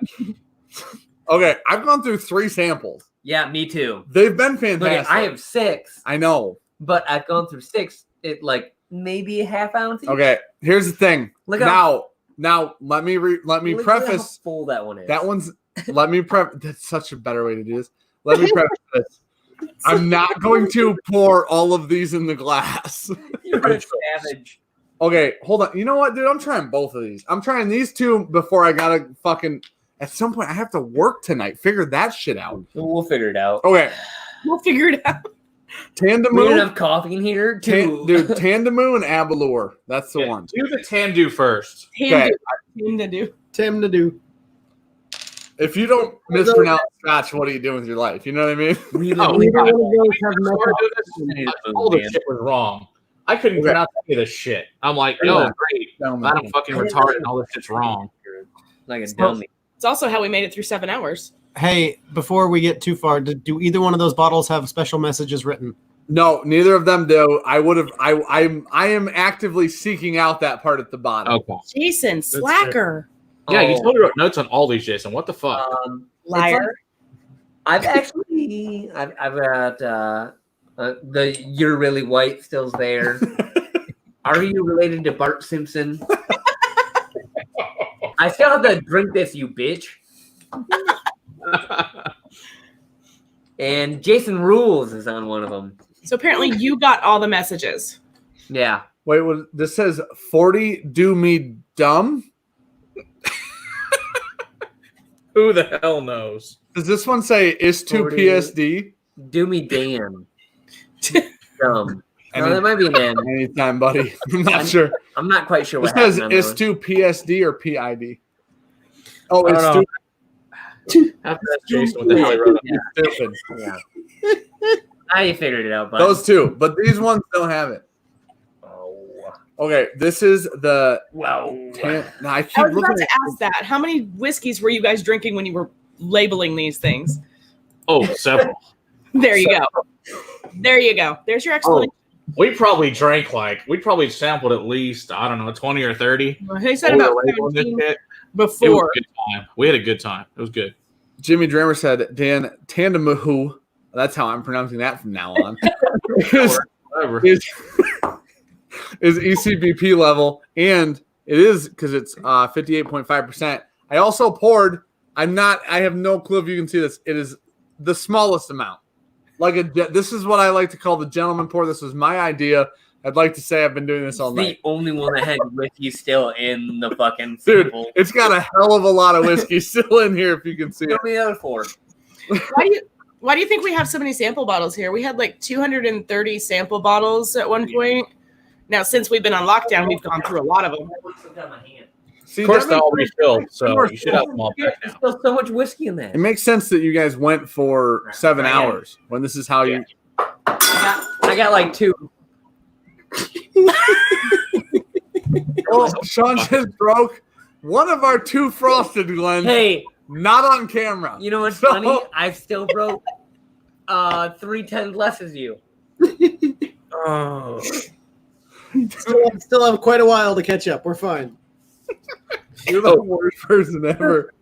Okay, I've gone through 3 samples. Yeah, me too. They've been fantastic. Look, I have 6. I know, but I've gone through 6. It like maybe a half ounce. Each. Okay, here's the thing. Look now let me preface. How full that one is. That one's. Let me That's such a better way to do this. Let me preface this. I'm not going to pour all of these in the glass. You're a savage. Okay, hold on. You know what, dude? I'm trying both of these. I'm trying these 2 before I gotta fucking. At some point, I have to work tonight. Figure that shit out. We'll figure it out. Okay, we'll figure it out. Tandamu. We don't have coffee in here, too. Dude, Tandamu and Abalur. That's the one. Do the Tandu first. Tandu. If you don't mispronounce Scotch, what are you doing with your life? You know what I mean? I told the shit was wrong. I couldn't pronounce any of this shit. I'm like, no, great. I'm fucking retarded and all this shit's wrong. Like a dummy. It's also how we made it through 7 hours. Hey, before we get too far, do either one of those bottles have special messages written? No, neither of them do. I am actively seeking out that part at the bottom. Okay. Jason, slacker. Yeah, you totally wrote notes on all these, Jason. What the fuck? Liar. I've got the You're Really White still's there. Are you related to Bart Simpson? I still have to drink this, you bitch. And Jason Rules is on one of them. So apparently you got all the messages. Yeah. Wait, this says 40 do me dumb? Who the hell knows? Does this one say is to PSD? Do me damn. Dumb. No, that might be an N. Anytime, buddy. I'm not sure. I'm not quite sure what it says is to PSD or PID. Oh, it's to. After that, Jason, what the hell he wrote up? Stupid. Yeah. I figured it out, but those 2, but these ones don't have it. Okay, this is the. Wow. I was about to ask that. How many whiskeys were you guys drinking when you were labeling these things? Oh, several. There you go. There you go. There's your explanation. We probably sampled at least, I don't know, 20 or 30. He said about 17 before. It was a good time. We had a good time. It was good. Jimmy Drammer said, Dan Tandamuhu. That's how I'm pronouncing that from now on. is ECBP level, and it is because it's 58.5%. I also poured. I have no clue if you can see this. It is the smallest amount. This is what I like to call the gentleman pour. This was my idea. I'd like to say I've been doing this all night. The only one that had whiskey still in the fucking dude. sample. It's got a hell of a lot of whiskey still in here. If you can see it. Show me the other 4. Why do you think we have so many sample bottles here? We had like 230 sample bottles at one point. Now, since we've been on lockdown, we've gone through a lot of them. See, of course, they're all refilled, so you should have them all back now. There's still so much whiskey in there. It makes sense that you guys went for 7 hours when this is how you. I got like 2. Oh, Sean just broke one of our 2 frosted Glens. Hey, not on camera. You know what's funny? I still broke 3 10 less as you. Oh. Still have quite a while to catch up. We're fine. You're the worst person ever.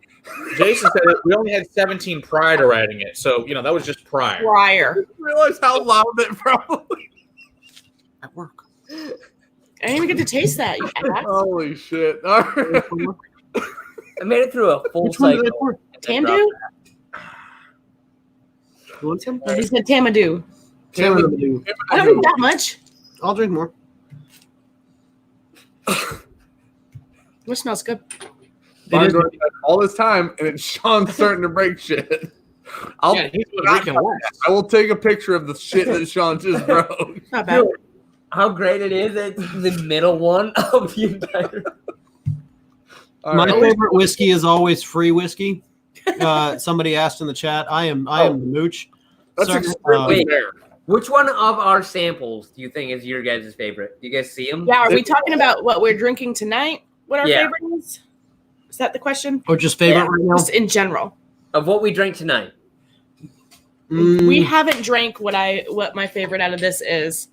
Jason said that we only had 17 prior to writing it, so that was just prior. I realize how loud it probably at work. I didn't even get to taste that. You ass. Holy shit! All right. I made it through a full cycle. Tandu? He said Tamadou. Tamadou. I don't need that much. I'll drink more. It smells good. All this time, and it's Sean starting to break shit. He's drinking less. I will take a picture of the shit that Sean just broke. Not bad. Dude, how great it is! It's the middle one of the entire. My favorite whiskey is always free whiskey. Somebody asked in the chat. I am the mooch. That's So, extremely fair. Which one of our samples do you think is your guys' favorite? Do you guys see them? Yeah, are we talking about what we're drinking tonight? What our favorite is? Is that the question? or just favorite right now? Just in general. Of what we drank tonight. We haven't drank what my favorite out of this is.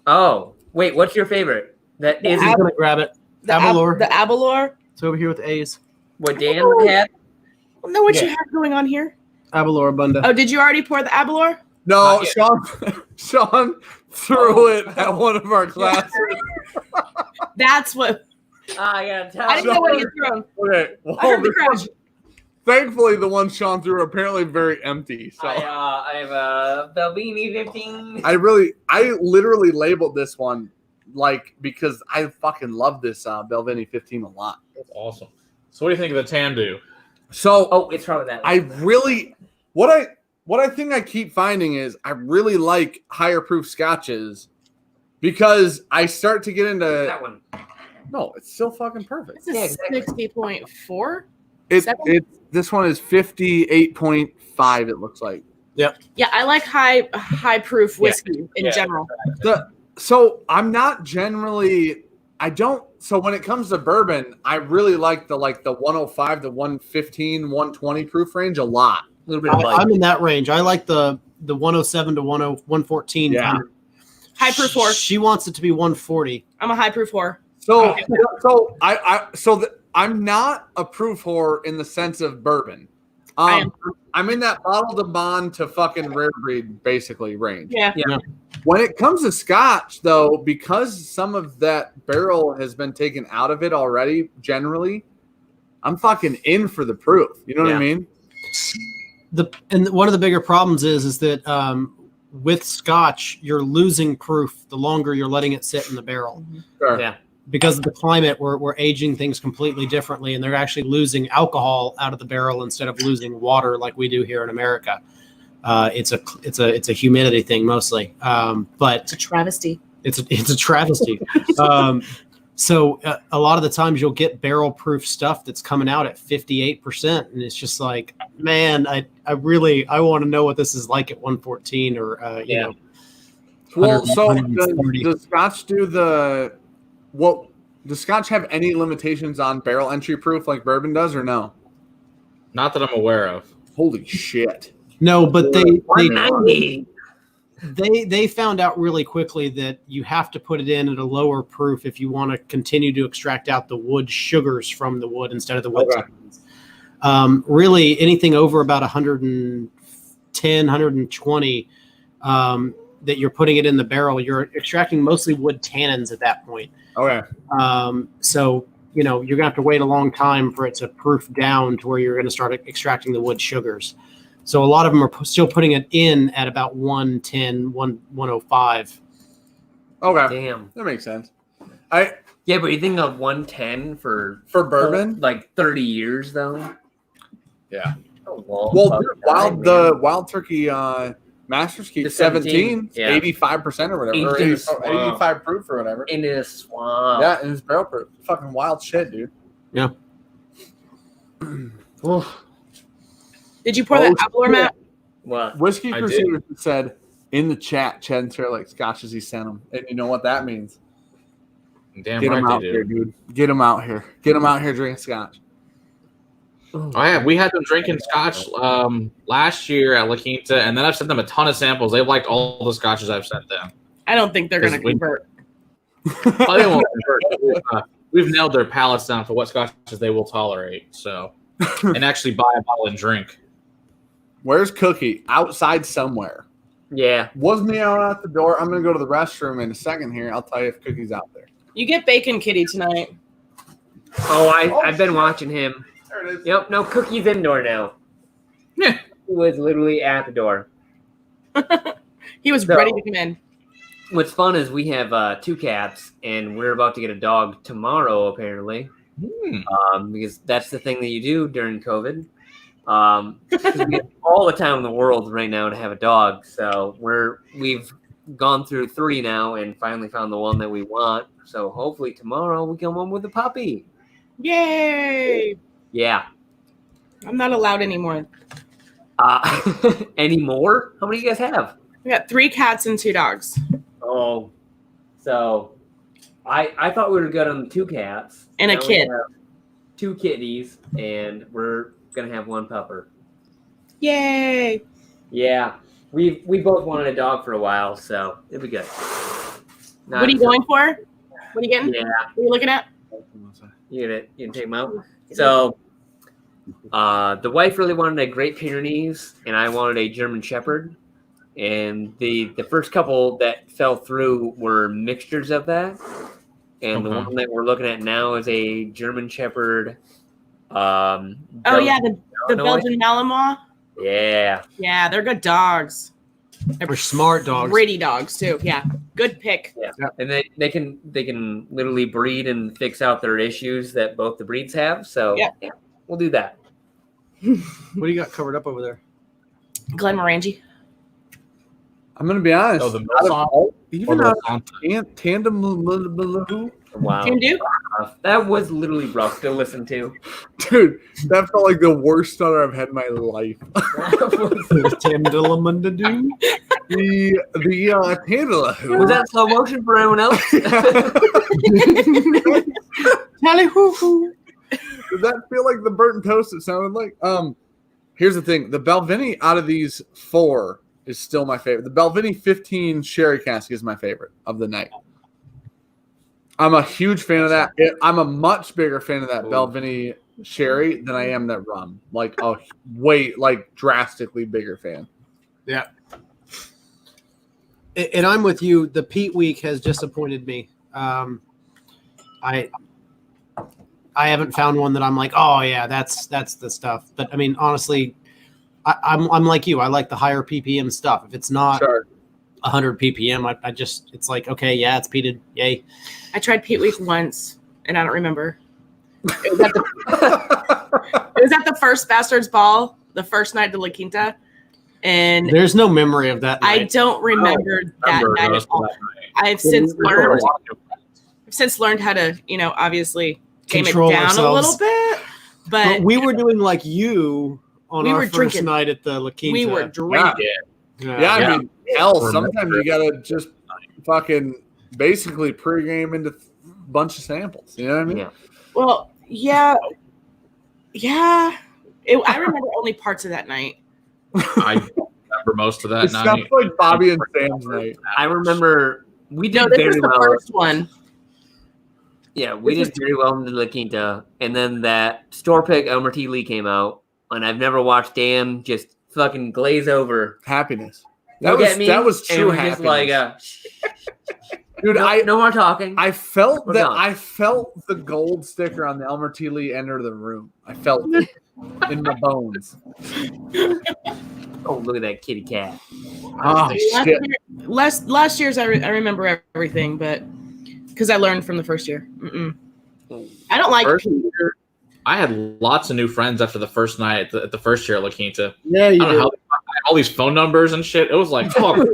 Oh, wait, what's your favorite? That I'm isn't gonna grab it. The Abalor. The Abalor. It's over here with A's. what Dan had? I don't know what you have going on here. Abalor Bunda. Oh, did you already pour the Abalor? No, Sean threw it at one of our classes. That's what. I gotta tell I didn't know what he threw him. Okay, I heard the crash. thankfully the ones Sean threw are apparently very empty. So I have a Belvini 15. I literally labeled this one because I fucking love this Belvini 15 a lot. That's awesome. So what do you think of the Tamdu? So It's probably that. I really what I think I keep finding is I really like higher proof scotches because I start to get into that one. No, it's still fucking perfect. This is 60.4. This one is 58.5. It looks like. Yeah, I like high proof whiskey in general. So I'm not generally. I don't. So when it comes to bourbon, I really like the 105, the 115, 120 proof range a lot. A little bit of light. I'm in that range. I like the 107 to 114. Yeah. High proof 4. She wants it to be 140. I'm a high proof 4. So I'm not a proof whore in the sense of bourbon. I'm in that bottle to bond to fucking rare breed basically range. Yeah. When it comes to scotch, though, because some of that barrel has been taken out of it already, generally, I'm fucking in for the proof. You know what I mean? And one of the bigger problems is that with scotch, you're losing proof the longer you're letting it sit in the barrel. Sure. Yeah. Because of the climate, we're aging things completely differently, and they're actually losing alcohol out of the barrel instead of losing water like we do here in America. It's a humidity thing mostly, but It's a travesty. it's a travesty. So a lot of the times you'll get barrel proof stuff that's coming out at 58%, and it's just like, man, I want to know what this is like at 114 or you know. Well, so does Scotch does Scotch have any limitations on barrel entry proof like bourbon does, or no? Not that I'm aware of. Holy shit! No, but $190. they found out really quickly that you have to put it in at a lower proof if you want to continue to extract out the wood sugars from the wood instead of the wood. Okay. Really, anything over about 110, 120 that you're putting it in the barrel, you're extracting mostly wood tannins at that point. Okay. So, you're going to have to wait a long time for it to proof down to where you're going to start extracting the wood sugars. So a lot of them are still putting it in at about 110, 105. Okay. Damn. That makes sense. Yeah, but you think of 110 for bourbon? like 30 years though? Yeah. Well, the Wild Turkey Masters keep The 17, 17, 85% or whatever, Aged or in a swamp. 85 proof or whatever. in a swamp. Yeah, and it's barrel proof. Fucking wild shit, dude. Yeah. Did you pour that Abalor, Matt? What? Whiskey I Crusaders said in the chat, Chad and Sarah like scotches he sent them. And you know what that means? Damn Get right them out they here, do. dude. Get them out here. Get them out here drinking scotch. Oh yeah, we had them drinking scotch last year at La Quinta, and then I've sent them a ton of samples. They've liked all the scotches I've sent them. I don't think they're going to convert. Oh, they won't convert. We've nailed their palates down for what scotches they will tolerate. So, and actually buy a bottle and drink. Where's Cookie? Outside somewhere. Yeah. Was me out at the door. I'm going to go to the restroom in a second here. I'll tell you if Cookie's out there. You get Bacon Kitty tonight. Oh, I've been watching him. There it is. Yep. No, Cookie's indoor now. Yeah. He was literally at the door. He was ready to come in. What's fun is we have 2 cats, and we're about to get a dog tomorrow, apparently, because that's the thing that you do during COVID. 'Cause we have all the time in the world right now to have a dog. So we've gone through 3 now and finally found the one that we want. So hopefully tomorrow we come home with a puppy. Yay! Yeah. I'm not allowed anymore. Any more? How many do you guys have? We got 3 cats and 2 dogs. Oh, so I thought we were good on the 2 cats And a now kid. we have 2 kitties, and we're gonna have 1 pupper. Yay! Yeah, we both wanted a dog for a while, so it'll be good. What are you going for? What are you getting? Yeah, What are you looking at? you can take them out. So, the wife really wanted a Great Pyrenees, and I wanted a German Shepherd. And the first couple that fell through were mixtures of that. And the one that we're looking at now is a German Shepherd. The Belgian Malinois. Yeah. Yeah, they're good dogs. They're smart dogs. Pretty dogs too. Yeah, good pick. Yeah. And they can literally breed and fix out their issues that both the breeds have. So yeah, we'll do that. What do you got covered up over there? Glenmorangie. I'm gonna be honest. Oh, the Milsong? Even tandem. Wow. Can do. That was literally rough to listen to. Dude, that felt like the worst stutter I've had in my life. The Was that slow motion for anyone else? Tally-hoo-hoo. Did that feel like the burnt toast it sounded like? Here's the thing. The Balvenie out of these 4 is still my favorite. The Balvenie 15 Sherry Cask is my favorite of the night. I'm a huge fan of that. I'm a much bigger fan of that Balvenie Sherry than I am that rum. Like drastically bigger fan. Yeah. And I'm with you. The peat week has disappointed me. I haven't found one that I'm like, oh yeah, that's the stuff. But I mean, honestly, I'm like you. I like the higher ppm stuff. If it's not 100 ppm, I just it's like, okay, yeah, it's peated. Yay. I tried Peat Week once, and I don't remember. It was at the first Bastards Ball, the first night de La Quinta, and there's no memory of that night. I don't remember that night at all. I've since learned how to, obviously tame it down a little bit. But we were doing like you on our first drinking. night at the La Quinta. We were drinking. I mean, sometimes you gotta just fucking basically pregame into a bunch of samples. You know what I mean? Yeah. Well, yeah. I remember only parts of that night. I remember most of that It night. sounds like Bobby and Sam's night. I remember we did No, this very was the well. first one. Yeah, we did very well in the La Quinta, and then that store pick Elmer T. Lee came out, and I've never watched Dan just fucking glaze over. Happiness. Look at me, that was and true we're happiness. just like, dude, no more talking. I felt We're that. done. I felt the gold sticker on the Elmer T. Lee enter the room. I felt it in my bones. Oh, look at that kitty cat. Oh shit! Last year's I remember everything, but because I learned from the first year. I don't like. First year, I had lots of new friends after the first night at the first year at La Quinta. Yeah, I you don't know did. how I had all these phone numbers and shit. It was like, Well,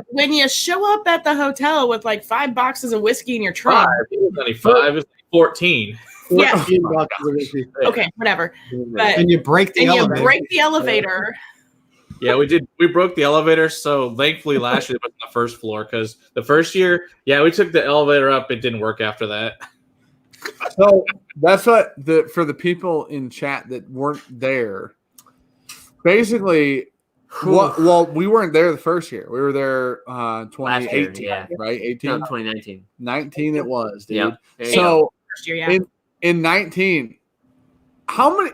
when you show up at the hotel with like 5 boxes of whiskey in your trunk. it was only 5. It was like 14. Yeah. $14. Okay, whatever. But And you break the elevator. Yeah, we did. We broke the elevator, so thankfully last year it was on the first floor because the first year, we took the elevator up. It didn't work after that. So that's what for the people in chat that weren't there. Basically, we weren't there the first year. We were there 2018, right? 18, No, 2019. 19 it was, dude. Yeah. So First year, in 19, how many?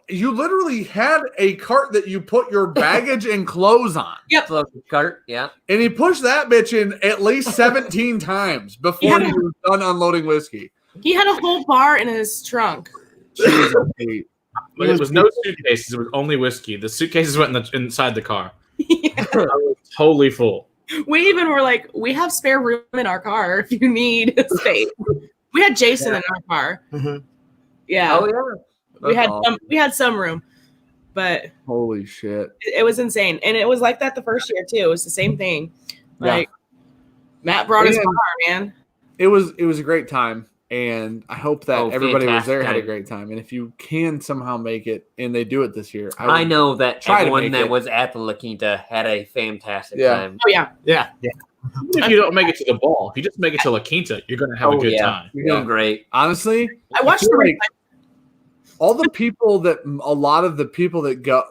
You literally had a cart that you put your baggage and clothes on. Yep. Cart, yeah. And he pushed that bitch in at least 17 times before he was done unloading whiskey. He had a whole bar in his trunk. Jesus, But it was no suitcases. It was only whiskey. The suitcases went inside the car. I was totally full. We even were like, we have spare room in our car if you need space. We had Jason in our car. Mhm. Yeah. Oh, yeah. We had some room. but holy shit, it was insane. And it was like that the first year too. It was the same thing. Like Matt brought his bar, man. It was a great time. And I hope that everybody was there, had a time. great time. And if you can somehow make it and they do it this year, I know that try to everyone make that it. was at the La Quinta had a fantastic Yeah. time. Oh yeah. Yeah. If you don't make it to the ball, if you just make it to La Quinta, you're going to have a good time. You're doing great. honestly, I watched feel the like all the people that a lot of the people that go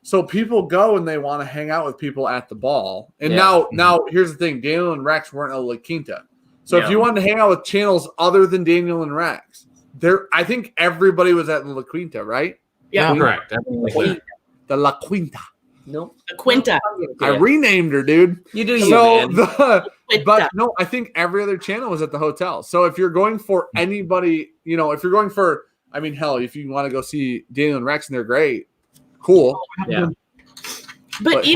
so people go and they want to hang out with people at the ball. And now here's the thing, Daniel and Rex weren't at La Quinta. So if you wanted to hang out with channels other than Daniel and Rex, I think everybody was at the La Quinta, right? Yeah. Correct. The La Quinta. Nope. The Quinta. I renamed her, dude. You do So man. but no, I think every other channel was at the hotel. So if you're going for anybody, if you're going for, I mean, hell, if you want to go see Daniel and Rex and they're great, cool. Yeah. But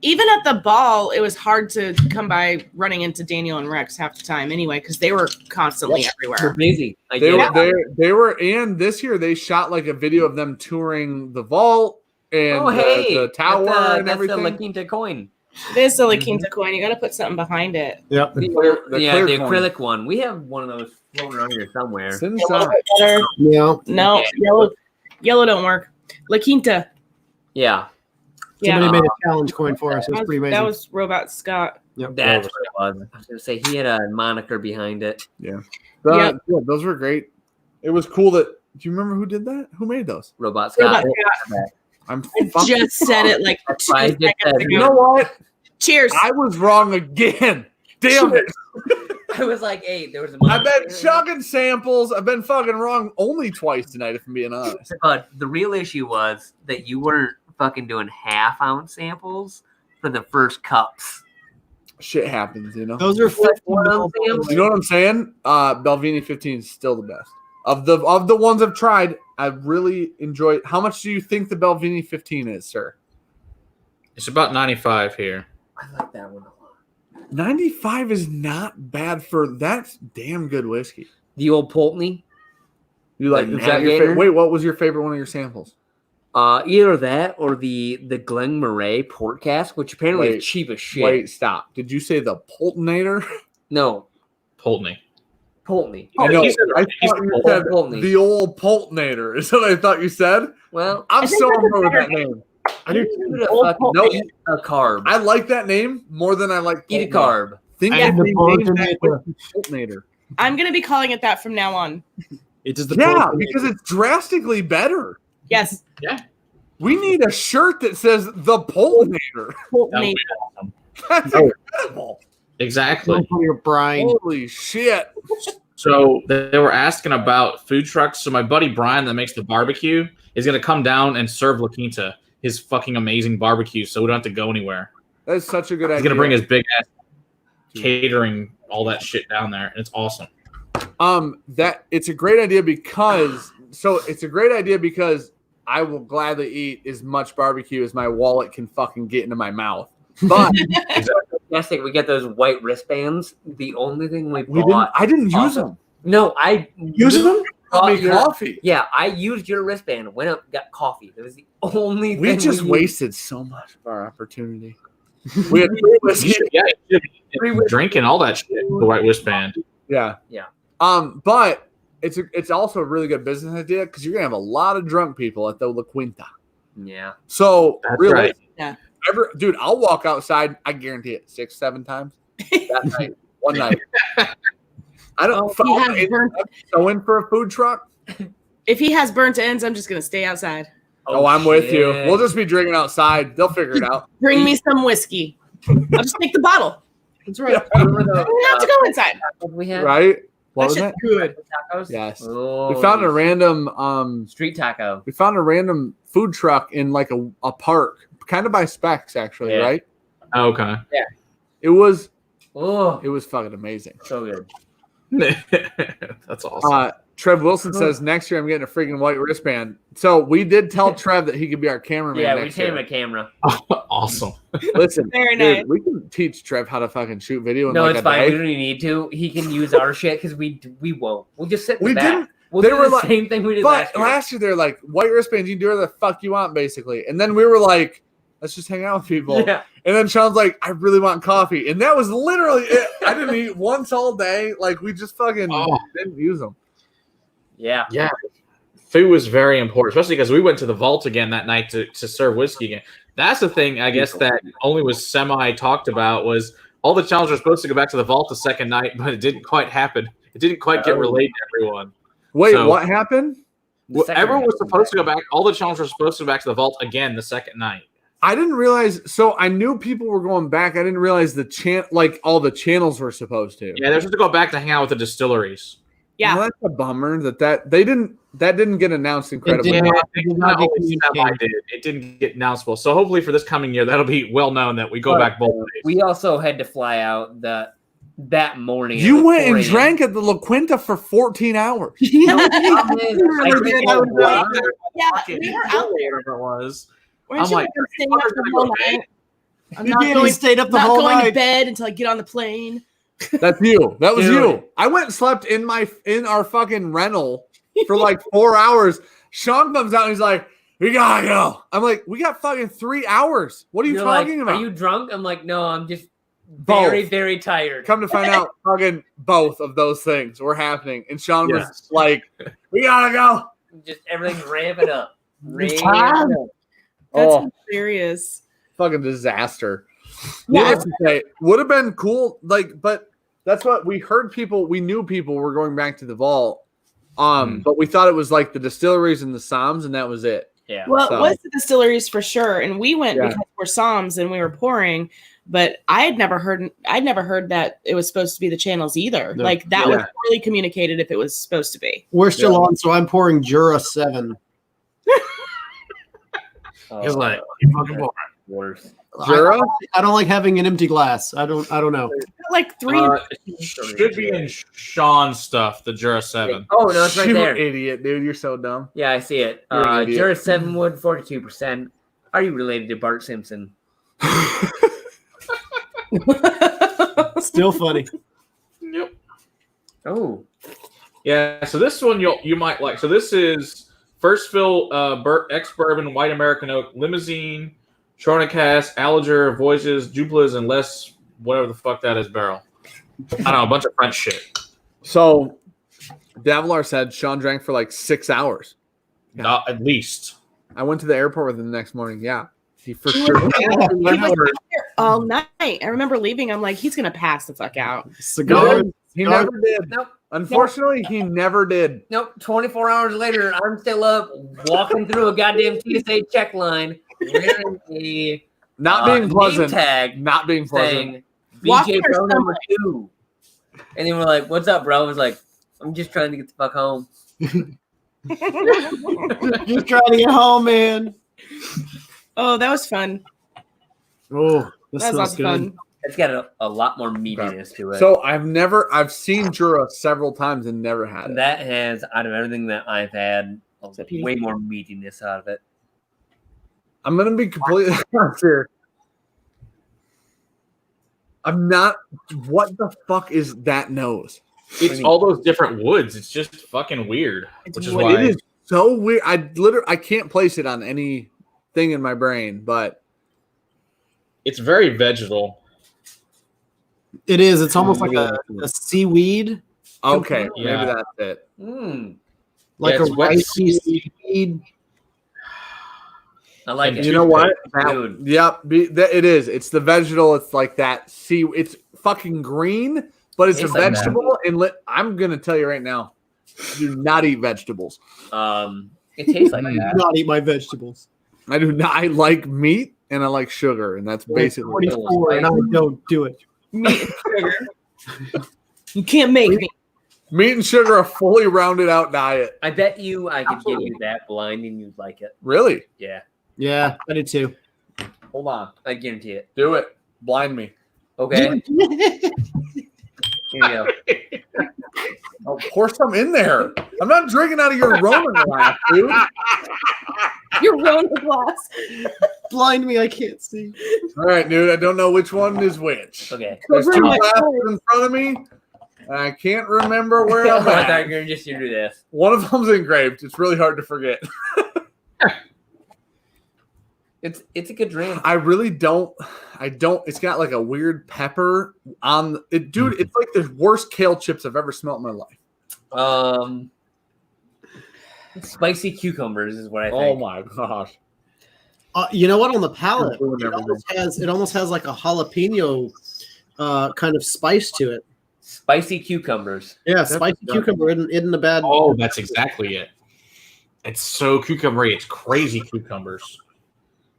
even at the ball, it was hard to come by running into Daniel and Rex half the time anyway, because they were constantly everywhere. They're busy. They were, and this year they shot like a video of them touring the vault and the tower and everything. That's the La Quinta coin. It is the La Quinta coin. You got to put something behind it. Yep. The clear The coin. acrylic one. We have one of those floating around here somewhere. It's A little inside. bit better. No. No, yellow don't work. La Quinta. Yeah. Somebody made a challenge coin for us. It was pretty amazing. That was Robot Scott. Yep. That's what it was. I was going to say he had a moniker behind it. Yeah, those were great. It was cool that. Do you remember who did that? Who made those? Robot Scott. I'm I just said it like 2 why I just seconds said ago. You know what? Cheers. I was wrong again. Damn it. I was like, hey, there was a I've been chugging samples. I've been fucking wrong only twice tonight, if I'm being honest. But the real issue was that you weren't fucking doing half-ounce samples for the first cups. Shit happens, Those are 50 mil. You know what I'm saying? Belvini 15 is still the best. Of the ones I've tried, I really enjoyed. How much do you think the Belvini 15 is, sir? It's about 95 here. I like that one a lot. 95 is not bad for that's damn good whiskey. The old Pulteney. You like The is that your Navigator? favorite? Wait, what was your favorite one of your samples? Either that or the Glen Moray port cask, which apparently is cheap as shit. Wait, stop. Did you say the Pultonator? No, Pulteney. Pulteney. I know. He said- I he thought said you said Pulteney. the old Pultonator. Is what I thought you said. Well, I'm think so that's a on board with better that name. I do. eat a Old fucking- Nope. eat a carb. I like that name more than I like Eat a Pultonator. carb. Think And of the the name that Pultonator. Pultonator. I'm going to be calling it that from now on. It is the Yeah, Pultonator. because it's drastically better. Yes. We need a shirt that says the Pultonator. That would Pulteney. be awesome. That's incredible. Exactly. Don't put your brine. Holy shit. So they were asking about food trucks. So my buddy Brian that makes the barbecue is going to come down and serve La Quinta, his fucking amazing barbecue, so we don't have to go anywhere. That's such a good He's idea. going to bring his big ass catering, all that shit down there, and it's awesome. That it's a great idea because I will gladly eat as much barbecue as my wallet can fucking get into my mouth. But Fantastic. We get those white wristbands. The only thing we we bought. I didn't use them. No, I Using them? bought Make your- coffee. Yeah, I used your wristband. Went up, got coffee. It was the only thing We just used. wasted so much of our opportunity. We had free whiskey. Yeah, drinking all that shit. The white wristband. Yeah. Yeah. But it's also a really good business idea because you're gonna have a lot of drunk people at the La Quinta. Yeah. So That's really, right. Yeah. dude, I'll walk outside. I guarantee it 6-7 times that night. One night. I don't. He has burnt, So in for a food truck. if he has burnt ends, I'm just going to stay outside. Oh, I'm with you. shit. We'll just be drinking outside. They'll figure it out. Bring me some whiskey. I'll just take the bottle. That's right. Remember I don't have to go inside. we had? Right? What was That that? shit's good. Tacos? Yes. Oh, We found a random street taco. food truck in like a park, kind of by Specs actually, Yeah. right? Oh, okay. It was Oh, fucking amazing. so good. That's awesome. Trev Wilson says next year I'm getting a freaking white wristband. So we did tell Trev that he could be our cameraman. Yeah, we next gave him year. a camera. Awesome. Listen, Very dude, nice. we can teach Trev how to fucking shoot video. In No, like it's a fine. day. We don't even need to. He can use our shit because we won't. We'll just sit in We the back. didn't. We'll they do were the like, same thing we did but last year. they're like, white wristbands, you can do whatever the fuck you want, basically. And then we were like, let's just hang out with people. Yeah. And then Sean's like, I really want coffee. And that was literally it. I didn't eat once all day. Like, we just fucking didn't use them. Yeah. Yeah. Food was very important, especially because we went to the vault again that night to serve whiskey again. That's the thing, I guess, that only was semi-talked about was all the challengers were supposed to go back to the vault the second night, but it didn't quite happen. It didn't quite get relayed to everyone. Wait, what happened? Everyone was supposed to go back. All the challengers were supposed to go back to the vault again the second night. I didn't realize. So I knew people were going back. I didn't realize all the channels were supposed to. Yeah, they're supposed to go back to hang out with the distilleries. Yeah, well, that's a bummer that didn't get announced incredibly. It didn't get announceable. So hopefully for this coming year, that'll be well known that we go back both days. We also had to fly out that morning. You went and drank at the La Quinta for 14 hours. Yeah, we were out there. It was. I'm like, staying up the whole night. I'm not going to bed until I get on the plane. That's you. That was you. I went and slept in our fucking rental for like 4 hours. Sean comes out and he's like, "We gotta go." I'm like, "We got fucking 3 hours. What are you talking about? Are you drunk?" I'm like, "No, I'm just very, very tired." Come to find out, fucking both of those things were happening. And Sean was like, "We gotta go." Just everything's ramping up. That's serious. Fucking disaster. Yeah, would have been cool. But that's what we heard. We knew people were going back to the vault. But we thought it was like the distilleries and the Psalms, and that was it. Yeah. Well, it was the distilleries for sure, and we went because we're Psalms and we were pouring. But I'd never heard that it was supposed to be the channels either. No. Like that was poorly communicated if it was supposed to be. We're still on, so I'm pouring Jura 7. He's like, worse. Jura? I don't like having an empty glass. I don't know. Like 3. Should be in Sean's stuff. The Jura 7. Oh no, it's right there. Idiot, dude. You're so dumb. Yeah, I see it. Jura 7 wood, 42%. Are you related to Bart Simpson? Still funny. Yep. Oh. Yeah. So this one you might like. So this is first fill ex-bourbon white American oak limousine. Chornicas, Alliger, Voyages, Jupilas, and less whatever the fuck that is barrel. I don't know, a bunch of French shit. So, Davalar said Sean drank for like 6 hours. At least. I went to the airport with him the next morning. Yeah. He for sure. He was here all night. I remember leaving. I'm like, he's going to pass the fuck out. Cigar. He never did. Nope. Unfortunately, he never did. Nope. 24 hours later, I'm still up walking through a goddamn TSA check line. Not being pleasant. Tag not being pleasant. BJ Bro number 2. And then we're like, "What's up, bro?" I was like, "I'm just trying to get the fuck home." Just trying to get home, man. Oh, that was fun. Oh, that was lots of fun. It's got a lot more meatiness to it. So I've seen Jura several times and never had it. That has, out of everything that I've had, way more meatiness out of it. I'm gonna be completely honest here. I'm not. What the fuck is that nose? It's all those different woods. It's just fucking weird. Which is why it is so weird. I can't place it on anything in my brain, but it's very vegetal. It is. It's almost like a seaweed. Okay, maybe that's it. Like a rice seaweed. I like it. You know what? Yep, it is. It's the vegetal. It's like that. It's fucking green, but it's a vegetable. And I'm gonna tell you right now, do not eat vegetables. It tastes like that. Do not eat my vegetables. I do not. I like meat and I like sugar, and that's basically 44, and I don't do it. Meat and sugar. You can't make me. Meat and sugar, a fully rounded out diet. I bet I could give you that blind and you'd like it. Really? Yeah. Yeah, I did too. Hold on. I guarantee it. Do it. Blind me. Okay. Here you go. Oh, pour some in there. I'm not drinking out of your Rona glass, dude. Your Rona glass. Blind me, I can't see. All right, dude. I don't know which one is which. Okay. There's 2 glasses in front of me. I can't remember where I'm I at. thought you were just to do this. One of them's engraved. It's really hard to forget. It's a good drink. I really don't. It's got like a weird pepper on it, dude. It's like the worst kale chips I've ever smelled in my life. Spicy cucumbers is what I think. Oh my gosh. You know what? On the palate, it almost has like a jalapeno kind of spice to it. Spicy cucumbers. Yeah, spicy cucumber isn't a bad. Oh, that's exactly it. It's so cucumbery. It's crazy cucumbers.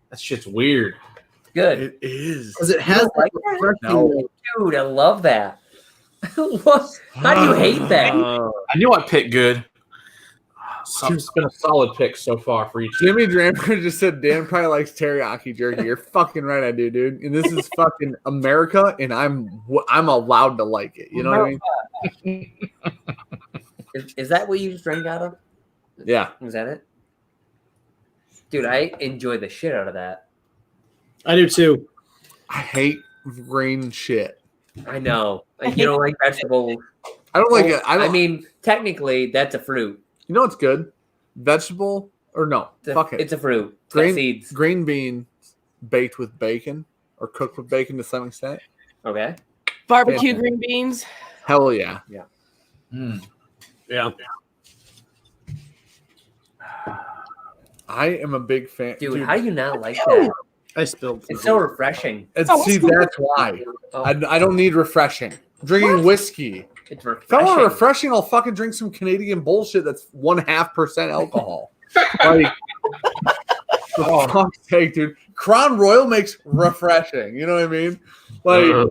That shit's weird. Good. It is. Because it has like No. Dude, I love that. What? How do you hate that? I knew I picked good. It's been a solid pick so far for each. Jimmy Dramper just said Dan probably likes teriyaki jerky. You're fucking right, I do, dude. And this is fucking America, and I'm allowed to like it. You know what I mean? Is that what you just drank out of? Yeah. Was that it? Dude, I enjoy the shit out of that. I do too. I hate green shit. I know. Like, you don't like vegetables. I don't like it. I mean, technically, that's a fruit. You know what's good? Vegetable or no? Fuck it. It's a fruit. It's got seeds. Green beans baked with bacon or cooked with bacon to some extent. Okay. Barbecue green beans. Hell yeah. Yeah. Yeah. I am a big fan. Dude, how do you not like that? I spilled. It's so refreshing. See, that's why. I don't need refreshing. I'm drinking whiskey. It's If I refreshing. want refreshing, I'll fucking drink some Canadian bullshit that's 0.5% alcohol. Like, for fuck's sake, dude. Crown Royal makes refreshing. You know what I mean? Like,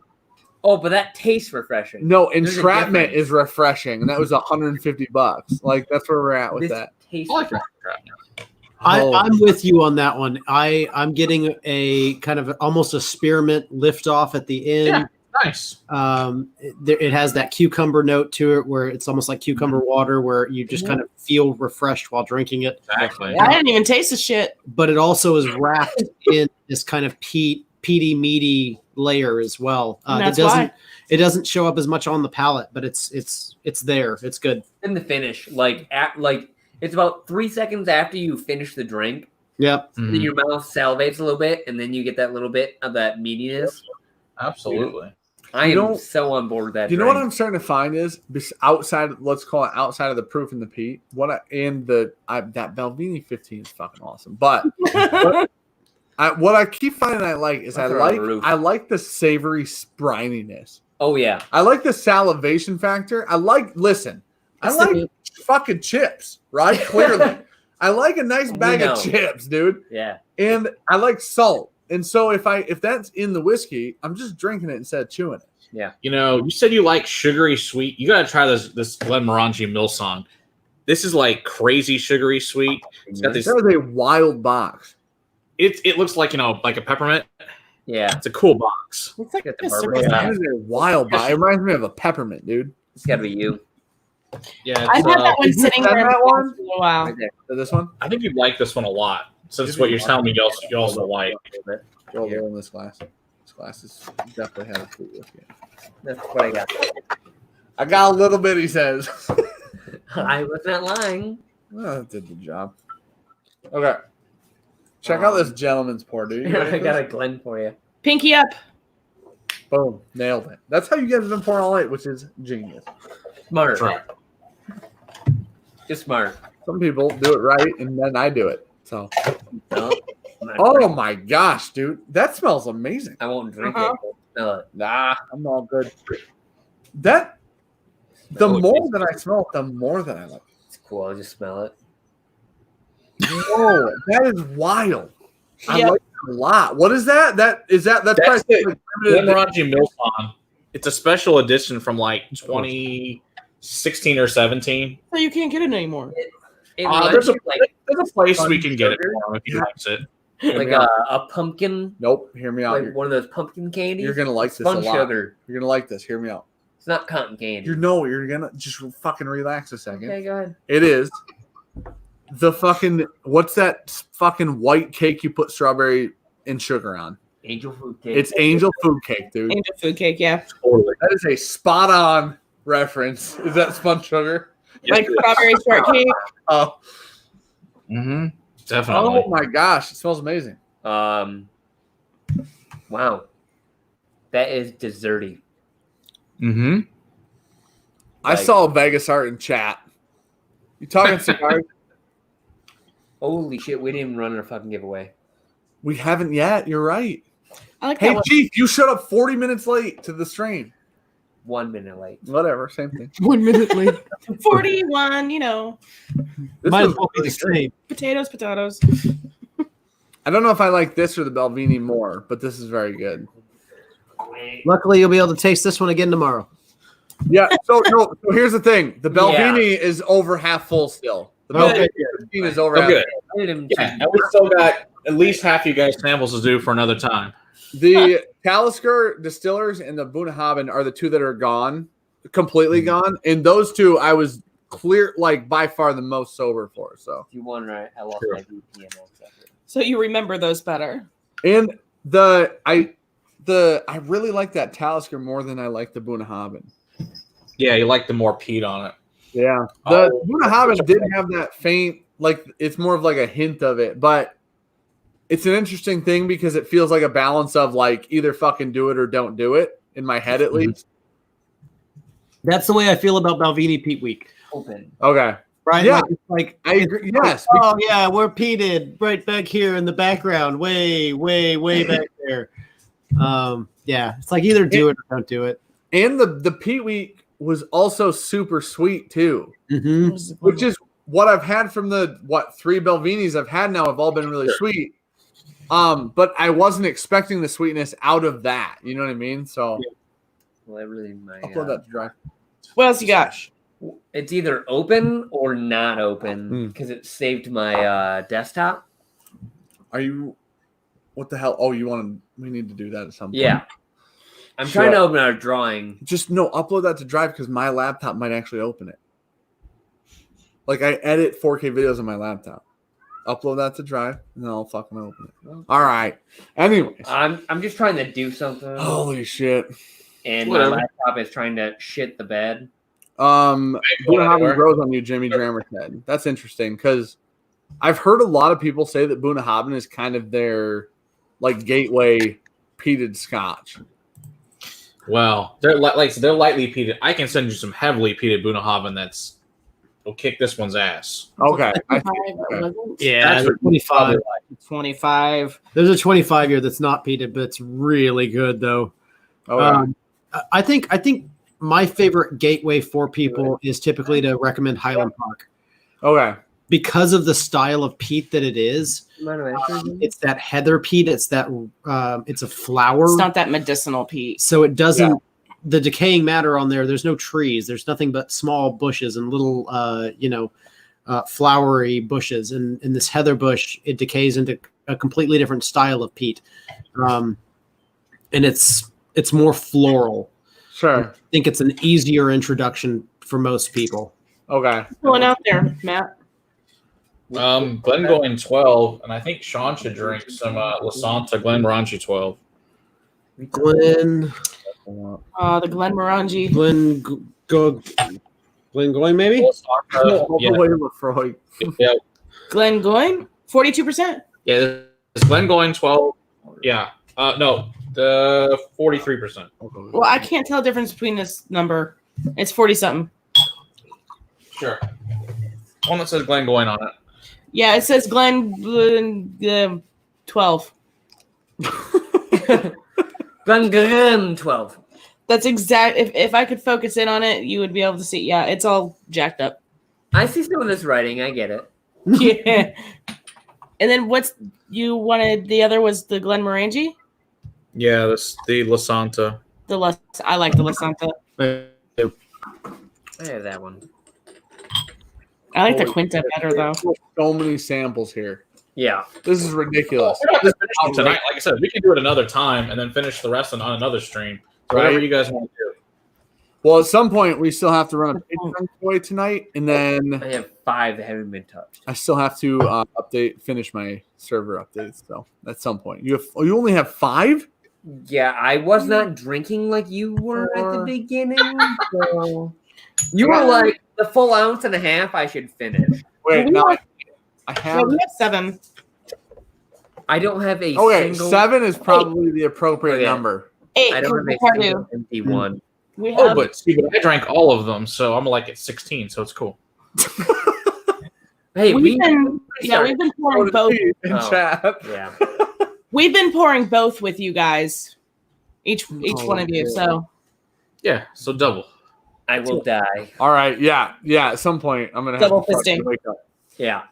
Oh, but that tastes refreshing. no, There's a entrapment difference. is refreshing, and that was $150. Like, that's where we're at with This that. tastes I like refreshing. I'm with you on that one. I'm getting a kind of almost a spearmint lift off at the end. Yeah, nice. It has that cucumber note to it where it's almost like cucumber water where you just kind of feel refreshed while drinking it. Exactly. I didn't even taste the shit. But it also is wrapped in this kind of peaty, meaty layer as well. And that's It doesn't show up as much on the palate, but it's there. It's good. In the finish, it's about 3 seconds after you finish the drink. Yep. Then your mouth salivates a little bit, and then you get that little bit of that meatiness. Absolutely. I am so on board with that. You know what I'm starting to find is outside. Let's call it outside of the proof and the peat. That Belvini 15 is fucking awesome. But what I keep finding I like is I like the savory sprininess. Oh yeah, I like the salivation factor. I like fucking chips, right? Clearly, I like a nice bag of chips, dude. Yeah, and I like salt. And so if that's in the whiskey, I'm just drinking it instead of chewing it. yeah. You know, you said you like sugary sweet. You got to try this Glenmorangie Millsong. This is like crazy sugary sweet. It's got this. That was a wild box. It looks like like a peppermint. Yeah, It's a cool box. It's like Get the this bourbon. circus. That is a wild box. It reminds me of a peppermint, dude. It's gotta be you. Yeah, I've had that one Is sitting that there that for one? a while. Right there. So this one? I think you'd like this one a lot. Since what you're telling me, you also like. Roll in this glass. This glass is definitely has a fruit whiskey. That's what I got. I got a little bit, he says. I was not lying. Well, that did the job. Okay. Check out this gentleman's pour, dude. You ready I for got a this? Glen for you. Pinky up. Boom. Nailed it. That's how you guys have been pouring all night, which is genius. Smart. That's right. Just smart. Some people do it right, and then I do it. So. No, Oh my gosh, dude. That smells amazing. I won't drink Uh-huh. it. Smell it. Nah, I'm all good. The more that I smell it, the more that I like it. It's cool. I'll just smell it. Whoa, that is wild. I Yep. like it a lot. What is that? That's That's probably it. like limited Glenmorangie Millsong. It's a special edition from like 2016 or 17. So you can't get it anymore. It reminds There's me of, a place we can get it for him if he likes it. like a pumpkin, Nope. Hear me out. like one of those pumpkin candies. You're gonna like It's this a fun lot. sugar. You're gonna like this. Hear me out. It's not cotton candy. You're gonna just fucking relax a second. Okay, go ahead. It is the fucking what's that fucking white cake you put strawberry and sugar on? Angel food cake. It's angel food cake, dude. Angel food cake, yeah. Totally. That is a spot on reference. Is that spun sugar? Like strawberry shortcake. Oh. Mm-hmm. Definitely. Oh my gosh, it smells amazing. Wow. That is desserty. Mm-hmm. I saw Vegas art in chat. You talking cigars? Holy shit, we didn't even run our fucking giveaway. We haven't yet. You're right. I like Hey, that one. Chief, you showed up 40 minutes late to the stream. 1 minute late. Whatever, same thing. 1 minute late. 41, This Might was as well be really the good. same. potatoes. I don't know if I like this or the Belvini more, but this is very good. Luckily, you'll be able to taste this one again tomorrow. Yeah. So here's the thing: the Belvini is over half full still. The Okay. Belvini is over Oh, half. good. I didn't Yeah, and we still got at least half you guys samples to do for another time. The Talisker Distillers and the Bunnahabhain are the two that are gone, completely gone. And those two, I was clear, like by far the most sober for. So If you want to, I lost Sure. my VPN. Etc. So you remember those better. and I really like that Talisker more than I like the Bunnahabhain. Yeah, you like the more peat on it. Yeah, the Bunnahabhain did have that faint, like it's more of like a hint of it, but it's an interesting thing because it feels like a balance of like either fucking do it or don't do it in my head at least. That's the way I feel about Balvenie Peat Week. Open. Okay, Right? Yeah. Like I agree. Yes, oh yeah, we're peated right back here in the background, way back there. Yeah, it's like either do it or don't do it. and the Pete Week was also super sweet too, Mm-hmm. which is what I've had from the 3 Belvinis I've had now have all been really sweet. But I wasn't expecting the sweetness out of that. You know what I mean? So Well, I really might. I'll put that to dry. What else you got? It's either open or not open because it saved my desktop. Are you? What the hell? Oh, we need to do that at some point. Yeah. I'm trying to open our drawing. Just upload that to Drive because my laptop might actually open it. Like I edit 4K videos on my laptop. Upload that to Drive and then I'll fucking open it. All right. Anyways. I'm just trying to do something. Holy shit. And Whatever. my laptop is trying to shit the bed. Bunnahabhain grows on you, Jimmy Drammer said. That's interesting because I've heard a lot of people say that Bunnahabhain is kind of their like gateway peated scotch. Well, they're they're lightly peated. I can send you some heavily peated Bunnahabhain will kick this one's ass. Okay. Yeah, That's 25. 25. There's a 25 year that's not peated, but it's really good though. I think my favorite gateway for people is typically to recommend Highland Park Okay. because of the style of peat that it is. It's that heather peat. It's that it's a flower. It's not that medicinal peat. So it doesn't the decaying matter on there. There's no trees. There's nothing but small bushes and little flowery bushes. And in this heather bush, it decays into a completely different style of peat, and it's more floral. Sure. I think it's an easier introduction for most people. Okay. Going out there, Matt. Glengoyne 12, and I think Sean should drink some Lasanta Glenmorangie 12. Glengoyne, The Glengoyne, maybe. Lasanta, yeah. Glengoyne, 42%. Yeah, it's Glengoyne 12. Yeah. No, the 43%. Well, I can't tell the difference between this number. It's 40 something. Sure. One that says Glengoyne on it. Yeah, it says Glen 12. Glen 12. That's exact. If I could focus in on it, you would be able to see. Yeah, it's all jacked up. I see some of this writing. I get it. Yeah. And then what's you wanted? The other was the Glenmorangie. Yeah, that's the Lasanta. I like the Lasanta. I have that one. I like the Quinta better though. So many samples here. Yeah. This is ridiculous. We're not finishing tonight. Like I said, we can do it another time and then finish the rest on another stream. Whatever you guys want to do. Well, at some point, we still have to run a Patreon giveaway tonight, and then I have 5 that haven't been touched. I still have to finish my server updates. So at some point, you only have 5. Yeah, I was not drinking like you were at the beginning. So You were like the full ounce and a half. I should finish. Wait, no, I Yeah, have. we have 7. I don't have a Okay, single. 7 is probably the appropriate number. 8. I don't have a single empty one. We Oh, have. but see, but I drank all of them, so I'm like at 16, so it's cool. Hey, we've been pouring both. Yeah. We've been pouring both with you guys, each one of you. So Yeah, so double. I will die. All right, yeah. At some point, I'm gonna have Double to fucking fisting. wake up. Yeah.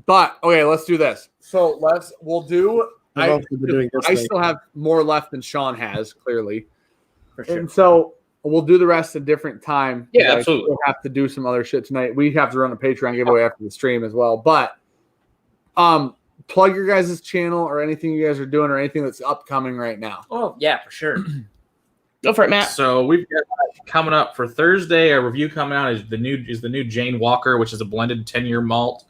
But okay, let's do this. So we'll do. I've also been doing this I way. still have more left than Sean has, clearly, For sure. and so we'll do the rest a different time. Yeah, I absolutely. still have to do some other shit tonight. We have to run a Patreon giveaway after the stream as well. But plug your guys' channel or anything you guys are doing or anything that's upcoming right now. Oh yeah, for sure. go for it, Matt. So we've got coming up for Thursday. A review coming out is the new Jane Walker, which is a blended 10-year malt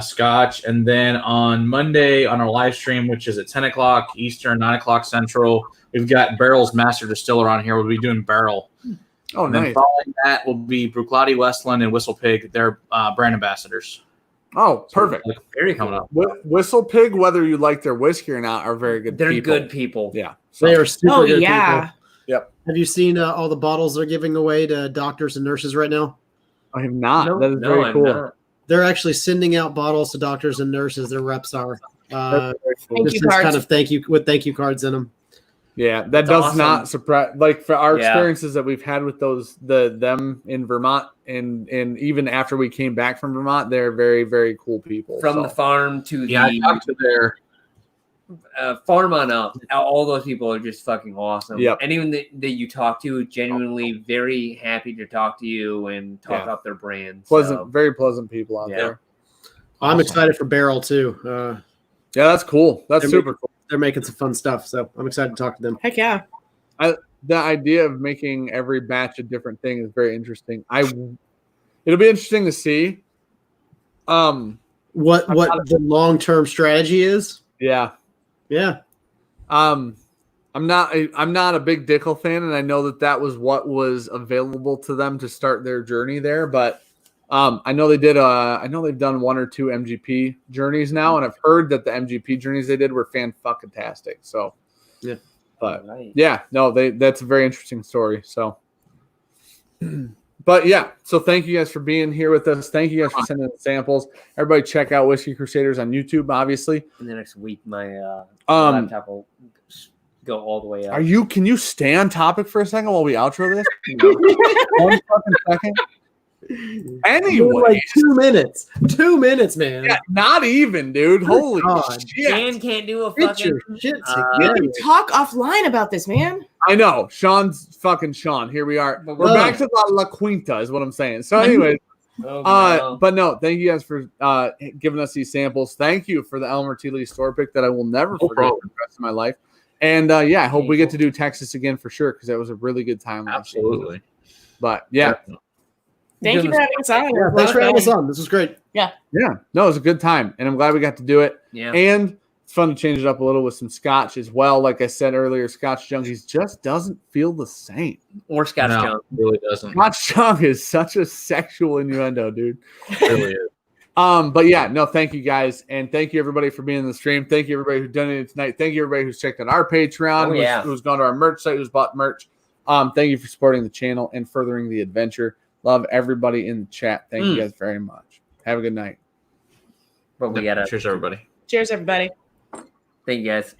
Scotch, and then on Monday on our live stream, which is at 10 o'clock Eastern, 9 o'clock Central, we've got Barrel's Master Distiller on here. We'll be doing Barrel. Oh, And then nice. following that will be Bruichladdich, Westland, and Whistle Pig. They're brand ambassadors. Oh, perfect. So, Very coming cool. up. Whistle Pig, whether you like their whiskey or not, are very good. They're people. good people. Yeah. They are super Oh good yeah. people. Yep. Have you seen all the bottles they're giving away to doctors and nurses right now? I have not. No, That is very I'm cool. not. They're actually sending out bottles to doctors and nurses. Their reps are. That's very cool. Thank This you is cards. kind of thank you cards in them. Yeah, that That's does awesome. not surprise. Like for our Yeah. experiences that we've had with them in Vermont, and even after we came back from Vermont, they're very, very cool people. From so. the farm to Yeah, I the talked to their farm on up, all those people are just fucking awesome. Yep. Anyone that you talk to, genuinely very happy to talk to you and talk Yeah. up their brand. pleasant, So, very pleasant people out Yeah. there. I'm Awesome. excited for Barrel too. Yeah, that's cool. That's They're super cool. They're making some fun stuff, so I'm excited to talk to them. Heck yeah. The idea of making every batch a different thing is very interesting. It'll be interesting to see. What the long-term strategy is? Yeah. Yeah. I'm not a big Dickel fan, and I know that was what was available to them to start their journey there. But I know they've done 1 or 2 MGP journeys now, and I've heard that the MGP journeys they did were fan-fucking-tastic. So Yeah. but right. yeah, no, that's a very interesting story. So, but yeah, so thank you guys for being here with us. Thank you guys for sending the samples. Everybody, check out Whiskey Crusaders on YouTube. Obviously, In the next week, my Um, laptop will go all the way up. can you stay on topic for a second while we outro this? One fucking second. Anyway, Like 2 minutes. 2 minutes, man. yeah, not even, dude. Holy God. shit! Dan can't do a Get fucking. your shit We together. can talk offline about this, man. I know Sean's fucking Sean. Here we are. But We're we're back to La Quinta, is what I'm saying. So, anyways. Oh, no. But no, thank you guys for giving us these samples. Thank you for the Elmer T. Lee store pick that I will never forget problem. for the rest of my life. And yeah, I hope we get to do Texas again for sure because that was a really good time. last year. absolutely. But yeah, Thank you for having us on. Yeah, thanks for having us on. This was great. no, it was a good time, and I'm glad we got to do it. Yeah. And it's fun to change it up a little with some Scotch as well. Like I said earlier, Scotch Junkies just doesn't feel the same. Or Scotch No, Town. it really doesn't. Scotch Junk is such a sexual innuendo, dude. It really is. But yeah, no, thank you guys, and thank you everybody for being in the stream. Thank you everybody who donated tonight. Thank you everybody who's checked out our Patreon, Oh, yeah. who's gone to our merch site, who's bought merch. Thank you for supporting the channel and furthering the adventure. Love everybody in the chat. Thank you guys very much. Have a good night. But we gotta. Cheers, everybody. Cheers, everybody. Thank you guys.